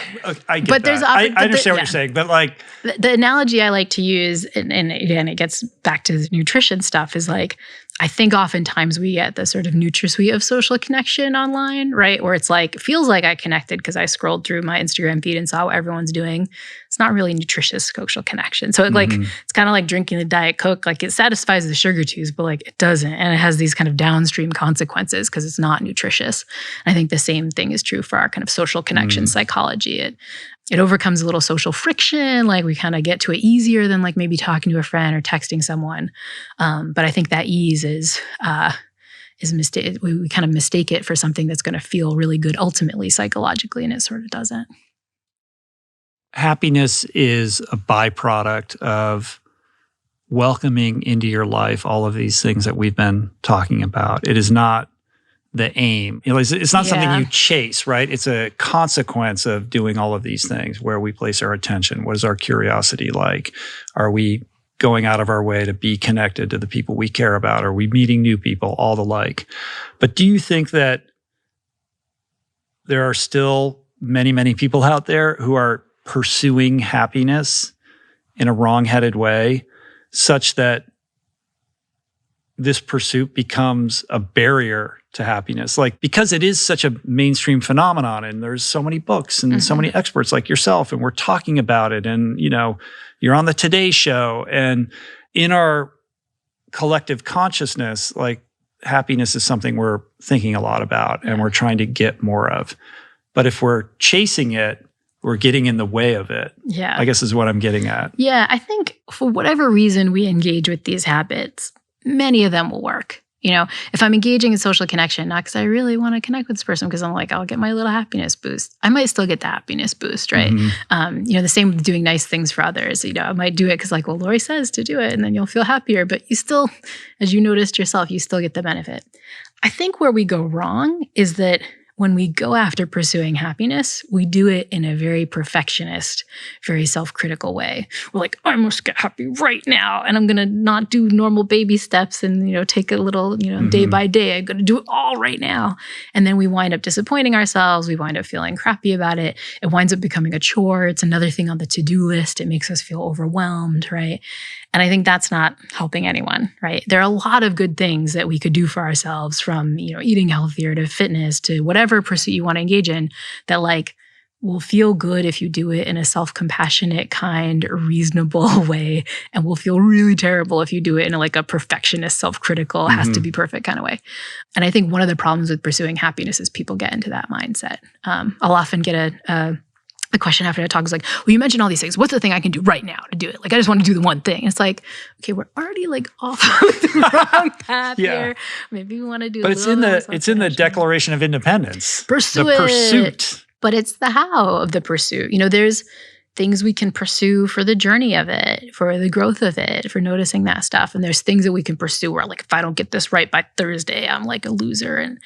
I get but that. I understand what you're saying, but like... The analogy I like to use, and again, it gets back to the nutrition stuff, is like, I think oftentimes we get the sort of NutraSuite of social connection online, right? Where it's like, it feels like I connected because I scrolled through my Instagram feed and saw what everyone's doing. It's not really nutritious social connection. So it's kind of like drinking the Diet Coke. Like it satisfies the sugar tooth, but like it doesn't. And it has these kind of downstream consequences because it's not nutritious. And I think the same thing is true for our kind of social connection psychology. It overcomes a little social friction. Like we kind of get to it easier than like maybe talking to a friend or texting someone. But I think that ease is mistake. We kind of mistake it for something that's going to feel really good ultimately psychologically, and it sort of doesn't. Happiness is a byproduct of welcoming into your life all of these things that we've been talking about. It is not the aim. It's not something you chase, right? It's a consequence of doing all of these things, where we place our attention. What is our curiosity like? Are we going out of our way to be connected to the people we care about? Are we meeting new people? All the like. But do you think that there are still many, many people out there who are pursuing happiness in a wrong-headed way, such that this pursuit becomes a barrier to happiness? Like, because it is such a mainstream phenomenon and there's so many books and so many experts like yourself, and we're talking about it, and you're on the Today Show, and in our collective consciousness, like happiness is something we're thinking a lot about and we're trying to get more of. But if we're chasing it, we're getting in the way of it. Yeah. I guess is what I'm getting at. Yeah. I think for whatever reason we engage with these habits, many of them will work. If I'm engaging in social connection, not because I really want to connect with this person, because I'm like, I'll get my little happiness boost. I might still get the happiness boost, right? The same with doing nice things for others. I might do it because like, well, Lori says to do it, and then you'll feel happier. But you still, as you noticed yourself, you still get the benefit. I think where we go wrong is that when we go after pursuing happiness, we do it in a very perfectionist, very self-critical way. We're like, I must get happy right now, and I'm going to not do normal baby steps and, take a little, day by day. I'm going to do it all right now. And then we wind up disappointing ourselves. We wind up feeling crappy about it. It winds up becoming a chore. It's another thing on the to-do list. It makes us feel overwhelmed, right? And I think that's not helping anyone, right? There are a lot of good things that we could do for ourselves, from, eating healthier to fitness to whatever pursuit you want to engage in, that like will feel good if you do it in a self-compassionate, kind, reasonable way, and will feel really terrible if you do it in a perfectionist, self-critical, has to be perfect kind of way. And I think one of the problems with pursuing happiness is people get into that mindset. I'll often get the question after a talk is like, well, you mentioned all these things. What's the thing I can do right now to do it? Like, I just want to do the one thing. It's like, okay, we're already off the wrong path here. Maybe we want to do. But it's in the Declaration of Independence. Pursue the pursuit. But it's the how of the pursuit. There's things we can pursue for the journey of it, for the growth of it, for noticing that stuff. And there's things that we can pursue where, like, if I don't get this right by Thursday, I'm like a loser. And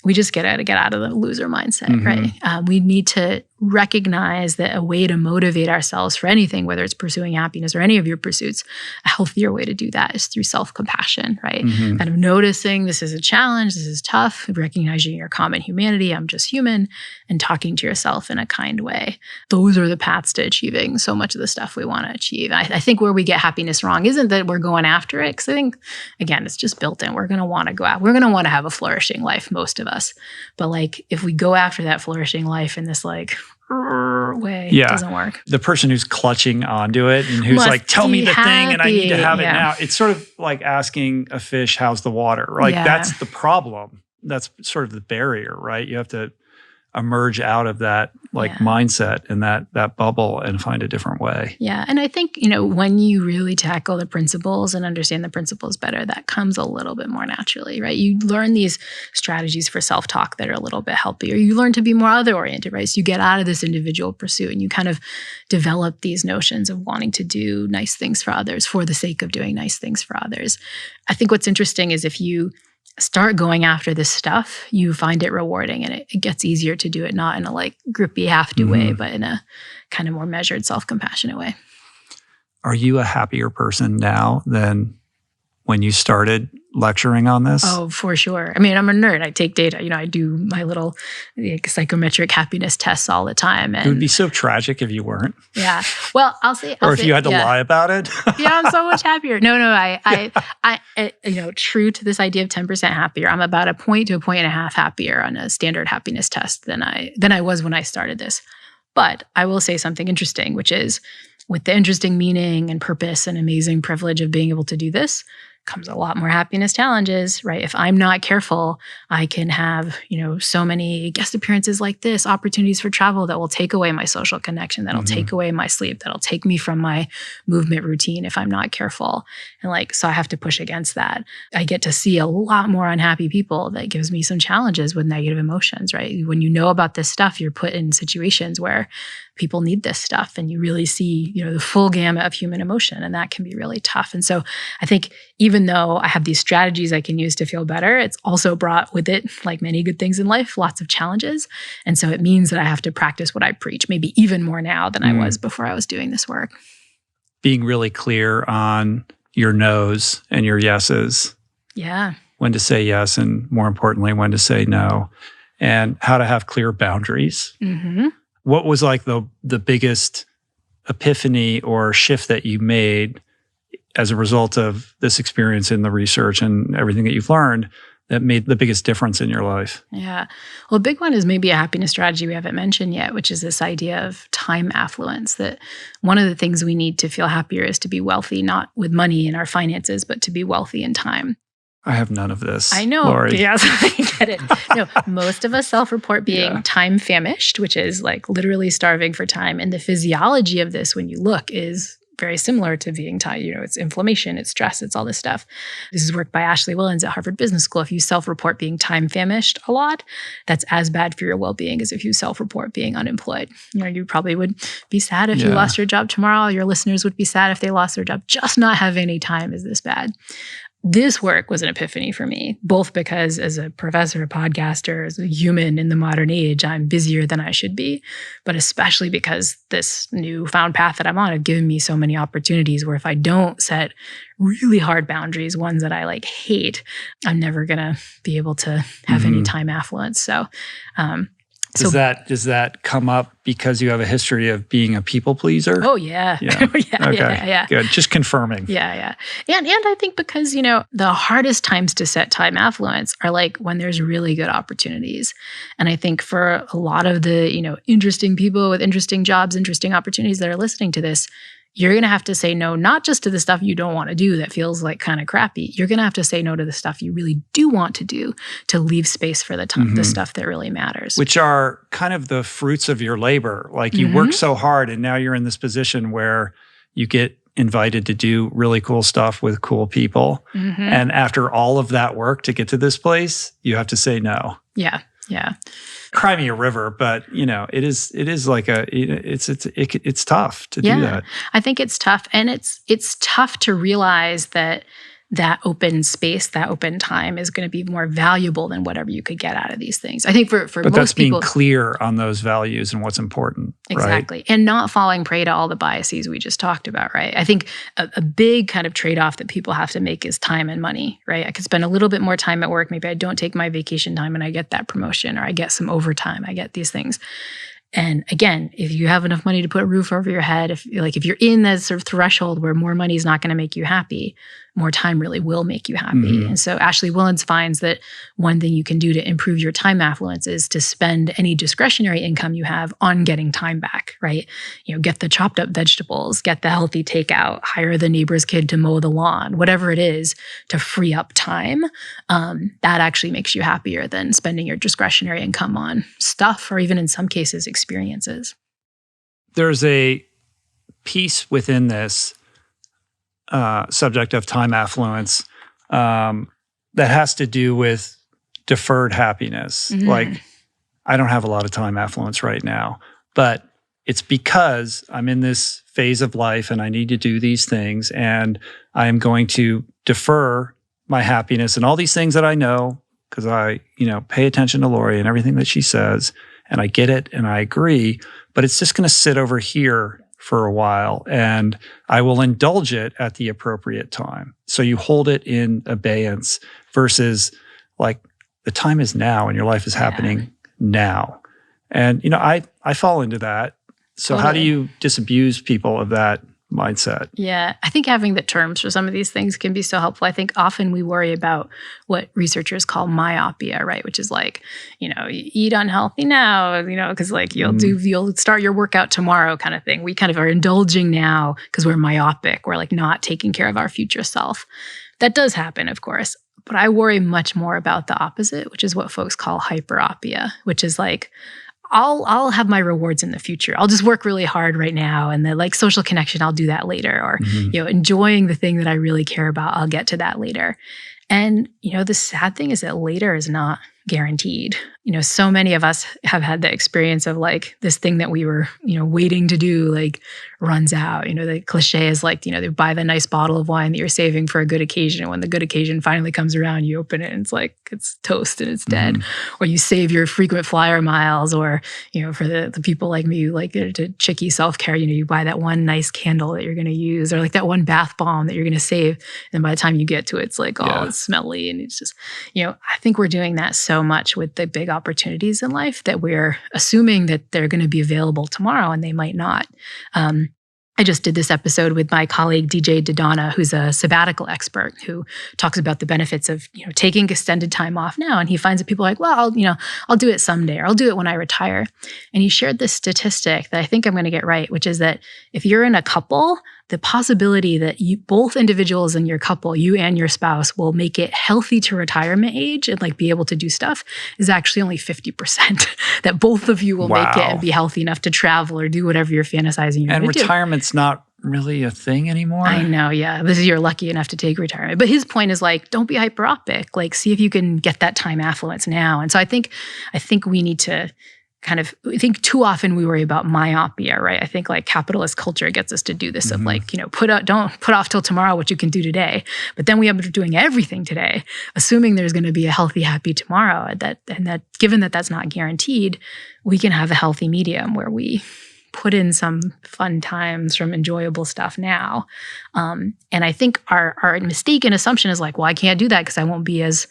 we just get out of the loser mindset, right? We need to recognize that a way to motivate ourselves for anything, whether it's pursuing happiness or any of your pursuits, a healthier way to do that is through self-compassion, right? Mhm. Kind of noticing this is a challenge, this is tough, recognizing your common humanity, I'm just human, and talking to yourself in a kind way. Those are the paths to achieving so much of the stuff we want to achieve. I think where we get happiness wrong isn't that we're going after it, because I think, again, it's just built in. We're going to want to go out. We're going to want to have a flourishing life, most of us. But like, if we go after that flourishing life in this like way, it doesn't work. The person who's clutching onto it and who's Must like, tell me be the thing and I need to have it happy. now. It's sort of like asking a fish, how's the water? Like that's the problem. That's sort of the barrier, right? You have to emerge out of that mindset and that bubble and find a different way. Yeah. And I think, you know, when you really tackle the principles and understand the principles better, that comes a little bit more naturally, right? You learn these strategies for self-talk that are a little bit healthier. You learn to be more other-oriented, right? So you get out of this individual pursuit and you kind of develop these notions of wanting to do nice things for others for the sake of doing nice things for others. I think what's interesting is if you start going after this stuff, you find it rewarding and it gets easier to do it, not in a like grippy have-to way, but in a kind of more measured, self-compassionate way. Are you a happier person now than when you started lecturing on this? Oh, for sure. I mean, I'm a nerd. I take data. You know, I do my little psychometric happiness tests all the time. And it would be so tragic if you weren't. Yeah. Well, I'll say, if you had to lie about it. Yeah, I'm so much happier. No, I, you know, true to this idea of 10% happier, I'm about a point to a point and a half happier on a standard happiness test than I was when I started this. But I will say something interesting, which is with the interesting meaning and purpose and amazing privilege of being able to do this, comes a lot more happiness challenges, right? If I'm not careful, I can have, you know, so many guest appearances like this, opportunities for travel that will take away my social connection, that'll take away my sleep, that'll take me from my movement routine if I'm not careful. And like, so I have to push against that. I get to see a lot more unhappy people. That gives me some challenges with negative emotions, right? When you know about this stuff, you're put in situations where people need this stuff and you really see, you know, the full gamut of human emotion, and that can be really tough. And so I think even though I have these strategies I can use to feel better, it's also brought with it, like many good things in life, lots of challenges. And so it means that I have to practice what I preach, maybe even more now than I was before I was doing this work. Being really clear on your no's and your yeses. Yeah. When to say yes, and more importantly, when to say no, and how to have clear boundaries. Mm-hmm. What was like the biggest epiphany or shift that you made as a result of this experience in the research and everything that you've learned that made the biggest difference in your life? Yeah. Well, a big one is maybe a happiness strategy we haven't mentioned yet, which is this idea of time affluence, that one of the things we need to feel happier is to be wealthy, not with money and our finances, but to be wealthy in time. I have none of this. I know. Lori. Yes, I get it. No, most of us self-report being time famished, which is like literally starving for time. And the physiology of this, when you look, is very similar to being tired. You know, it's inflammation, it's stress, it's all this stuff. This is work by Ashley Willens at Harvard Business School. If you self-report being time famished a lot, that's as bad for your well-being as if you self-report being unemployed. You know, you probably would be sad if you lost your job tomorrow. Your listeners would be sad if they lost their job. Just not having any time is this bad. This work was an epiphany for me, both because as a professor, a podcaster, as a human in the modern age, I'm busier than I should be, but especially because this newfound path that I'm on have given me so many opportunities where if I don't set really hard boundaries, ones that I like hate, I'm never going to be able to have any time affluence. So, does that come up because you have a history of being a people pleaser? Oh, yeah. Yeah. Good. Just confirming. Yeah. And I think because, you know, the hardest times to set time affluence are like when there's really good opportunities. And I think for a lot of the, you know, interesting people with interesting jobs, interesting opportunities that are listening to this, you're going to have to say no, not just to the stuff you don't want to do that feels like kind of crappy. You're going to have to say no to the stuff you really do want to do to leave space for the the stuff that really matters. Which are kind of the fruits of your labor. Like you work so hard and now you're in this position where you get invited to do really cool stuff with cool people. And after all of that work to get to this place, you have to say no. Yeah. Cry me a river, but you know, it is like it's tough to do that. I think it's tough. And it's tough to realize that that open space, that open time is going to be more valuable than whatever you could get out of these things. I think for But most that's being people, clear on those values and what's important, exactly. right? And not falling prey to all the biases we just talked about, right? I think a big kind of trade-off that people have to make is time and money, right? I could spend a little bit more time at work. Maybe I don't take my vacation time and I get that promotion, or I get some overtime. I get these things. And again, if you have enough money to put a roof over your head, if you're in that sort of threshold where more money is not going to make you happy, more time really will make you happy. Mm-hmm. And so Ashley Willens finds that one thing you can do to improve your time affluence is to spend any discretionary income you have on getting time back, right? Get the chopped up vegetables, get the healthy takeout, hire the neighbor's kid to mow the lawn, whatever it is to free up time. That actually makes you happier than spending your discretionary income on stuff, or even in some cases, experiences. There's a piece within this subject of time affluence that has to do with deferred happiness. Mm-hmm. Like, I don't have a lot of time affluence right now, but it's because I'm in this phase of life and I need to do these things, and I am going to defer my happiness and all these things that I know because I, pay attention to Lori and everything that she says, and I get it and I agree, but it's just going to sit over here for a while, and I will indulge it at the appropriate time. So you hold it in abeyance versus like the time is now and your life is happening now. And, I fall into that. So how do you disabuse people of that mindset? Yeah, I think having the terms for some of these things can be so helpful. I think often we worry about what researchers call myopia, right? Which is like, you eat unhealthy now, because like you'll start your workout tomorrow kind of thing. We kind of are indulging now because we're myopic. We're like not taking care of our future self. That does happen, of course. But I worry much more about the opposite, which is what folks call hyperopia, which is like, I'll have my rewards in the future. I'll just work really hard right now, and the like social connection, I'll do that later. Or enjoying the thing that I really care about, I'll get to that later. And the sad thing is that later is not guaranteed. So many of us have had the experience of like this thing that we were, waiting to do, like runs out. The cliche is like, they buy the nice bottle of wine that you're saving for a good occasion. And when the good occasion finally comes around, you open it and it's like, it's toast and it's dead. Or you save your frequent flyer miles, or, for the people like me who like to chicky self-care, you buy that one nice candle that you're going to use, or like that one bath bomb that you're going to save. And by the time you get to it, it's like, it's smelly. And it's just, I think we're doing that so much with the big opportunities in life that we're assuming that they're going to be available tomorrow, and they might not. I just did this episode with my colleague, DJ Dodonna, who's a sabbatical expert who talks about the benefits of, taking extended time off now. And he finds that people are like, well, I'll do it someday, or I'll do it when I retire. And he shared this statistic that I think I'm going to get right, which is that if you're in a couple, the possibility that both individuals in your couple, you and your spouse, will make it healthy to retirement age and like be able to do stuff is actually only 50%. That both of you will make it and be healthy enough to travel or do whatever you're fantasizing you're going to do. And retirement's not really a thing anymore. I know, yeah. This is, you're lucky enough to take retirement. But his point is like, don't be hyperopic. Like, see if you can get that time affluence now. And so I think we need to I think too often we worry about myopia, right? I think like capitalist culture gets us to do this of like, don't put off till tomorrow what you can do today. But then we end up doing everything today, assuming there's going to be a healthy, happy tomorrow. And that given that that's not guaranteed, we can have a healthy medium where we put in some fun times from enjoyable stuff now. And I think our mistaken assumption is like, well, I can't do that because I won't be as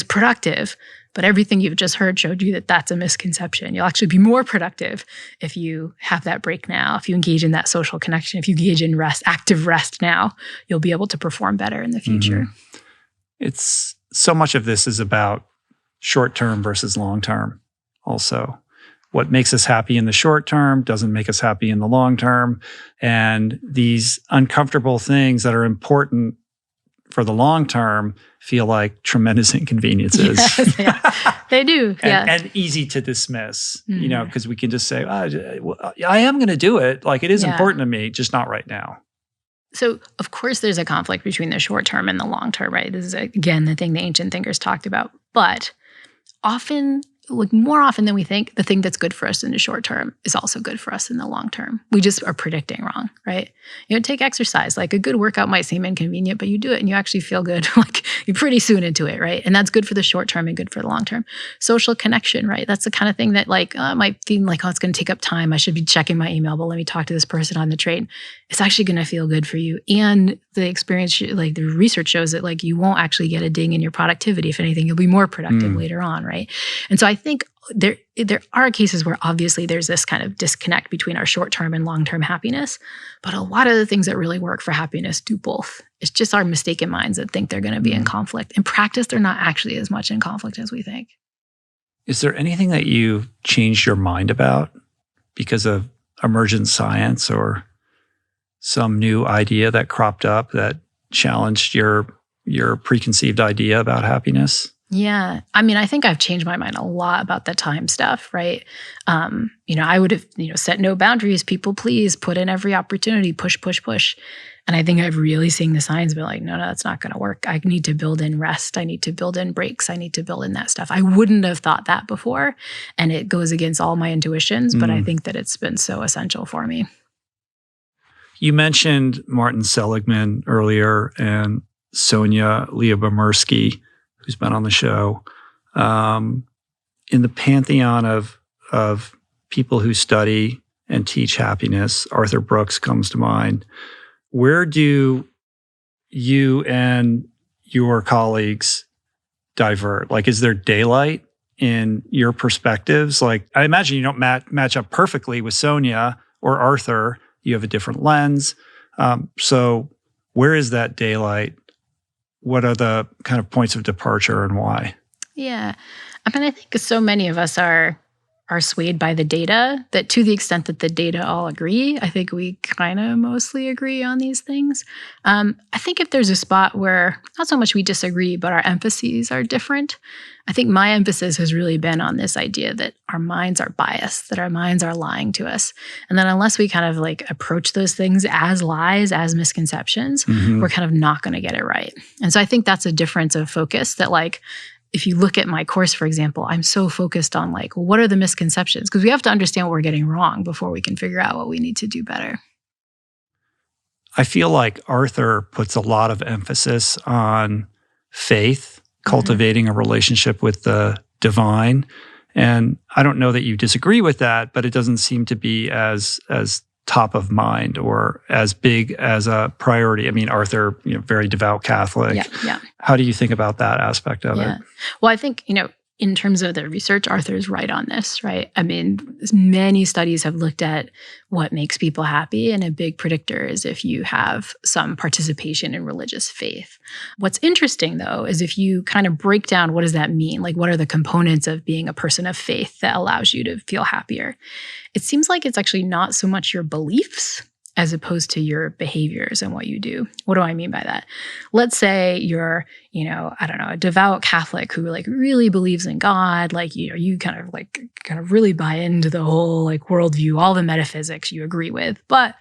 productive. But everything you've just heard showed you that that's a misconception. You'll actually be more productive if you have that break now, if you engage in that social connection, if you engage in active rest now, you'll be able to perform better in the future. It's so much of this is about short-term versus long-term also. What makes us happy in the short term doesn't make us happy in the long term. And these uncomfortable things that are important for the long term feel like tremendous inconveniences. Yes, they do. And easy to dismiss, because we can just say, I am going to do it. Like, it is important to me, just not right now. So, of course, there's a conflict between the short term and the long term, right? This is, again, the thing the ancient thinkers talked about. But often like more often than we think, the thing that's good for us in the short term is also good for us in the long term. We just are predicting wrong, right? Take exercise. Like a good workout might seem inconvenient, but you do it and you actually feel good. Like you're pretty soon into it, right? And that's good for the short term and good for the long term. Social connection, right? That's the kind of thing that like might seem like, oh, it's going to take up time. I should be checking my email, but let me talk to this person on the train. It's actually going to feel good for you. And the experience, like the research shows that like you won't actually get a ding in your productivity. If anything, you'll be more productive later on, right? And so I think there are cases where obviously there's this kind of disconnect between our short-term and long-term happiness, but a lot of the things that really work for happiness do both. It's just our mistaken minds that think they're going to be in conflict. In practice, they're not actually as much in conflict as we think. Is there anything that you changed your mind about because of emergent science or some new idea that cropped up that challenged your preconceived idea about happiness? Yeah. I mean, I think I've changed my mind a lot about the time stuff, right? I would have, set no boundaries, people please, put in every opportunity, push, push, push. And I think I've really seen the signs be like, no, that's not going to work. I need to build in rest. I need to build in breaks. I need to build in that stuff. I wouldn't have thought that before. And it goes against all my intuitions, but I think that it's been so essential for me. You mentioned Martin Seligman earlier and Sonia Lyubomirsky, who's been on the show. In the pantheon of people who study and teach happiness, Arthur Brooks comes to mind. Where do you and your colleagues divert? Like, is there daylight in your perspectives? Like, I imagine you don't match up perfectly with Sonia or Arthur. You have a different lens. So where is that daylight? What are the kind of points of departure and why? Yeah. I mean, I think so many of us are swayed by the data that to the extent that the data all agree, I think we kind of mostly agree on these things. I think if there's a spot where not so much we disagree, but our emphases are different, I think my emphasis has really been on this idea that our minds are biased, that our minds are lying to us. And that unless we kind of like approach those things as lies, as misconceptions, we're kind of not going to get it right. And so I think that's a difference of focus that like, if you look at my course, for example, I'm so focused on like, well, what are the misconceptions? Because we have to understand what we're getting wrong before we can figure out what we need to do better. I feel like Arthur puts a lot of emphasis on faith, cultivating a relationship with the divine. And I don't know that you disagree with that, but it doesn't seem to be as top of mind or as big as a priority. I mean, Arthur, very devout Catholic. Yeah. How do you think about that aspect of it? Well, I think, in terms of the research, Arthur's right on this, right? I mean, many studies have looked at what makes people happy, and a big predictor is if you have some participation in religious faith. What's interesting, though, is if you kind of break down what does that mean? Like, what are the components of being a person of faith that allows you to feel happier? It seems like it's actually not so much your beliefs as opposed to your behaviors and what you do. What do I mean by that? Let's say you're, a devout Catholic who like really believes in God, like, you kind of really buy into the whole like worldview, all the metaphysics you agree with, but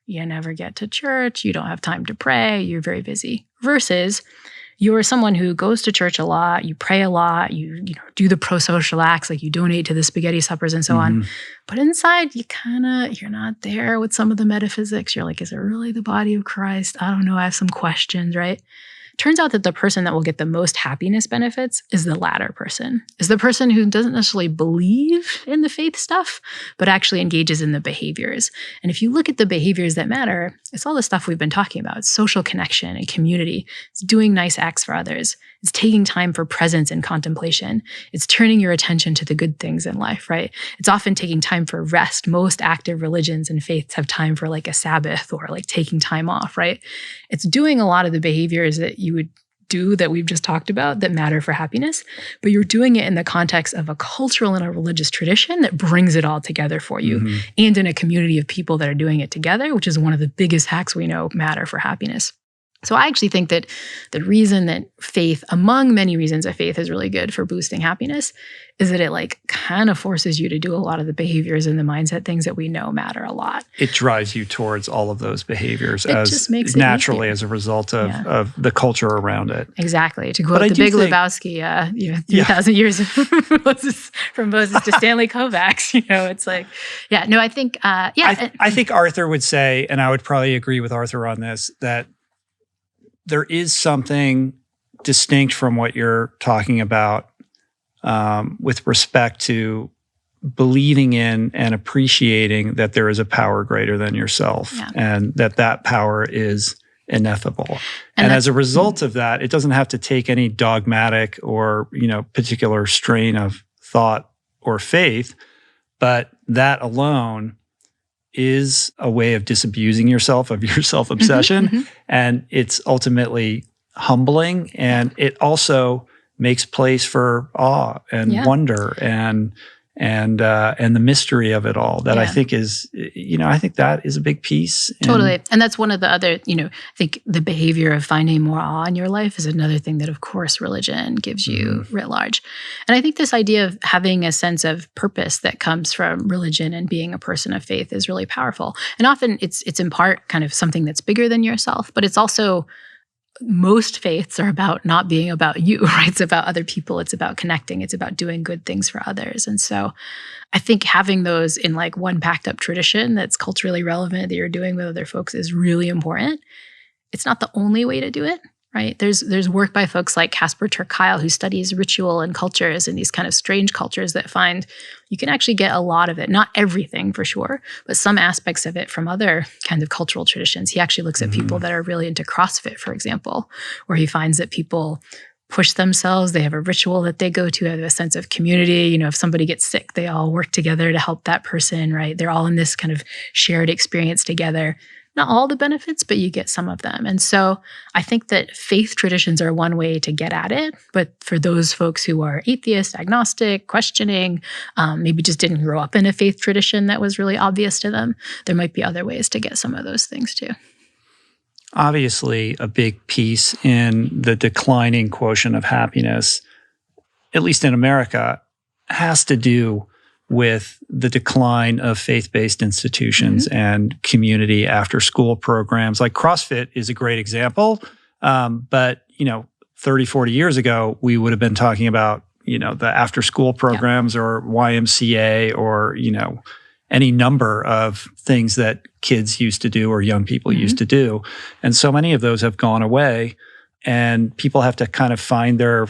you never get to church, you don't have time to pray, you're very busy. Versus you're someone who goes to church a lot, you pray a lot, you do the pro-social acts, like you donate to the spaghetti suppers and so on. But inside, you're not there with some of the metaphysics. You're like, is it really the body of Christ? I don't know, I have some questions, right? Turns out that the person that will get the most happiness benefits is the latter person, is the person who doesn't necessarily believe in the faith stuff, but actually engages in the behaviors. And if you look at the behaviors that matter, it's all the stuff we've been talking about. It's social connection and community. It's doing nice acts for others. It's taking time for presence and contemplation. It's turning your attention to the good things in life, right? It's often taking time for rest. Most active religions and faiths have time for like a Sabbath or like taking time off, right? It's doing a lot of the behaviors that you would do that we've just talked about that matter for happiness, but you're doing it in the context of a cultural and a religious tradition that brings it all together for you and in a community of people that are doing it together, which is one of the biggest hacks we know matter for happiness. So I actually think that the reason that faith, among many reasons that faith is really good for boosting happiness, is that it like kind of forces you to do a lot of the behaviors and the mindset things that we know matter a lot. It drives you towards all of those behaviors It as just makes it naturally easier. as a result of the culture around it. Exactly. To quote But I the do Big think- Lebowski, 3,000 years from Moses to Stanley Kovacs, it's like, I think, I think Arthur would say, and I would probably agree with Arthur on this, that there is something distinct from what you're talking about with respect to believing in and appreciating that there is a power greater than yourself and that power is ineffable. And as a result of that, it doesn't have to take any dogmatic or, particular strain of thought or faith, but that alone is a way of disabusing yourself of your self-obsession. And it's ultimately humbling. And it also makes place for awe and wonder and the mystery of it all that I think is, I think that is a big piece. Totally. And that's one of the other, I think the behavior of finding more awe in your life is another thing that, of course, religion gives you writ large. And I think this idea of having a sense of purpose that comes from religion and being a person of faith is really powerful. And often it's in part kind of something that's bigger than yourself, but it's also most faiths are about not being about you, right? It's about other people. It's about connecting. It's about doing good things for others. And so I think having those in like one packed up tradition that's culturally relevant that you're doing with other folks is really important. It's not the only way to do it, right? There's work by folks like Casper ter Kuile who studies ritual and cultures and these kind of strange cultures that find you can actually get a lot of it, not everything for sure, but some aspects of it from other kinds of cultural traditions. He actually looks at people that are really into CrossFit, for example, where he finds that people push themselves. They have a ritual that they go to, have a sense of community. If somebody gets sick, they all work together to help that person, right? They're all in this kind of shared experience together. Not all the benefits, but you get some of them. And so I think that faith traditions are one way to get at it. But for those folks who are atheist, agnostic, questioning, maybe just didn't grow up in a faith tradition that was really obvious to them, there might be other ways to get some of those things too. Obviously, a big piece in the declining quotient of happiness, at least in America, has to do with the decline of faith-based institutions and community after-school programs. Like CrossFit is a great example. But, 30, 40 years ago, we would have been talking about, the after-school programs or YMCA or, any number of things that kids used to do or young people used to do. And so many of those have gone away, and people have to kind of find their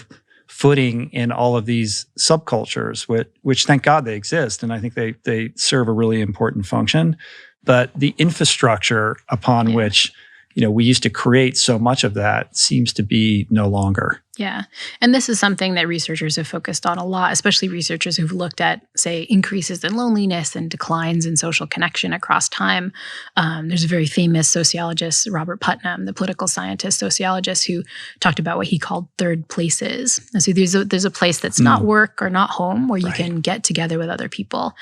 footing in all of these subcultures, which thank God they exist. And I think they serve a really important function. But the infrastructure upon which, we used to create so much of that seems to be no longer. Yeah. And this is something that researchers have focused on a lot, especially researchers who've looked at, say, increases in loneliness and declines in social connection across time. There's a very famous sociologist, Robert Putnam, the political scientist, sociologist, who talked about what he called third places. And so there's a place that's not work or not home where you can get together with other people.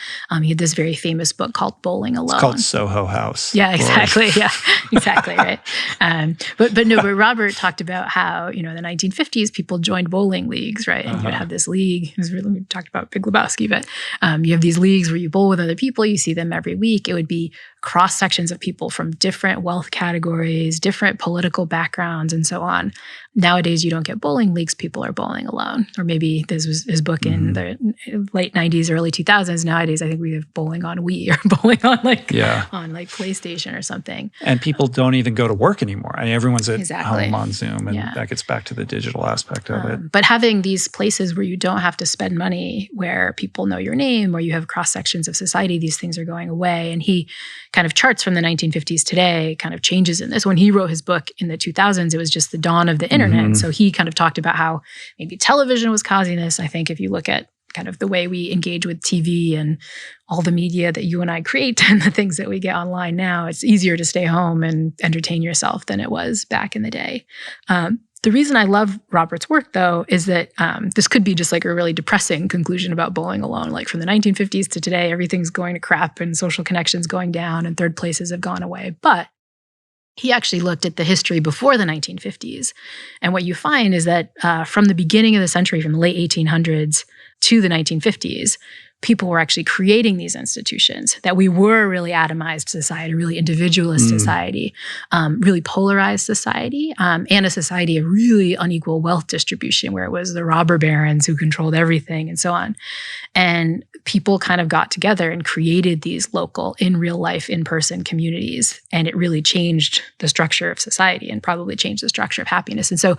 He had this very famous book called Bowling Alone. It's called Soho House. Yeah, exactly. Yeah, exactly. Right. But Robert talked about how, in the 1950s, people joined bowling leagues, right? And you would have this league. It was really, we talked about Big Lebowski, but you have these leagues where you bowl with other people. You see them every week. It would be cross sections of people from different wealth categories, different political backgrounds, and so on. Nowadays, you don't get bowling leagues. People are bowling alone. Or maybe this was his book in the late 90s, early 2000s. Nowadays, I think we have bowling on Wii or bowling on PlayStation or something. And people don't even go to work anymore. I mean, everyone's at Exactly. home on Zoom, and that gets back to the digital aspect of it. But having these places where you don't have to spend money, where people know your name, where you have cross sections of society, these things are going away. And he kind of charts from the 1950s today, kind of changes in this. When he wrote his book in the 2000s, it was just the dawn of the internet. So he kind of talked about how maybe television was causing this. I think if you look at kind of the way we engage with TV and all the media that you and I create and the things that we get online now, it's easier to stay home and entertain yourself than it was back in the day. The reason I love Robert's work, though, is that this could be just like a really depressing conclusion about bowling alone. Like from the 1950s to today, everything's going to crap and social connections going down and third places have gone away. But he actually looked at the history before the 1950s. And what you find is that from the beginning of the century, from the late 1800s to the 1950s, people were actually creating these institutions, that we were a really atomized society, really individualist society, really polarized society, and a society of really unequal wealth distribution, where it was the robber barons who controlled everything and so on. And people kind of got together and created these local, in real life, in-person communities. And it really changed the structure of society and probably changed the structure of happiness. And so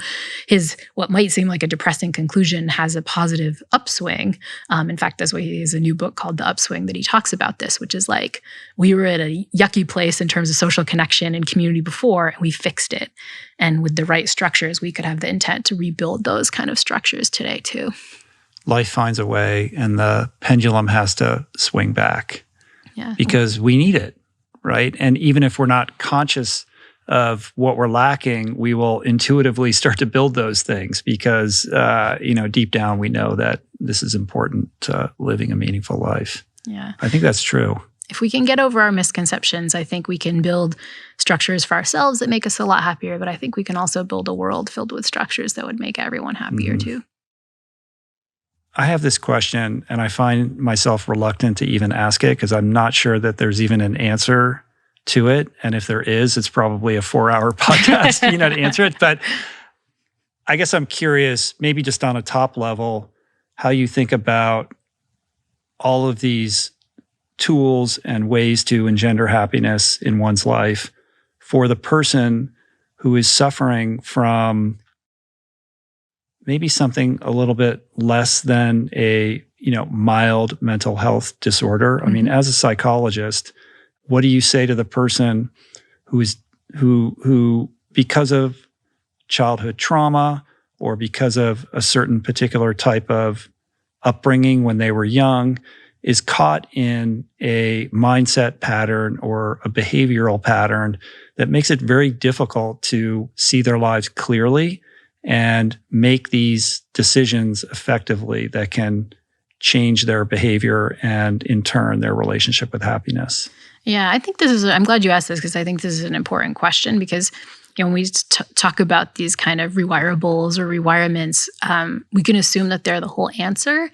his, what might seem like a depressing conclusion, has a positive upswing. In fact, that's why he has a new book called The Upswing that he talks about this, which is like, we were at a yucky place in terms of social connection and community before, and we fixed it. And with the right structures, we could have the intent to rebuild those kind of structures today too. Life finds a way, and the pendulum has to swing back because we need it, right? And even if we're not conscious of what we're lacking, we will intuitively start to build those things because, deep down we know that this is important to living a meaningful life. Yeah. I think that's true. If we can get over our misconceptions, I think we can build structures for ourselves that make us a lot happier, but I think we can also build a world filled with structures that would make everyone happier too. I have this question, and I find myself reluctant to even ask it because I'm not sure that there's even an answer to it. And if there is, it's probably a 4-hour podcast, to answer it. But I guess I'm curious, maybe just on a top level, how you think about all of these tools and ways to engender happiness in one's life for the person who is suffering from maybe something a little bit less than a, mild mental health disorder. I mean, as a psychologist, what do you say to the person who because of childhood trauma or because of a certain particular type of upbringing when they were young is caught in a mindset pattern or a behavioral pattern that makes it very difficult to see their lives clearly and make these decisions effectively that can change their behavior and in turn their relationship with happiness? Yeah, I think I'm glad you asked this because I think this is an important question because when we talk about these kind of rewirables or rewirements, we can assume that they're the whole answer.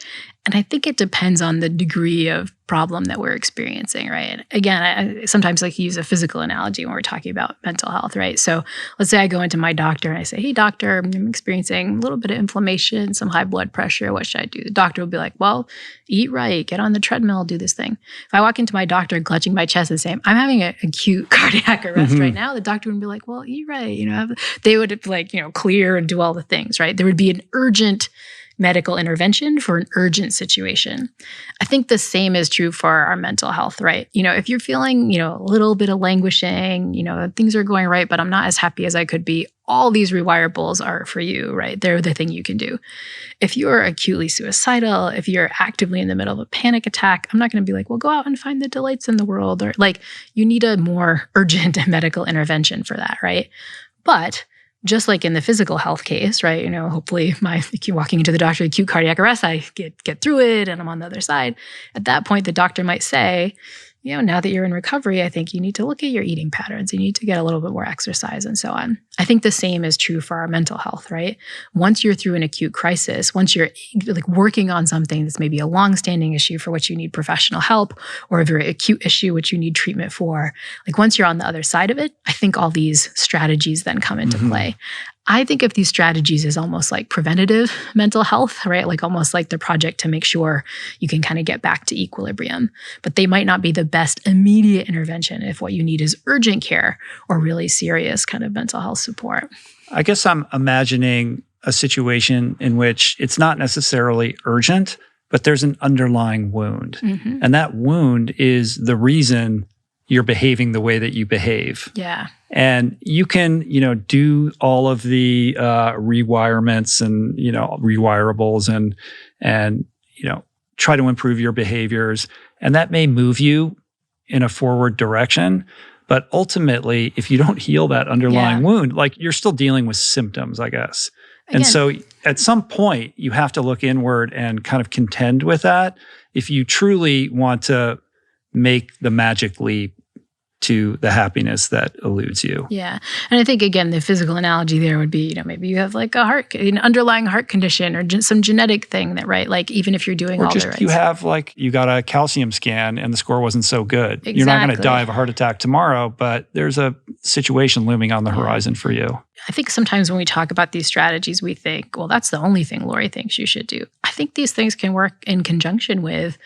And I think it depends on the degree of problem that we're experiencing, right? Again, I sometimes like to use a physical analogy when we're talking about mental health, right? So let's say I go into my doctor and I say, hey, doctor, I'm experiencing a little bit of inflammation, some high blood pressure. What should I do? The doctor will be like, well, eat right, get on the treadmill, do this thing. If I walk into my doctor clutching my chest and say, I'm having an acute cardiac arrest right now, the doctor would be like, well, eat right. They would clear and do all the things, right? There would be an urgent medical intervention for an urgent situation. I think the same is true for our mental health, right? If you're feeling, a little bit of languishing, things are going right, but I'm not as happy as I could be, all these rewirables are for you, right? They're the thing you can do. If you're acutely suicidal, if you're actively in the middle of a panic attack, I'm not going to be like, well, go out and find the delights in the world, or you need a more urgent medical intervention for that, right? But just like in the physical health case, right? Hopefully walking into the doctor, acute cardiac arrest, I get through it and I'm on the other side. At that point, the doctor might say, now that you're in recovery, I think you need to look at your eating patterns. You need to get a little bit more exercise and so on. I think the same is true for our mental health, right? Once you're through an acute crisis, once you're working on something that's maybe a long-standing issue for which you need professional help, or a very acute issue which you need treatment for, once you're on the other side of it, I think all these strategies then come into play. I think of these strategies as almost like preventative mental health, right? Almost like the project to make sure you can kind of get back to equilibrium. But they might not be the best immediate intervention if what you need is urgent care or really serious kind of mental health support. I guess I'm imagining a situation in which it's not necessarily urgent, but there's an underlying wound. And that wound is the reason you're behaving the way that you behave. Yeah. And you can, do all of the rewirements and, rewirables and try to improve your behaviors. And that may move you in a forward direction. But ultimately, if you don't heal that underlying wound, you're still dealing with symptoms, I guess. And so at some point, you have to look inward and kind of contend with that if you truly want to make the magic leap to the happiness that eludes you. Yeah. And I think, again, the physical analogy there would be, maybe you have like an underlying heart condition or some genetic thing that, right? Like even if you're doing or all just the right you have like, you got a calcium scan and the score wasn't so good. Exactly. You're not going to die of a heart attack tomorrow, but there's a situation looming on the horizon for you. I think sometimes when we talk about these strategies, we think, well, that's the only thing Lori thinks you should do. I think these things can work in conjunction with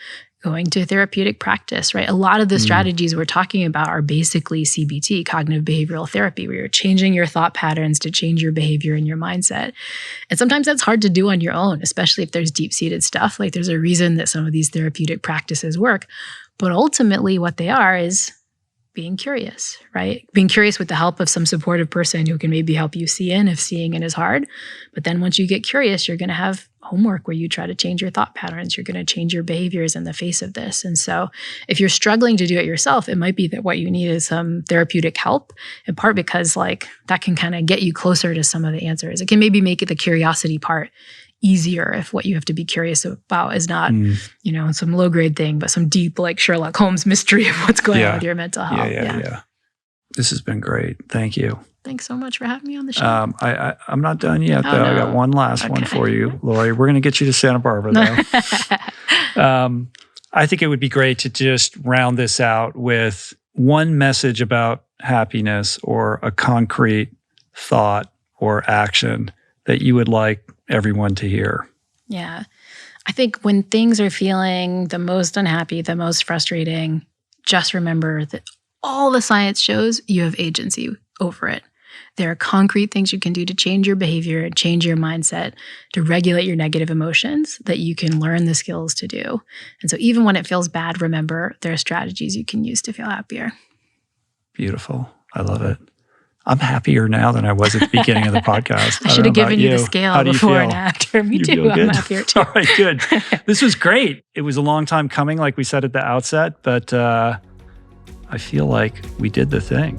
going to therapeutic practice, right? A lot of the strategies we're talking about are basically CBT, cognitive behavioral therapy, where you're changing your thought patterns to change your behavior and your mindset. And sometimes that's hard to do on your own, especially if there's deep-seated stuff. Like there's a reason that some of these therapeutic practices work. But ultimately what they are is being curious, right? Being curious with the help of some supportive person who can maybe help you see in if seeing in is hard. But then once you get curious, you're going to have homework where you try to change your thought patterns. You're going to change your behaviors in the face of this. And so if you're struggling to do it yourself, it might be that what you need is some therapeutic help, in part because like that can kind of get you closer to some of the answers. It can maybe make it the curiosity part easier if what you have to be curious about is not, some low-grade thing, but some deep like Sherlock Holmes mystery of what's going on with your mental health. Yeah. This has been great. Thank you. Thanks so much for having me on the show. I'm not done yet, though. No. I got one last one for you, Lori. We're going to get you to Santa Barbara, though. I think it would be great to just round this out with one message about happiness or a concrete thought or action that you would like everyone to hear. Yeah. I think when things are feeling the most unhappy, the most frustrating, just remember that all the science shows you have agency over it. There are concrete things you can do to change your behavior and change your mindset, to regulate your negative emotions that you can learn the skills to do. And so even when it feels bad, remember there are strategies you can use to feel happier. Beautiful. I love it. I'm happier now than I was at the beginning of the podcast. I should have given you the scale before and after. Me too. I'm happier too. All right, good. This was great. It was a long time coming, like we said at the outset, but I feel like we did the thing.